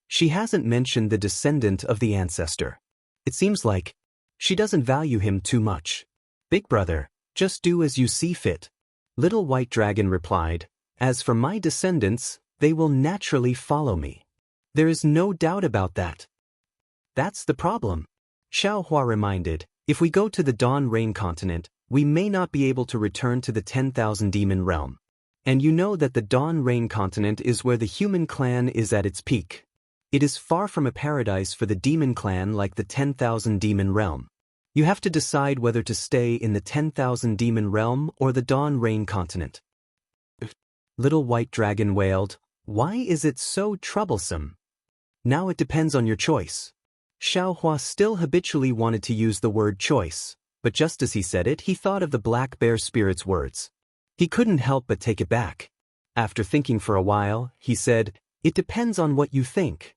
She hasn't mentioned the descendant of the ancestor. It seems like she doesn't value him too much. "Big brother, just do as you see fit." Little white dragon replied, "As for my descendants, they will naturally follow me. There is no doubt about that." "That's the problem," Xiaohua reminded. "If we go to the Dawn Rain continent, we may not be able to return to the 10,000 demon realm. And you know that the Dawn Rain continent is where the human clan is at its peak. It is far from a paradise for the demon clan like the 10,000 demon realm. You have to decide whether to stay in the 10,000 demon realm or the Dawn Rain continent." Little white dragon wailed, "Why is it so troublesome?" "Now it depends on your choice." Xiaohua still habitually wanted to use the word choice, but just as he said it, he thought of the black bear spirit's words. He couldn't help but take it back. After thinking for a while, he said, "It depends on what you think.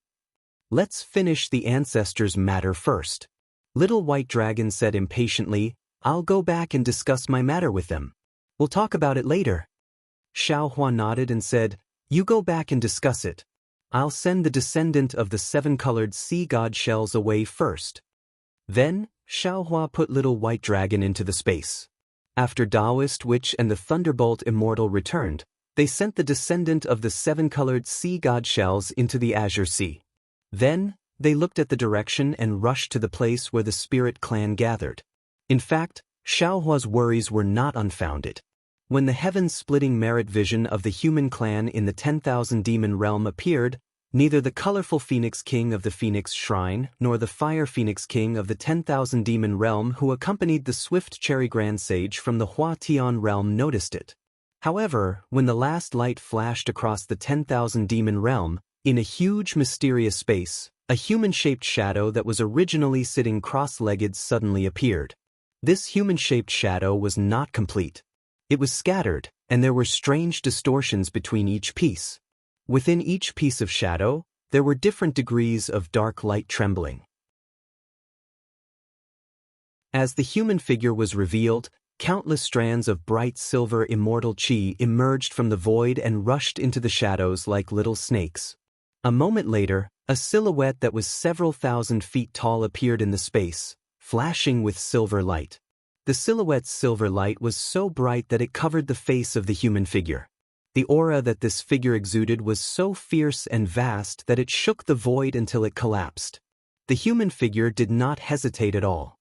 Let's finish the ancestors' matter first." Little white dragon said impatiently, "I'll go back and discuss my matter with them. We'll talk about it later." Xiaohua nodded and said, "You go back and discuss it. I'll send the descendant of the 7-colored sea god shells away first." Then, Xiaohua put little white dragon into the space. After Daoist Witch and the Thunderbolt Immortal returned, they sent the descendant of the 7-colored sea god shells into the Azure Sea. Then, they looked at the direction and rushed to the place where the spirit clan gathered. In fact, Xiaohua's worries were not unfounded. When the heaven-splitting merit vision of the human clan in the 10,000 demon realm appeared, neither the colorful Phoenix King of the Phoenix Shrine nor the Fire Phoenix King of the 10,000 demon realm who accompanied the swift Cherry Grand Sage from the Hua Tian realm noticed it. However, when the last light flashed across the 10,000 demon realm, in a huge mysterious space, a human-shaped shadow that was originally sitting cross-legged suddenly appeared. This human-shaped shadow was not complete. It was scattered, and there were strange distortions between each piece. Within each piece of shadow, there were different degrees of dark light trembling. As the human figure was revealed, countless strands of bright silver immortal chi emerged from the void and rushed into the shadows like little snakes. A moment later, a silhouette that was several thousand feet tall appeared in the space, flashing with silver light. The silhouette's silver light was so bright that it covered the face of the human figure. The aura that this figure exuded was so fierce and vast that it shook the void until it collapsed. The human figure did not hesitate at all.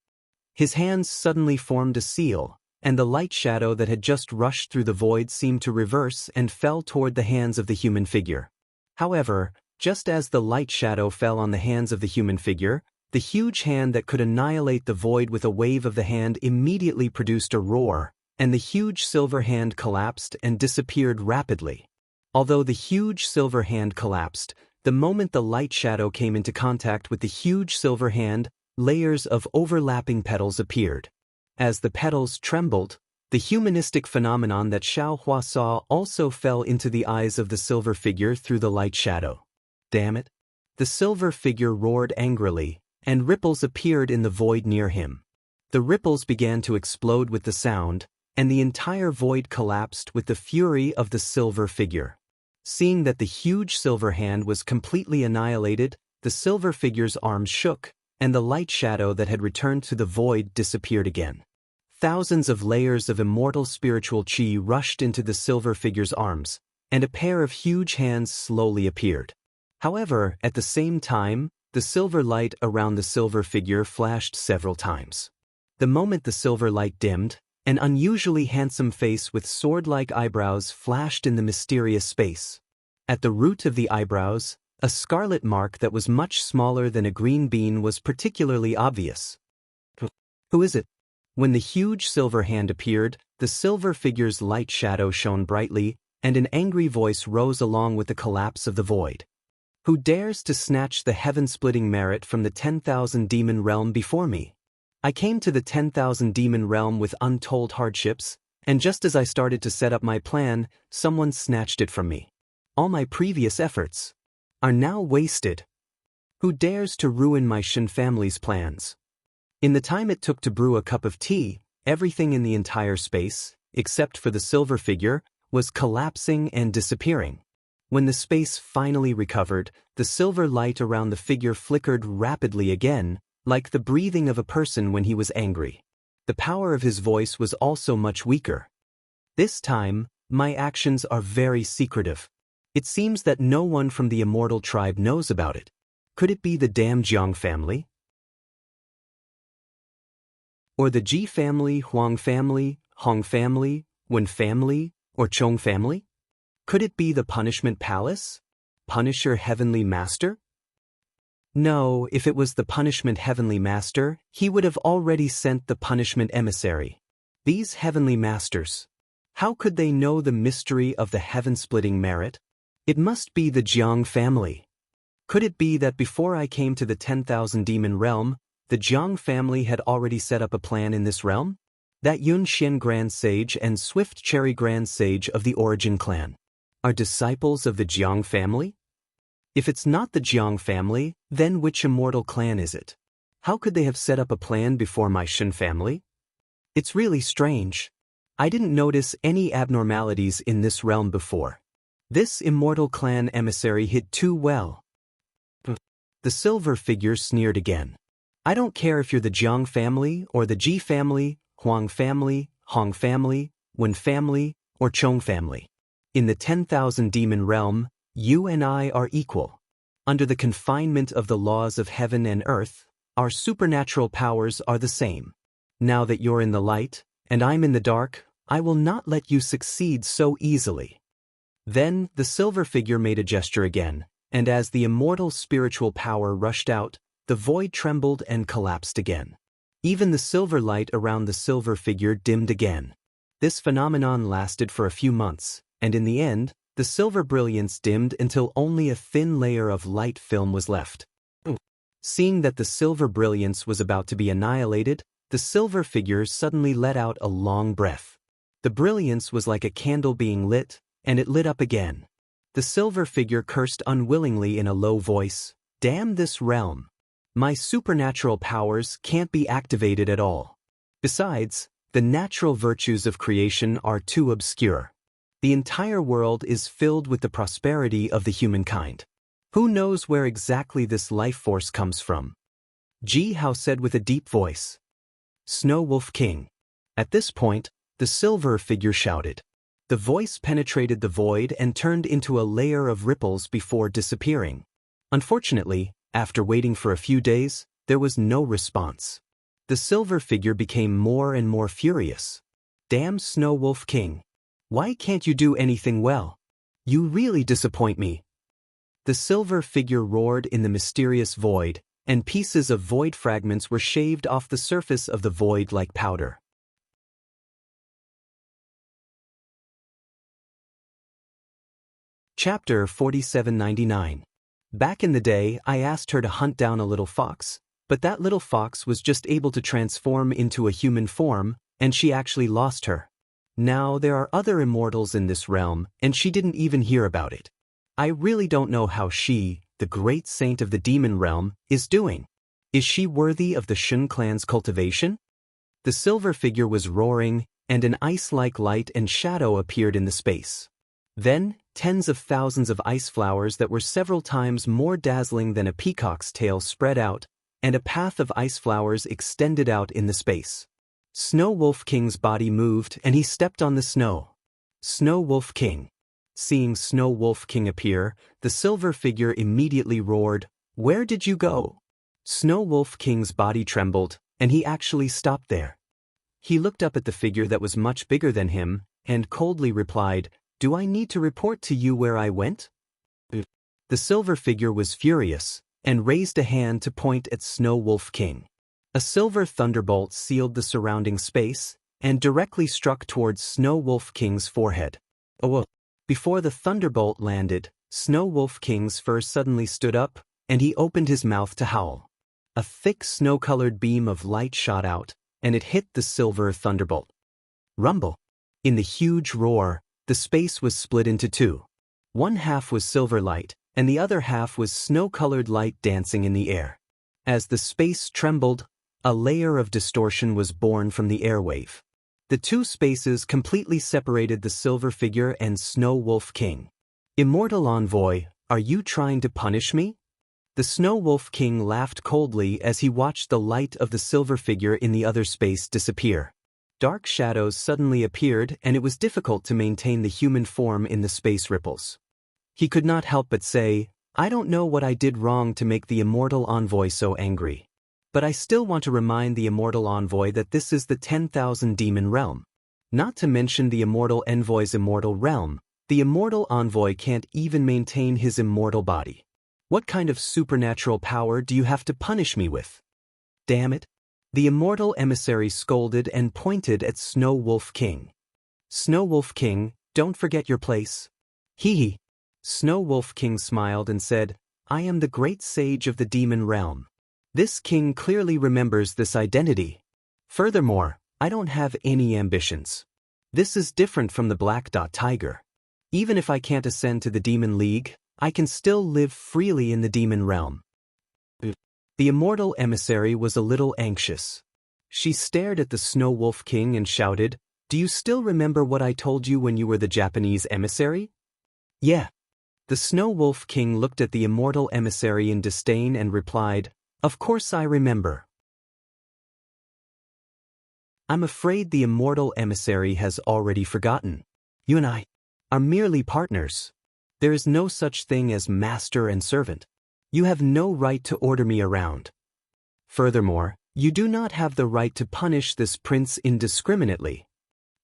His hands suddenly formed a seal, and the light shadow that had just rushed through the void seemed to reverse and fell toward the hands of the human figure. However, just as the light shadow fell on the hands of the human figure, the huge hand that could annihilate the void with a wave of the hand immediately produced a roar, and the huge silver hand collapsed and disappeared rapidly. Although the huge silver hand collapsed, the moment the light shadow came into contact with the huge silver hand, layers of overlapping petals appeared. As the petals trembled, the humanistic phenomenon that Xiao Hua saw also fell into the eyes of the silver figure through the light shadow. Damn it! The silver figure roared angrily, and ripples appeared in the void near him. The ripples began to explode with the sound, and the entire void collapsed with the fury of the silver figure. Seeing that the huge silver hand was completely annihilated, the silver figure's arms shook, and the light shadow that had returned to the void disappeared again. Thousands of layers of immortal spiritual chi rushed into the silver figure's arms, and a pair of huge hands slowly appeared. However, at the same time, the silver light around the silver figure flashed several times. The moment the silver light dimmed, an unusually handsome face with sword-like eyebrows flashed in the mysterious space. At the root of the eyebrows, a scarlet mark that was much smaller than a green bean was particularly obvious. Who is it? When the huge silver hand appeared, the silver figure's light shadow shone brightly, and an angry voice rose along with the collapse of the void. Who dares to snatch the heaven-splitting merit from the 10,000 demon realm before me? I came to the 10,000 demon realm with untold hardships, and just as I started to set up my plan, someone snatched it from me. All my previous efforts are now wasted. Who dares to ruin my Shen family's plans? In the time it took to brew a cup of tea, everything in the entire space, except for the silver figure, was collapsing and disappearing. When the space finally recovered, the silver light around the figure flickered rapidly again, like the breathing of a person when he was angry. The power of his voice was also much weaker. This time, my actions are very secretive. It seems that no one from the Immortal tribe knows about it. Could it be the damn Jiang family? Or the Ji family, Huang family, Hong family, Wen family, or Chong family? Could it be the Punishment Palace? Punisher Heavenly Master? No, if it was the Punishment Heavenly Master, he would have already sent the Punishment Emissary. These Heavenly Masters. How could they know the mystery of the heaven-splitting merit? It must be the Jiang family. Could it be that before I came to the 10,000 demon realm, the Jiang family had already set up a plan in this realm? That Yun Xian Grand Sage and Swift Cherry Grand Sage of the Origin clan are disciples of the Jiang family? If it's not the Jiang family, then which immortal clan is it? How could they have set up a plan before my Shen family? It's really strange. I didn't notice any abnormalities in this realm before. This immortal clan emissary hid too well. The silver figure sneered again. I don't care if you're the Jiang family or the Ji family, Huang family, Hong family, Wen family, or Chong family. In the 10,000 demon realm, you and I are equal. Under the confinement of the laws of heaven and earth, our supernatural powers are the same. Now that you're in the light, and I'm in the dark, I will not let you succeed so easily. Then, the silver figure made a gesture again, and as the immortal spiritual power rushed out, the void trembled and collapsed again. Even the silver light around the silver figure dimmed again. This phenomenon lasted for a few months, and in the end, the silver brilliance dimmed until only a thin layer of light film was left. Seeing that the silver brilliance was about to be annihilated, the silver figure suddenly let out a long breath. The brilliance was like a candle being lit, and it lit up again. The silver figure cursed unwillingly in a low voice, "Damn this realm. My supernatural powers can't be activated at all. Besides, the natural virtues of creation are too obscure. The entire world is filled with the prosperity of the humankind. Who knows where exactly this life force comes from?" Ji Hao said with a deep voice. "Snow Wolf King." At this point, the silver figure shouted. The voice penetrated the void and turned into a layer of ripples before disappearing. Unfortunately, after waiting for a few days, there was no response. The silver figure became more and more furious. Damn Snow Wolf King. Why can't you do anything well? You really disappoint me. The silver figure roared in the mysterious void, and pieces of void fragments were shaved off the surface of the void like powder. Chapter 4799. Back in the day, I asked her to hunt down a little fox, but that little fox was just able to transform into a human form, and she actually lost her. Now there are other immortals in this realm, and she didn't even hear about it. I really don't know how she, the great saint of the demon realm, is doing. Is she worthy of the Shun clan's cultivation? The silver figure was roaring, and an ice-like light and shadow appeared in the space. Then, tens of thousands of ice flowers that were several times more dazzling than a peacock's tail spread out, and a path of ice flowers extended out in the space. Snow Wolf King's body moved, and he stepped on the snow. Snow Wolf King. Seeing Snow Wolf King appear, the silver figure immediately roared, "Where did you go?" Snow Wolf King's body trembled, and he actually stopped there. He looked up at the figure that was much bigger than him, and coldly replied, "Do I need to report to you where I went?" The silver figure was furious, and raised a hand to point at Snow Wolf King. A silver thunderbolt sealed the surrounding space, and directly struck towards Snow Wolf King's forehead. Before the thunderbolt landed, Snow Wolf King's fur suddenly stood up, and he opened his mouth to howl. A thick snow-colored beam of light shot out, and it hit the silver thunderbolt. Rumble! In the huge roar, the space was split into two. One half was silver light, and the other half was snow-colored light dancing in the air. As the space trembled, a layer of distortion was born from the airwave. The two spaces completely separated the silver figure and Snow Wolf King. Immortal Envoy, are you trying to punish me? The Snow Wolf King laughed coldly as he watched the light of the silver figure in the other space disappear. Dark shadows suddenly appeared, and it was difficult to maintain the human form in the space ripples. He could not help but say, "I don't know what I did wrong to make the Immortal Envoy so angry. But I still want to remind the Immortal Envoy that this is the 10,000 demon realm. Not to mention the Immortal Envoy's immortal realm, the Immortal Envoy can't even maintain his immortal body. What kind of supernatural power do you have to punish me with?" Damn it. The Immortal Emissary scolded and pointed at Snow Wolf King. "Snow Wolf King, don't forget your place." Hee. Snow Wolf King smiled and said, "I am the great sage of the demon realm. This king clearly remembers this identity. Furthermore, I don't have any ambitions. This is different from the Black Dot Tiger. Even if I can't ascend to the Demon League, I can still live freely in the demon realm." The Immortal Emissary was a little anxious. She stared at the Snow Wolf King and shouted, "Do you still remember what I told you when you were the Japanese emissary?" "Yeah." The Snow Wolf King looked at the Immortal Emissary in disdain and replied, "Of course I remember." I'm afraid the Immortal Emissary has already forgotten. You and I are merely partners. There is no such thing as master and servant. You have no right to order me around. Furthermore, you do not have the right to punish this prince indiscriminately.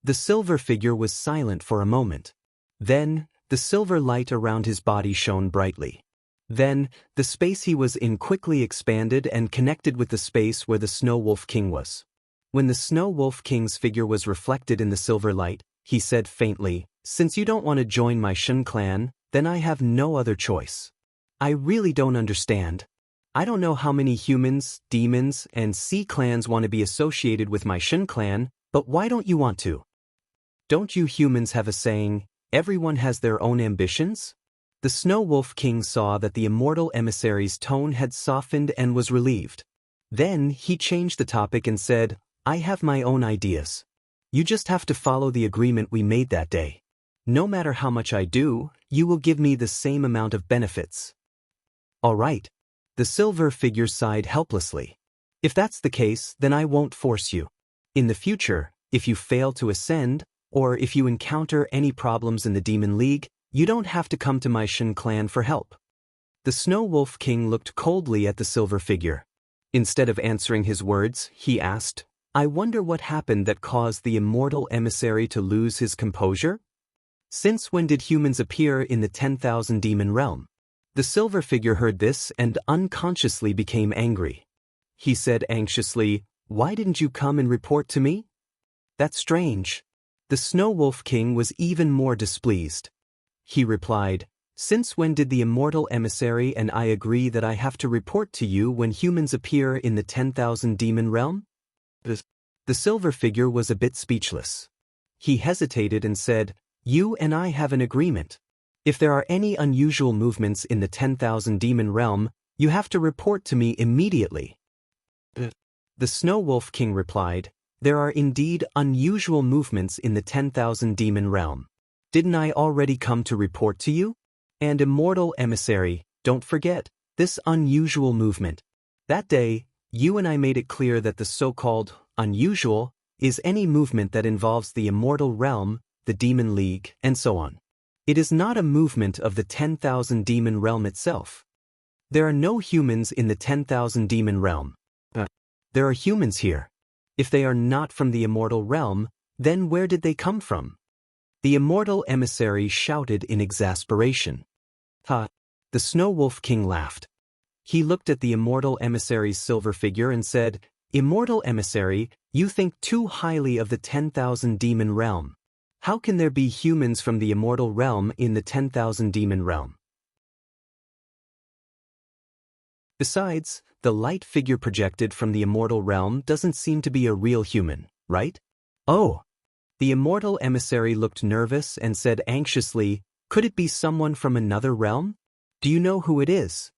The silver figure was silent for a moment. Then, the silver light around his body shone brightly. Then, the space he was in quickly expanded and connected with the space where the Snow Wolf King was. When the Snow Wolf King's figure was reflected in the silver light, he said faintly, "Since you don't want to join my Shun clan, then I have no other choice. I really don't understand. I don't know how many humans, demons, and sea clans want to be associated with my Shun clan, but why don't you want to? Don't you humans have a saying, everyone has their own ambitions?" The Snow Wolf King saw that the Immortal Emissary's tone had softened and was relieved. Then he changed the topic and said, "I have my own ideas. You just have to follow the agreement we made that day. No matter how much I do, you will give me the same amount of benefits." "All right." The silver figure sighed helplessly. "If that's the case, then I won't force you. In the future, if you fail to ascend, or if you encounter any problems in the Demon League, you don't have to come to my Shun clan for help." The Snow Wolf King looked coldly at the silver figure. Instead of answering his words, he asked, I wonder what happened that caused the immortal emissary to lose his composure? Since when did humans appear in the 10,000 demon realm? The silver figure heard this and unconsciously became angry. He said anxiously, Why didn't you come and report to me? That's strange. The Snow Wolf King was even more displeased. He replied, Since when did the immortal emissary and I agree that I have to report to you when humans appear in the 10,000 demon realm? The silver figure was a bit speechless. He hesitated and said, You and I have an agreement. If there are any unusual movements in the 10,000 demon realm, you have to report to me immediately. The Snow Wolf King replied, There are indeed unusual movements in the 10,000 demon realm. Didn't I already come to report to you? And immortal emissary, don't forget, this unusual movement. That day, you and I made it clear that the so-called unusual is any movement that involves the immortal realm, the demon league, and so on. It is not a movement of the 10,000 demon realm itself. There are no humans in the 10,000 demon realm. There are humans here. If they are not from the immortal realm, then where did they come from? The immortal emissary shouted in exasperation. The Snow Wolf King laughed. He looked at the immortal emissary's silver figure and said, Immortal emissary, you think too highly of the 10,000 demon realm. How can there be humans from the immortal realm in the 10,000 demon realm? Besides, the light figure projected from the immortal realm doesn't seem to be a real human, right? Oh! The immortal emissary looked nervous and said anxiously, Could it be someone from another realm? Do you know who it is?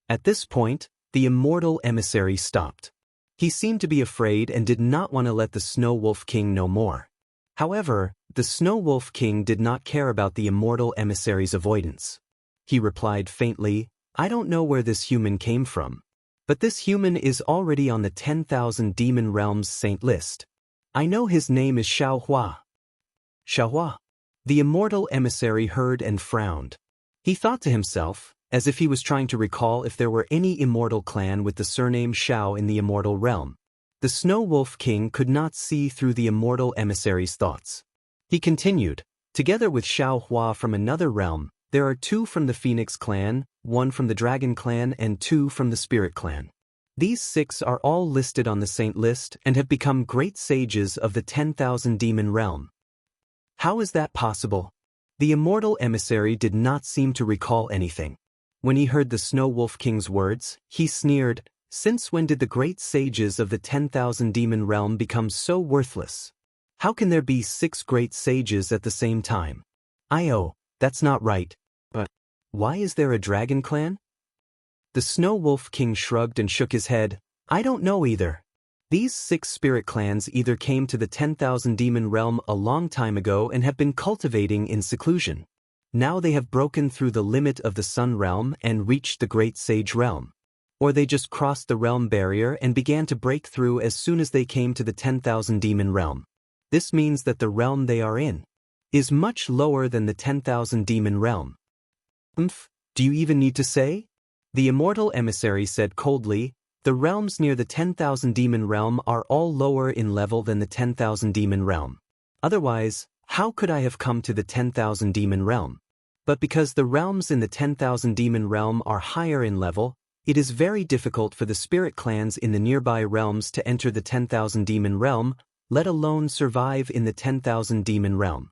At this point, the immortal emissary stopped. He seemed to be afraid and did not want to let the Snow Wolf King know more. However, the Snow Wolf King did not care about the immortal emissary's avoidance. He replied faintly, I don't know where this human came from. But this human is already on the 10,000 demon realm's saint list. I know his name is Xiaohua. Xiaohua. The immortal emissary heard and frowned. He thought to himself, as if he was trying to recall if there were any immortal clan with the surname Xiao in the immortal realm. The Snow Wolf King could not see through the immortal emissary's thoughts. He continued, Together with Xiaohua from another realm, there are 2 from the Phoenix clan, 1 from the Dragon clan and 2 from the Spirit clan. These 6 are all listed on the saint list and have become great sages of the 10,000 demon realm. How is that possible? The immortal emissary did not seem to recall anything. When he heard the Snow Wolf King's words, he sneered, Since when did the great sages of the 10,000 demon realm become so worthless? How can there be 6 great sages at the same time? That's not right. But why is there a dragon clan? The Snow Wolf King shrugged and shook his head. I don't know either. These 6 spirit clans either came to the 10,000 demon realm a long time ago and have been cultivating in seclusion. Now they have broken through the limit of the sun realm and reached the great sage realm. Or they just crossed the realm barrier and began to break through as soon as they came to the 10,000 demon realm. This means that the realm they are in is much lower than the 10,000 demon realm. Do you even need to say? The immortal emissary said coldly, The realms near the 10,000 demon realm are all lower in level than the 10,000 demon realm. Otherwise, how could I have come to the 10,000 demon realm? But because the realms in the 10,000 demon realm are higher in level, it is very difficult for the spirit clans in the nearby realms to enter the 10,000 demon realm, let alone survive in the 10,000 demon realm.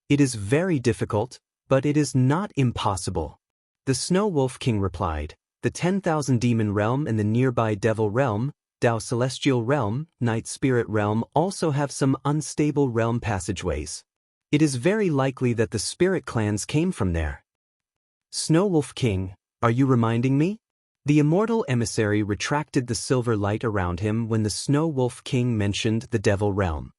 It is very difficult, but it is not impossible. The Snow Wolf King replied, The 10,000 demon realm and the nearby devil realm, Dao celestial realm, night spirit realm also have some unstable realm passageways. It is very likely that the spirit clans came from there. Snow Wolf King, are you reminding me? The immortal emissary retracted the silver light around him when the Snow Wolf King mentioned the devil realm.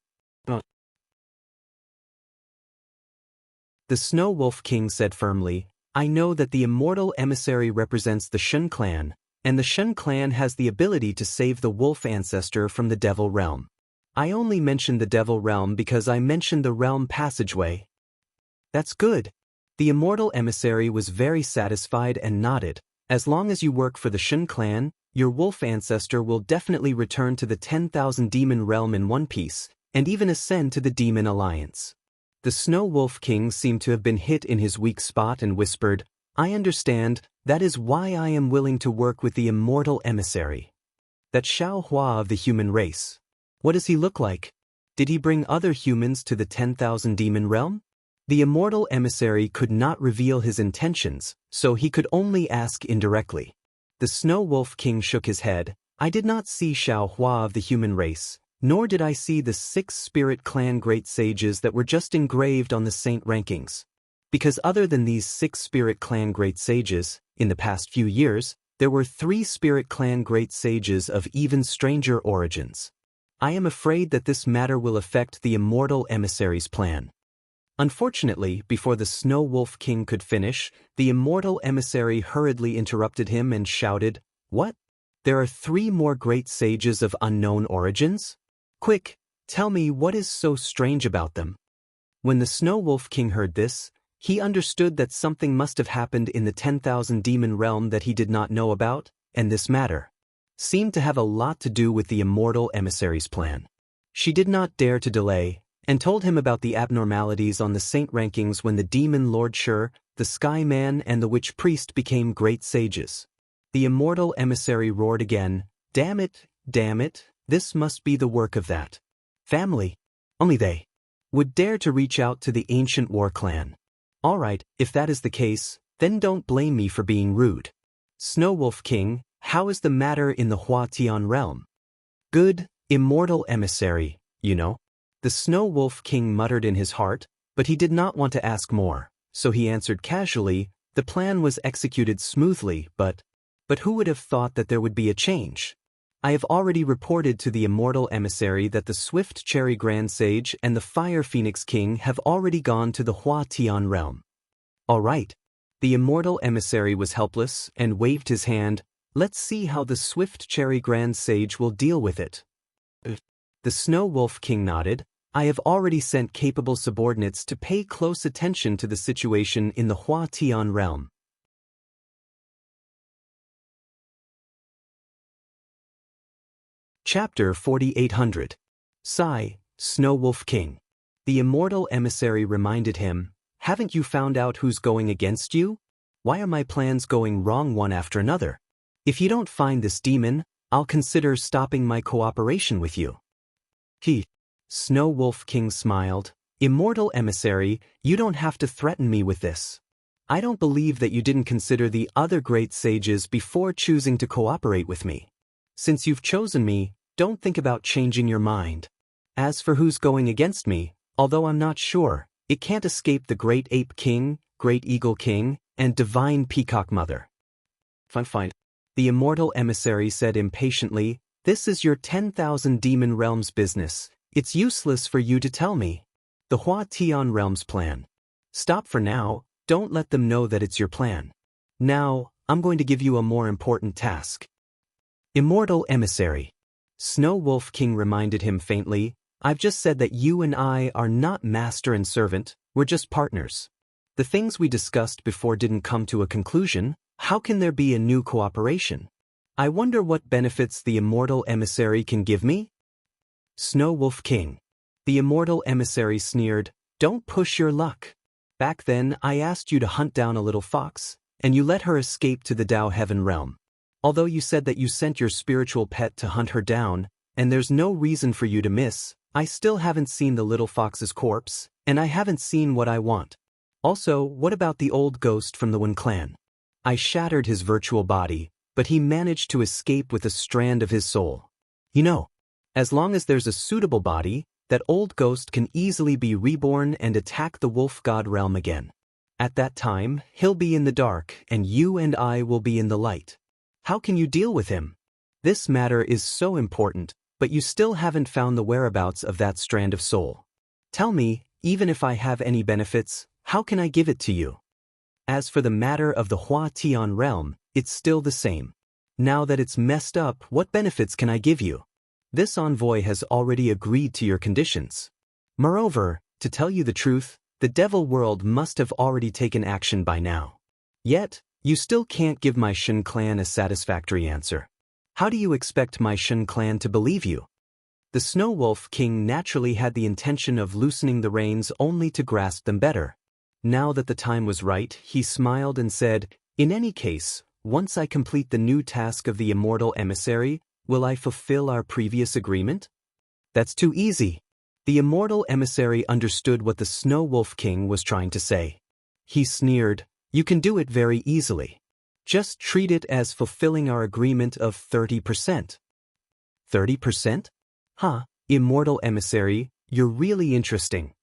The Snow Wolf King said firmly, I know that the immortal emissary represents the Shun clan, and the Shun clan has the ability to save the wolf ancestor from the devil realm. I only mentioned the devil realm because I mentioned the realm passageway. That's good. The immortal emissary was very satisfied and nodded. As long as you work for the Shun clan, your wolf ancestor will definitely return to the 10,000 demon realm in one piece, and even ascend to the demon alliance. The Snow Wolf King seemed to have been hit in his weak spot and whispered, I understand, that is why I am willing to work with the immortal emissary. That Xiao Hua of the human race. What does he look like? Did he bring other humans to the 10,000 demon realm? The immortal emissary could not reveal his intentions, so he could only ask indirectly. The Snow Wolf King shook his head. I did not see Xiao Hua of the human race, nor did I see the 6 spirit clan great sages that were just engraved on the saint rankings. Because other than these 6 spirit clan great sages, in the past few years, there were 3 spirit clan great sages of even stranger origins. I am afraid that this matter will affect the immortal emissary's plan. Unfortunately, before the Snow Wolf King could finish, the immortal emissary hurriedly interrupted him and shouted, What? There are 3 more great sages of unknown origins? Quick, tell me what is so strange about them. When the Snow Wolf King heard this, he understood that something must have happened in the 10,000 demon realm that he did not know about, and this matter seemed to have a lot to do with the immortal emissary's plan. She did not dare to delay, and told him about the abnormalities on the saint rankings when the demon Lord Shur, the Sky Man and the Witch Priest became great sages. The immortal emissary roared again, damn it, this must be the work of that family. Only they would dare to reach out to the ancient war clan. Alright, if that is the case, then don't blame me for being rude. Snow Wolf King, how is the matter in the Hua Tian realm? Good, immortal emissary, you know. The Snow Wolf King muttered in his heart, but he did not want to ask more, so he answered casually, the plan was executed smoothly, but who would have thought that there would be a change? I have already reported to the immortal emissary that the Swift Cherry Grand Sage and the Fire Phoenix King have already gone to the Hua Tian realm. All right. The immortal emissary was helpless and waved his hand. Let's see how the Swift Cherry Grand Sage will deal with it. The Snow Wolf King nodded. I have already sent capable subordinates to pay close attention to the situation in the Hua Tian realm. Chapter 4800. Sigh, Snow Wolf King. The immortal emissary reminded him, haven't you found out who's going against you? Why are my plans going wrong one after another? If you don't find this demon, I'll consider stopping my cooperation with you. Snow Wolf King smiled. Immortal emissary, you don't have to threaten me with this. I don't believe that you didn't consider the other great sages before choosing to cooperate with me. Since you've chosen me, don't think about changing your mind. As for who's going against me, although I'm not sure, it can't escape the Great Ape King, Great Eagle King, and Divine Peacock Mother. Fine. The immortal emissary said impatiently, this is your 10,000 demon realms business. It's useless for you to tell me. The Hua Tian realm's plan. Stop for now, don't let them know that it's your plan. Now, I'm going to give you a more important task. Immortal emissary. Snow Wolf King reminded him faintly, I've just said that you and I are not master and servant, we're just partners. The things we discussed before didn't come to a conclusion, how can there be a new cooperation? I wonder what benefits the immortal emissary can give me? Snow Wolf King. The immortal emissary sneered, don't push your luck. Back then I asked you to hunt down a little fox, and you let her escape to the Dao Heaven realm. Although you said that you sent your spiritual pet to hunt her down, and there's no reason for you to miss, I still haven't seen the little fox's corpse, and I haven't seen what I want. Also, what about the old ghost from the Wen clan? I shattered his virtual body, but he managed to escape with a strand of his soul. You know, as long as there's a suitable body, that old ghost can easily be reborn and attack the wolf god realm again. At that time, he'll be in the dark, and you and I will be in the light. How can you deal with him? This matter is so important, but you still haven't found the whereabouts of that strand of soul. Tell me, even if I have any benefits, how can I give it to you? As for the matter of the Hua Tian realm, it's still the same. Now that it's messed up, what benefits can I give you? This envoy has already agreed to your conditions. Moreover, to tell you the truth, the devil world must have already taken action by now. Yet, you still can't give my Shen clan a satisfactory answer. How do you expect my Shen clan to believe you? The Snow Wolf King naturally had the intention of loosening the reins only to grasp them better. Now that the time was right, he smiled and said, "In any case, once I complete the new task of the Immortal Emissary, will I fulfill our previous agreement?" "That's too easy." The Immortal Emissary understood what the Snow Wolf King was trying to say. He sneered, "You can do it very easily. Just treat it as fulfilling our agreement of 30%. 30%? Huh, Immortal Emissary, you're really interesting.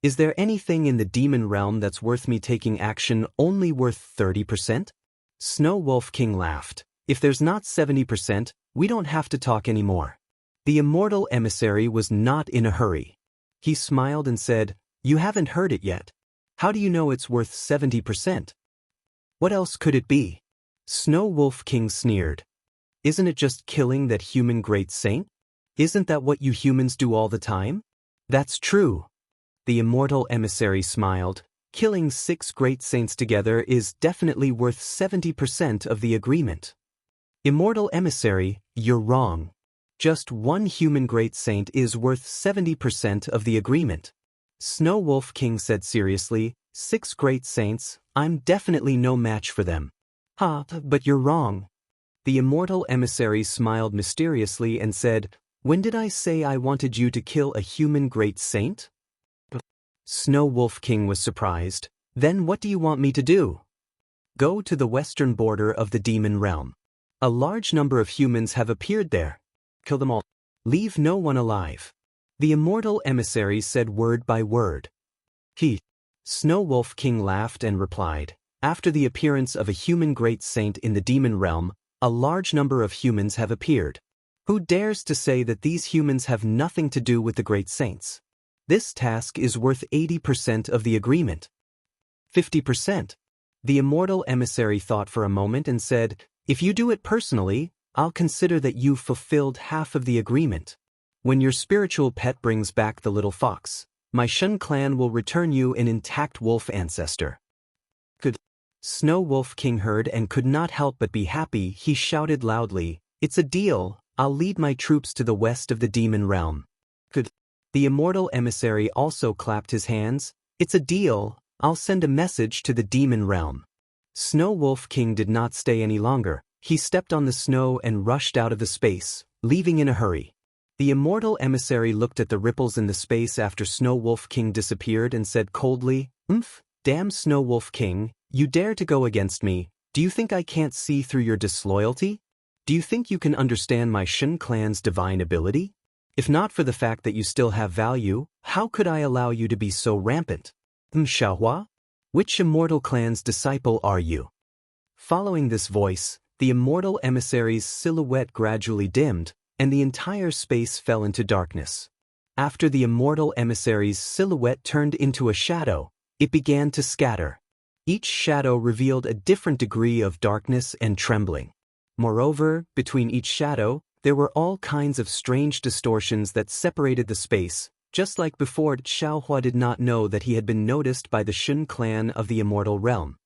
Is there anything in the demon realm that's worth me taking action only worth 30%? Snow Wolf King laughed. "If there's not 70%, we don't have to talk anymore." The Immortal Emissary was not in a hurry. He smiled and said, "You haven't heard it yet. How do you know it's worth 70%? What else could it be?" Snow Wolf King sneered. "Isn't it just killing that human great saint? Isn't that what you humans do all the time?" "That's true." The Immortal Emissary smiled. "Killing 6 great saints together is definitely worth 70% of the agreement." "Immortal Emissary, you're wrong. Just 1 human great saint is worth 70% of the agreement." Snow Wolf King said seriously, 6 great saints, I'm definitely no match for them." "Ha, but you're wrong." The Immortal Emissary smiled mysteriously and said, "When did I say I wanted you to kill a human great saint?" Snow Wolf King was surprised. "Then what do you want me to do?" "Go to the western border of the demon realm. A large number of humans have appeared there. Kill them all. Leave no one alive." The Immortal Emissary said word by word. Snow Wolf King laughed and replied, "After the appearance of a human great saint in the demon realm, a large number of humans have appeared. Who dares to say that these humans have nothing to do with the great saints? This task is worth 80% of the agreement." 50%. The Immortal Emissary thought for a moment and said, "If you do it personally, I'll consider that you've fulfilled half of the agreement. When your spiritual pet brings back the little fox, my Shen clan will return you an intact wolf ancestor." Good. Snow Wolf King heard and could not help but be happy. He shouted loudly, "It's a deal. I'll lead my troops to the west of the demon realm." Good. The Immortal Emissary also clapped his hands. "It's a deal. I'll send a message to the demon realm." Snow Wolf King did not stay any longer. He stepped on the snow and rushed out of the space, leaving in a hurry. The Immortal Emissary looked at the ripples in the space after Snow Wolf King disappeared and said coldly, Damn Snow Wolf King, you dare to go against me. Do you think I can't see through your disloyalty? Do you think you can understand my Shen clan's divine ability? If not for the fact that you still have value, how could I allow you to be so rampant? Xiaohua? Which Immortal clan's disciple are you?" Following this voice, the Immortal Emissary's silhouette gradually dimmed, and the entire space fell into darkness. After the Immortal Emissary's silhouette turned into a shadow, it began to scatter. Each shadow revealed a different degree of darkness and trembling. Moreover, between each shadow, there were all kinds of strange distortions that separated the space. Just like before, Xiaohua did not know that he had been noticed by the Shen clan of the Immortal Realm.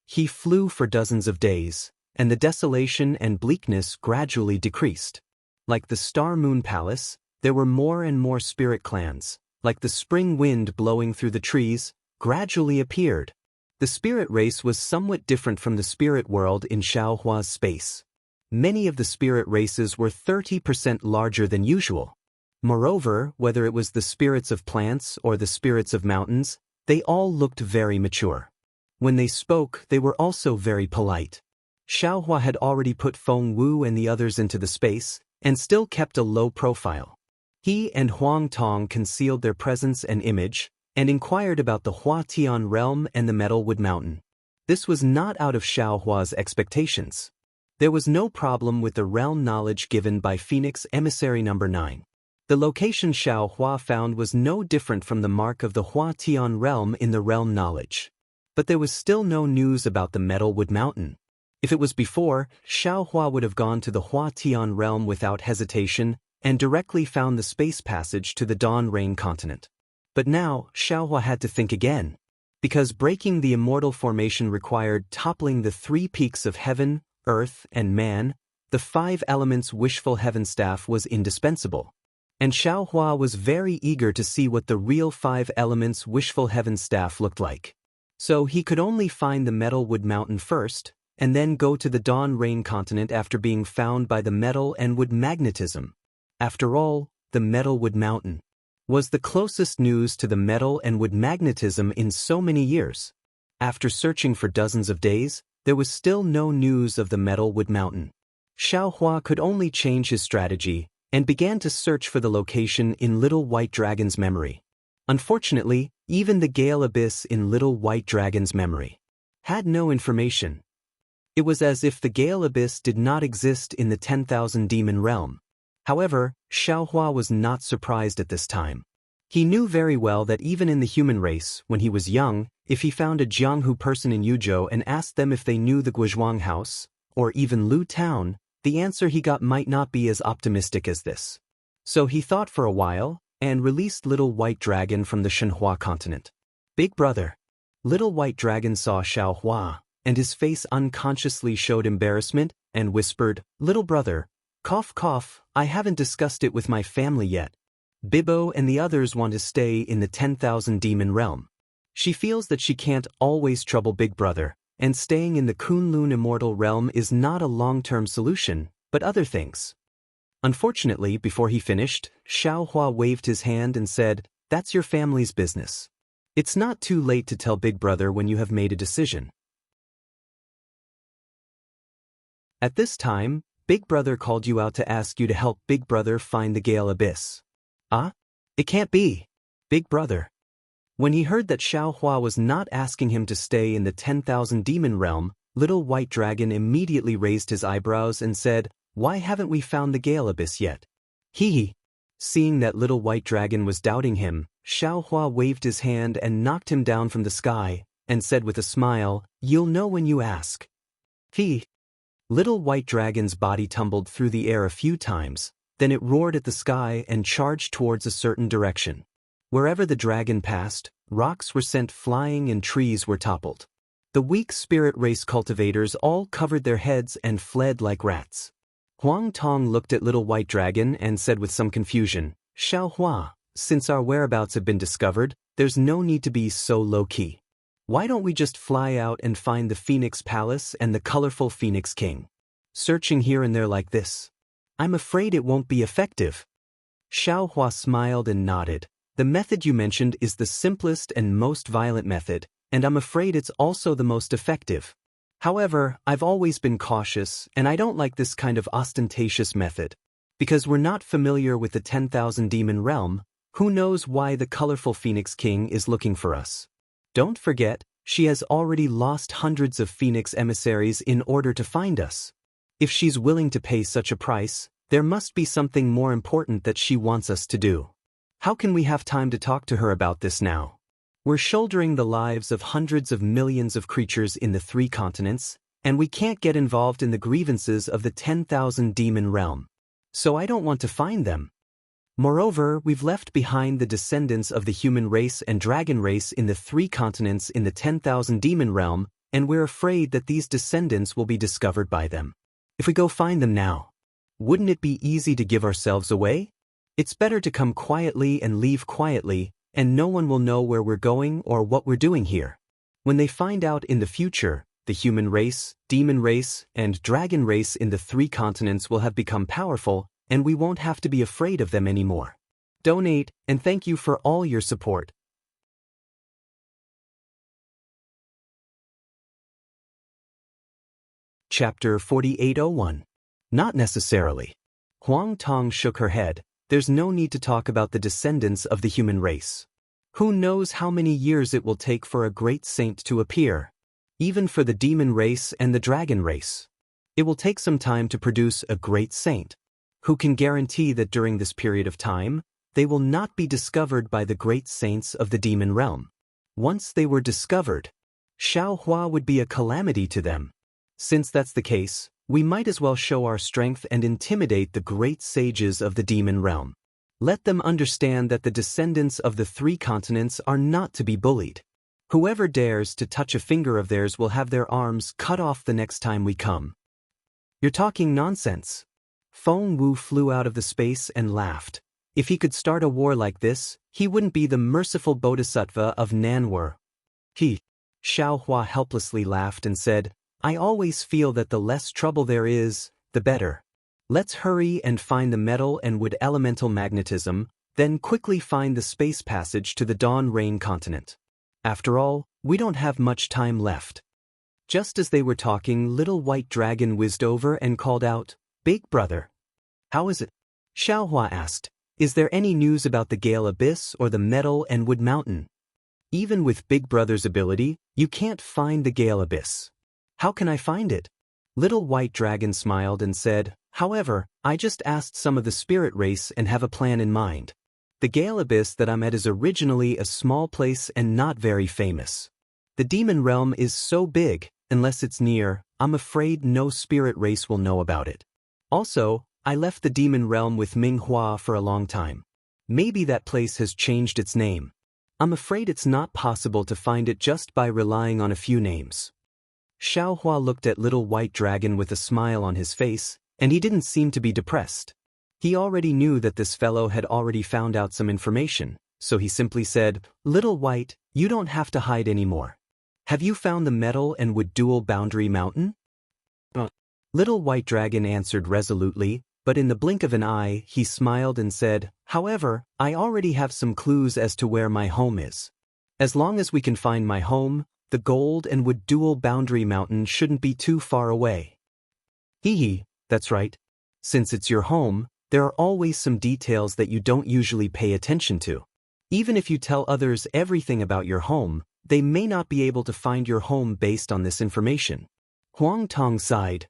He flew for dozens of days, and the desolation and bleakness gradually decreased. Like the Star Moon Palace, there were more and more spirit clans, like the spring wind blowing through the trees, gradually appeared. The spirit race was somewhat different from the spirit world in Xiaohua's space. Many of the spirit races were 30% larger than usual. Moreover, whether it was the spirits of plants or the spirits of mountains, they all looked very mature. When they spoke, they were also very polite. Xiaohua had already put Feng Wu and the others into the space, and still kept a low profile. He and Huang Tong concealed their presence and image, and inquired about the Huatian realm and the Metalwood Mountain. This was not out of Xiaohua's expectations. There was no problem with the realm knowledge given by Phoenix Emissary No. 9. The location Xiaohua found was no different from the mark of the Huatian realm in the realm knowledge. But there was still no news about the Metalwood Mountain. If it was before, Xiaohua would have gone to the Huatian realm without hesitation and directly found the space passage to the Dawn Rain continent. But now, Xiaohua had to think again. because breaking the immortal formation required toppling the three peaks of heaven, earth, and man, the five elements wishful heaven staff was indispensable. And Xiaohua was very eager to see what the real five elements wishful heaven staff looked like. So he could only find the metal wood mountain first, and then go to the dawn rain continent after being found by the metal and wood magnetism. After all, the metal wood mountain was the closest news to the metal and wood magnetism in so many years. After searching for dozens of days, there was still no news of the metal wood mountain. Xiaohua could only change his strategy and began to search for the location in Little White Dragon's memory. Unfortunately, even the Gale Abyss in Little White Dragon's memory had no information. It was as if the Gale Abyss did not exist in the 10,000 demon realm. However, Xiaohua was not surprised at this time. He knew very well that even in the human race, when he was young, if he found a Jianghu person in Yuzhou and asked them if they knew the Guizhuang house, or even Lu Town, the answer he got might not be as optimistic as this. So he thought for a while, and released Little White Dragon from the Shenhua continent. Big brother. Little White Dragon saw Xiaohua, and his face unconsciously showed embarrassment, and whispered, "Little brother, cough cough, I haven't discussed it with my family yet. Bibbo and the others want to stay in the 10,000 demon realm. She feels that she can't always trouble Big Brother, and staying in the Kunlun immortal realm is not a long-term solution, but other things." Unfortunately, before he finished, Xiaohua waved his hand and said, "That's your family's business. It's not too late to tell Big Brother when you have made a decision." At this time, Big Brother called you out to ask you to help Big Brother find the Gale Abyss. Ah? It can't be. Big Brother. When he heard that Xiaohua was not asking him to stay in the 10,000 demon realm, Little White Dragon immediately raised his eyebrows and said, "Why haven't we found the Gale Abyss yet?" Hee. Seeing that Little White Dragon was doubting him, Xiaohua waved his hand and knocked him down from the sky, and said with a smile, "You'll know when you ask." Hee. Little White Dragon's body tumbled through the air a few times, then it roared at the sky and charged towards a certain direction. Wherever the dragon passed, rocks were sent flying and trees were toppled. The weak spirit race cultivators all covered their heads and fled like rats. Huang Tong looked at Little White Dragon and said with some confusion, "Xiaohua, since our whereabouts have been discovered, there's no need to be so low-key. Why don't we just fly out and find the Phoenix Palace and the colorful Phoenix King? Searching here and there like this, I'm afraid it won't be effective." Xiaohua smiled and nodded. "The method you mentioned is the simplest and most violent method, and I'm afraid it's also the most effective. However, I've always been cautious, and I don't like this kind of ostentatious method. Because we're not familiar with the 10,000 demon realm, who knows why the colorful Phoenix King is looking for us? Don't forget, she has already lost hundreds of Phoenix emissaries in order to find us. If she's willing to pay such a price, there must be something more important that she wants us to do. How can we have time to talk to her about this now? We're shouldering the lives of hundreds of millions of creatures in the 3 continents, and we can't get involved in the grievances of the 10,000 demon realm. So I don't want to find them. Moreover, we've left behind the descendants of the human race and dragon race in the 3 continents in the 10,000 demon realm, and we're afraid that these descendants will be discovered by them. If we go find them now, wouldn't it be easy to give ourselves away? It's better to come quietly and leave quietly, and no one will know where we're going or what we're doing here. When they find out in the future, the human race, demon race, and dragon race in the 3 continents will have become powerful, and we won't have to be afraid of them anymore. Donate, and thank you for all your support. Chapter 4801. Not necessarily. Huang Tong shook her head. There's no need to talk about the descendants of the human race. Who knows how many years it will take for a great saint to appear? Even for the demon race and the dragon race, it will take some time to produce a great saint. Who can guarantee that during this period of time, they will not be discovered by the great saints of the demon realm? Once they were discovered, Xiaohua would be a calamity to them. Since that's the case, we might as well show our strength and intimidate the great sages of the demon realm. Let them understand that the descendants of the 3 continents are not to be bullied. Whoever dares to touch a finger of theirs will have their arms cut off the next time we come. You're talking nonsense. Feng Wu flew out of the space and laughed. If he could start a war like this, he wouldn't be the merciful bodhisattva of Nanwar. Xiao Hua helplessly laughed and said, I always feel that the less trouble there is, the better. Let's hurry and find the metal and wood elemental magnetism, then quickly find the space passage to the Dawn Rain continent. After all, we don't have much time left. Just as they were talking, Little White Dragon whizzed over and called out, Big Brother. How is it? Xiao Hua asked, Is there any news about the Gale Abyss or the Metal and Wood Mountain? Even with Big Brother's ability, you can't find the Gale Abyss. How can I find it? Little White Dragon smiled and said, However, I just asked some of the spirit race and have a plan in mind. The Gale Abyss that I'm at is originally a small place and not very famous. The demon realm is so big, unless it's near, I'm afraid no spirit race will know about it. Also, I left the demon realm with Ming Hua for a long time. Maybe that place has changed its name. I'm afraid it's not possible to find it just by relying on a few names. Xiao Hua looked at Little White Dragon with a smile on his face, and he didn't seem to be depressed. He already knew that this fellow had already found out some information, so he simply said, Little White, you don't have to hide anymore. Have you found the Metal and Wood Dual Boundary Mountain? Little White Dragon answered resolutely, but in the blink of an eye he smiled and said, However, I already have some clues as to where my home is. As long as we can find my home, the Gold and Wood Dual Boundary Mountain shouldn't be too far away. That's right. Since it's your home, there are always some details that you don't usually pay attention to. Even if you tell others everything about your home, they may not be able to find your home based on this information. Huang Tong sighed.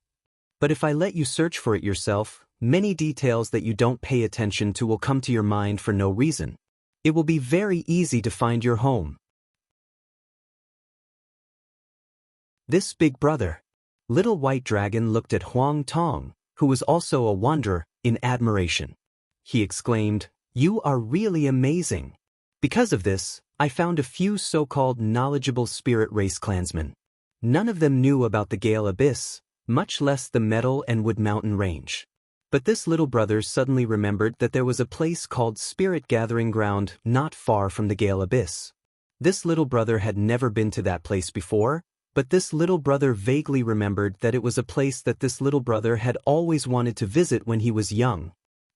But if I let you search for it yourself, many details that you don't pay attention to will come to your mind for no reason. It will be very easy to find your home. This Big Brother. Little White Dragon looked at Huang Tong, who was also a wanderer, in admiration. He exclaimed, You are really amazing. Because of this, I found a few so-called knowledgeable spirit race clansmen. None of them knew about the Gale Abyss, much less the Metal and Wood Mountain Range. But this little brother suddenly remembered that there was a place called Spirit Gathering Ground not far from the Gale Abyss. This little brother had never been to that place before, but this little brother vaguely remembered that it was a place that this little brother had always wanted to visit when he was young.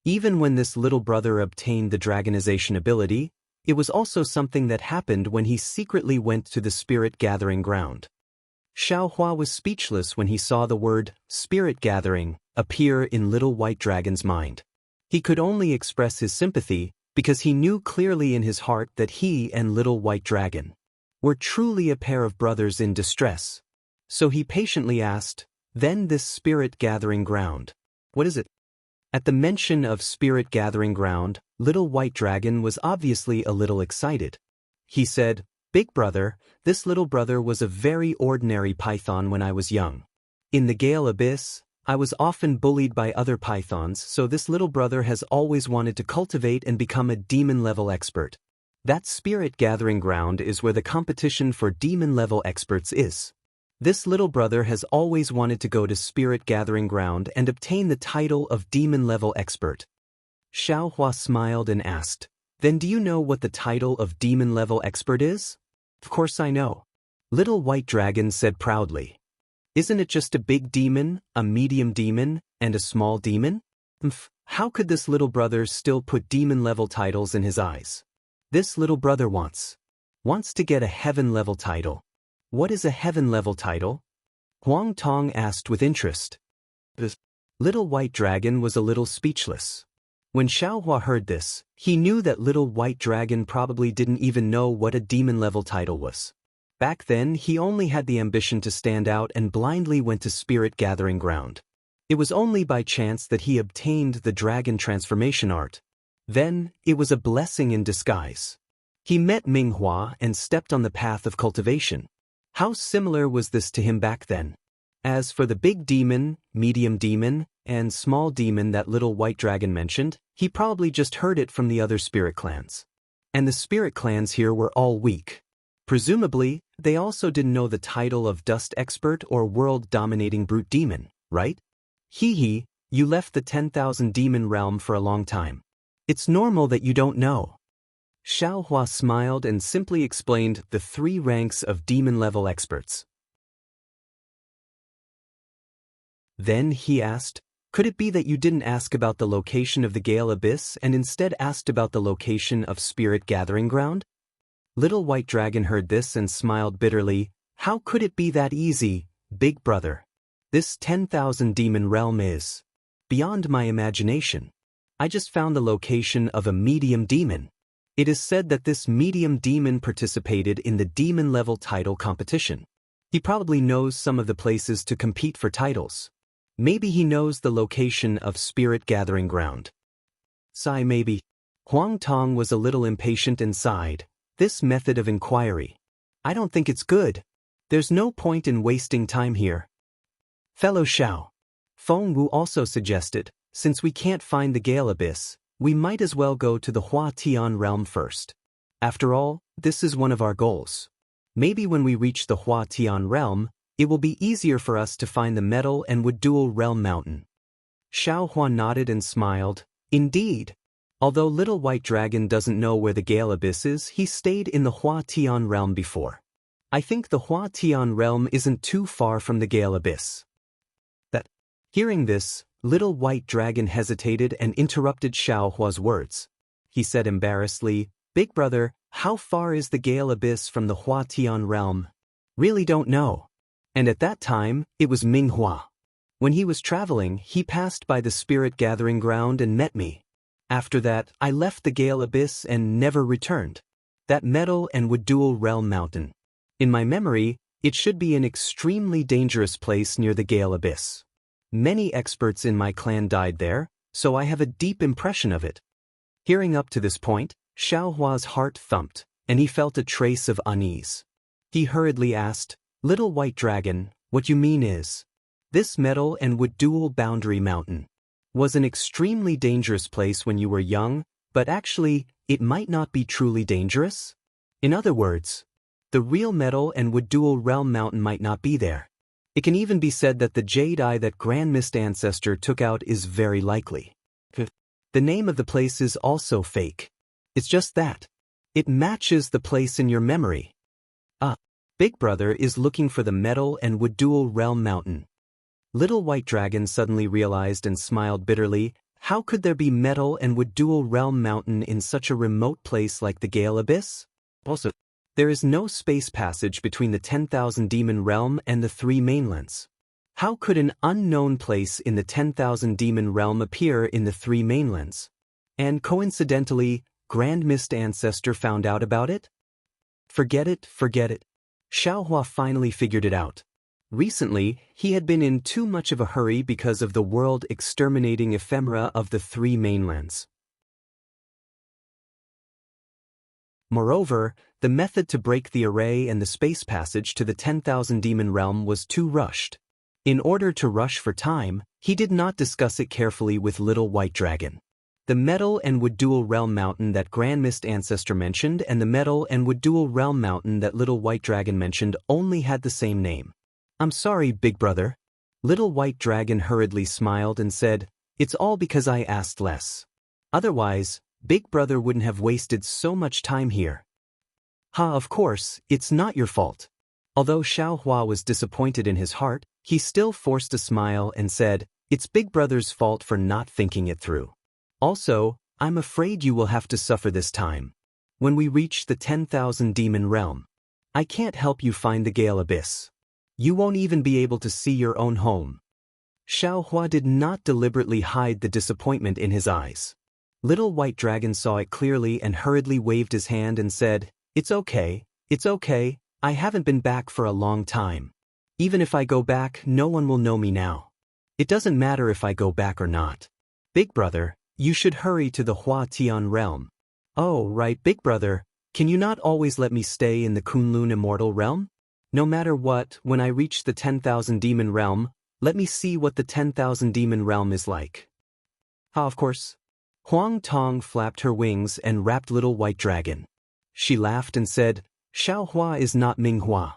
Even when this little brother obtained the dragonization ability, it was also something that happened when he secretly went to the Spirit Gathering Ground. Xiao Hua was speechless when he saw the word Spirit Gathering appear in Little White Dragon's mind. He could only express his sympathy because he knew clearly in his heart that he and Little White Dragon were truly a pair of brothers in distress. So he patiently asked, Then this Spirit Gathering Ground, what is it? At the mention of Spirit Gathering Ground, Little White Dragon was obviously a little excited. He said, Big Brother, this little brother was a very ordinary python when I was young. In the Gale Abyss, I was often bullied by other pythons, so this little brother has always wanted to cultivate and become a demon-level expert. That Spirit Gathering Ground is where the competition for demon-level experts is. This little brother has always wanted to go to Spirit Gathering Ground and obtain the title of demon-level expert. Xiao Hua smiled and asked, Then do you know what the title of demon-level expert is? Of course I know. Little White Dragon said proudly. Isn't it just a big demon, a medium demon, and a small demon? How could this little brother still put demon-level titles in his eyes? This little brother wants to get a heaven-level title. What is a heaven-level title? Huang Tong asked with interest. Little White Dragon was a little speechless. When Xiao Hua heard this, he knew that Little White Dragon probably didn't even know what a demon-level title was. Back then, he only had the ambition to stand out and blindly went to Spirit Gathering Ground. It was only by chance that he obtained the dragon transformation art. Then, it was a blessing in disguise. He met Ming Hua and stepped on the path of cultivation. How similar was this to him back then? As for the big demon, medium demon, and small demon that Little White Dragon mentioned, he probably just heard it from the other spirit clans. And the spirit clans here were all weak. Presumably, they also didn't know the title of Dust Expert or World-Dominating Brute Demon, right? Hee hee, you left the 10,000 demon realm for a long time. It's normal that you don't know. Xiaohua smiled and simply explained the 3 ranks of demon-level experts. Then he asked, could it be that you didn't ask about the location of the Gale Abyss and instead asked about the location of Spirit Gathering Ground? Little White Dragon heard this and smiled bitterly. How could it be that easy, big brother? This 10,000 demon realm is beyond my imagination. I just found the location of a medium demon. It is said that this medium demon participated in the demon-level title competition. He probably knows some of the places to compete for titles. Maybe he knows the location of Spirit Gathering Ground. Sigh maybe. Huang Tong was a little impatient and sighed. This method of inquiry. I don't think it's good. There's no point in wasting time here. Fellow Xiao. Feng Wu also suggested, since we can't find the Gale Abyss, we might as well go to the Hua Tian realm first. After all, this is one of our goals. Maybe when we reach the Hua Tian realm, it will be easier for us to find the Metal and Wood Dual Realm Mountain. Xiao Hua nodded and smiled. Indeed. Although Little White Dragon doesn't know where the Gale Abyss is, he stayed in the Hua Tian realm before. I think the Hua Tian realm isn't too far from the Gale Abyss. Hearing this, Little White Dragon hesitated and interrupted Xiao Hua's words. He said embarrassedly, Big brother, how far is the Gale Abyss from the Hua Tian realm? Really don't know. And at that time, it was Ming Hua. When he was traveling, he passed by the Spirit Gathering Ground and met me. After that, I left the Gale Abyss and never returned. That Metal and Wood Dual Realm Mountain. In my memory, it should be an extremely dangerous place near the Gale Abyss. Many experts in my clan died there, so I have a deep impression of it. Hearing up to this point, Xiao Hua's heart thumped, and he felt a trace of unease. He hurriedly asked, Little White Dragon, what you mean is, this Metal and Wood Dual Boundary Mountain was an extremely dangerous place when you were young, but actually, it might not be truly dangerous? In other words, the real Metal and Wood Dual Realm Mountain might not be there. It can even be said that the jade eye that Grand Mist Ancestor took out is very likely. The name of the place is also fake. It's just that. It matches the place in your memory. Big brother is looking for the Metal and Wood Dual Realm Mountain. Little White Dragon suddenly realized and smiled bitterly, how could there be Metal and Wood Dual Realm Mountain in such a remote place like the Gale Abyss? Also, there is no space passage between the 10,000 demon realm and the 3 mainlands. How could an unknown place in the 10,000 demon realm appear in the 3 mainlands? And coincidentally, Grand Mist Ancestor found out about it? Forget it. Xiao Hua finally figured it out. Recently, he had been in too much of a hurry because of the world-exterminating ephemera of the 3 mainlands. Moreover, the method to break the array and the space passage to the 10,000 demon realm was too rushed. In order to rush for time, he did not discuss it carefully with Little White Dragon. The Metal and Wood Dual Realm Mountain that Grand Mist Ancestor mentioned and the Metal and Wood Dual Realm Mountain that Little White Dragon mentioned only had the same name. I'm sorry, big brother. Little White Dragon hurriedly smiled and said, it's all because I asked less. Otherwise, Big brother wouldn't have wasted so much time here. Of course, it's not your fault. Although Xiao Hua was disappointed in his heart, he still forced a smile and said, it's Big brother's fault for not thinking it through. Also, I'm afraid you will have to suffer this time. When we reach the 10,000 demon realm, I can't help you find the Gale Abyss. You won't even be able to see your own home. Xiao Hua did not deliberately hide the disappointment in his eyes. Little White Dragon saw it clearly and hurriedly waved his hand and said, it's okay, I haven't been back for a long time. Even if I go back, no one will know me now. It doesn't matter if I go back or not. Big brother, you should hurry to the Hua Tian realm. Oh, right, big brother, can you not always let me stay in the Kunlun Immortal realm? No matter what, when I reach the 10,000 demon realm, let me see what the 10,000 demon realm is like. Of course. Huang Tong flapped her wings and wrapped Little White Dragon. She laughed and said, Xiaohua is not Minghua.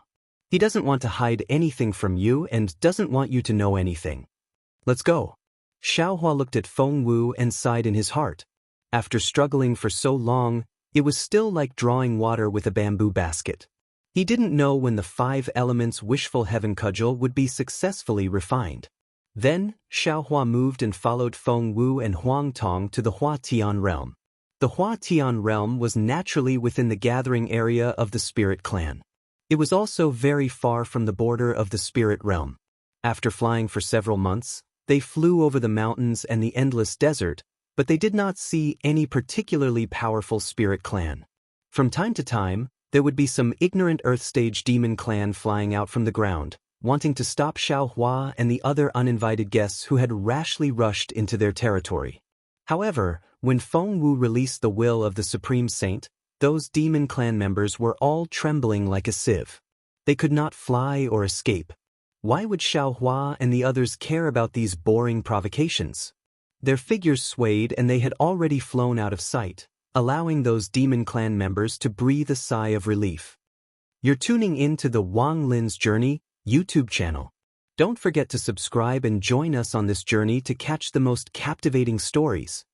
He doesn't want to hide anything from you and doesn't want you to know anything. Let's go. Xiaohua looked at Feng Wu and sighed in his heart. After struggling for so long, it was still like drawing water with a bamboo basket. He didn't know when the 5 elements wishful heaven cudgel would be successfully refined. Then, Xiaohua moved and followed Feng Wu and Huang Tong to the Hua Tian realm. The Hua Tian realm was naturally within the gathering area of the spirit clan. It was also very far from the border of the spirit realm. After flying for several months, they flew over the mountains and the endless desert, but they did not see any particularly powerful spirit clan. From time to time, there would be some ignorant Earth Stage demon clan flying out from the ground, wanting to stop Xiaohua and the other uninvited guests who had rashly rushed into their territory. However, when Feng Wu released the will of the Supreme Saint, those demon clan members were all trembling like a sieve. They could not fly or escape. Why would Xiaohua and the others care about these boring provocations? Their figures swayed and they had already flown out of sight, allowing those demon clan members to breathe a sigh of relief. You're tuning in to the Wang Lin's Journey YouTube channel. Don't forget to subscribe and join us on this journey to catch the most captivating stories.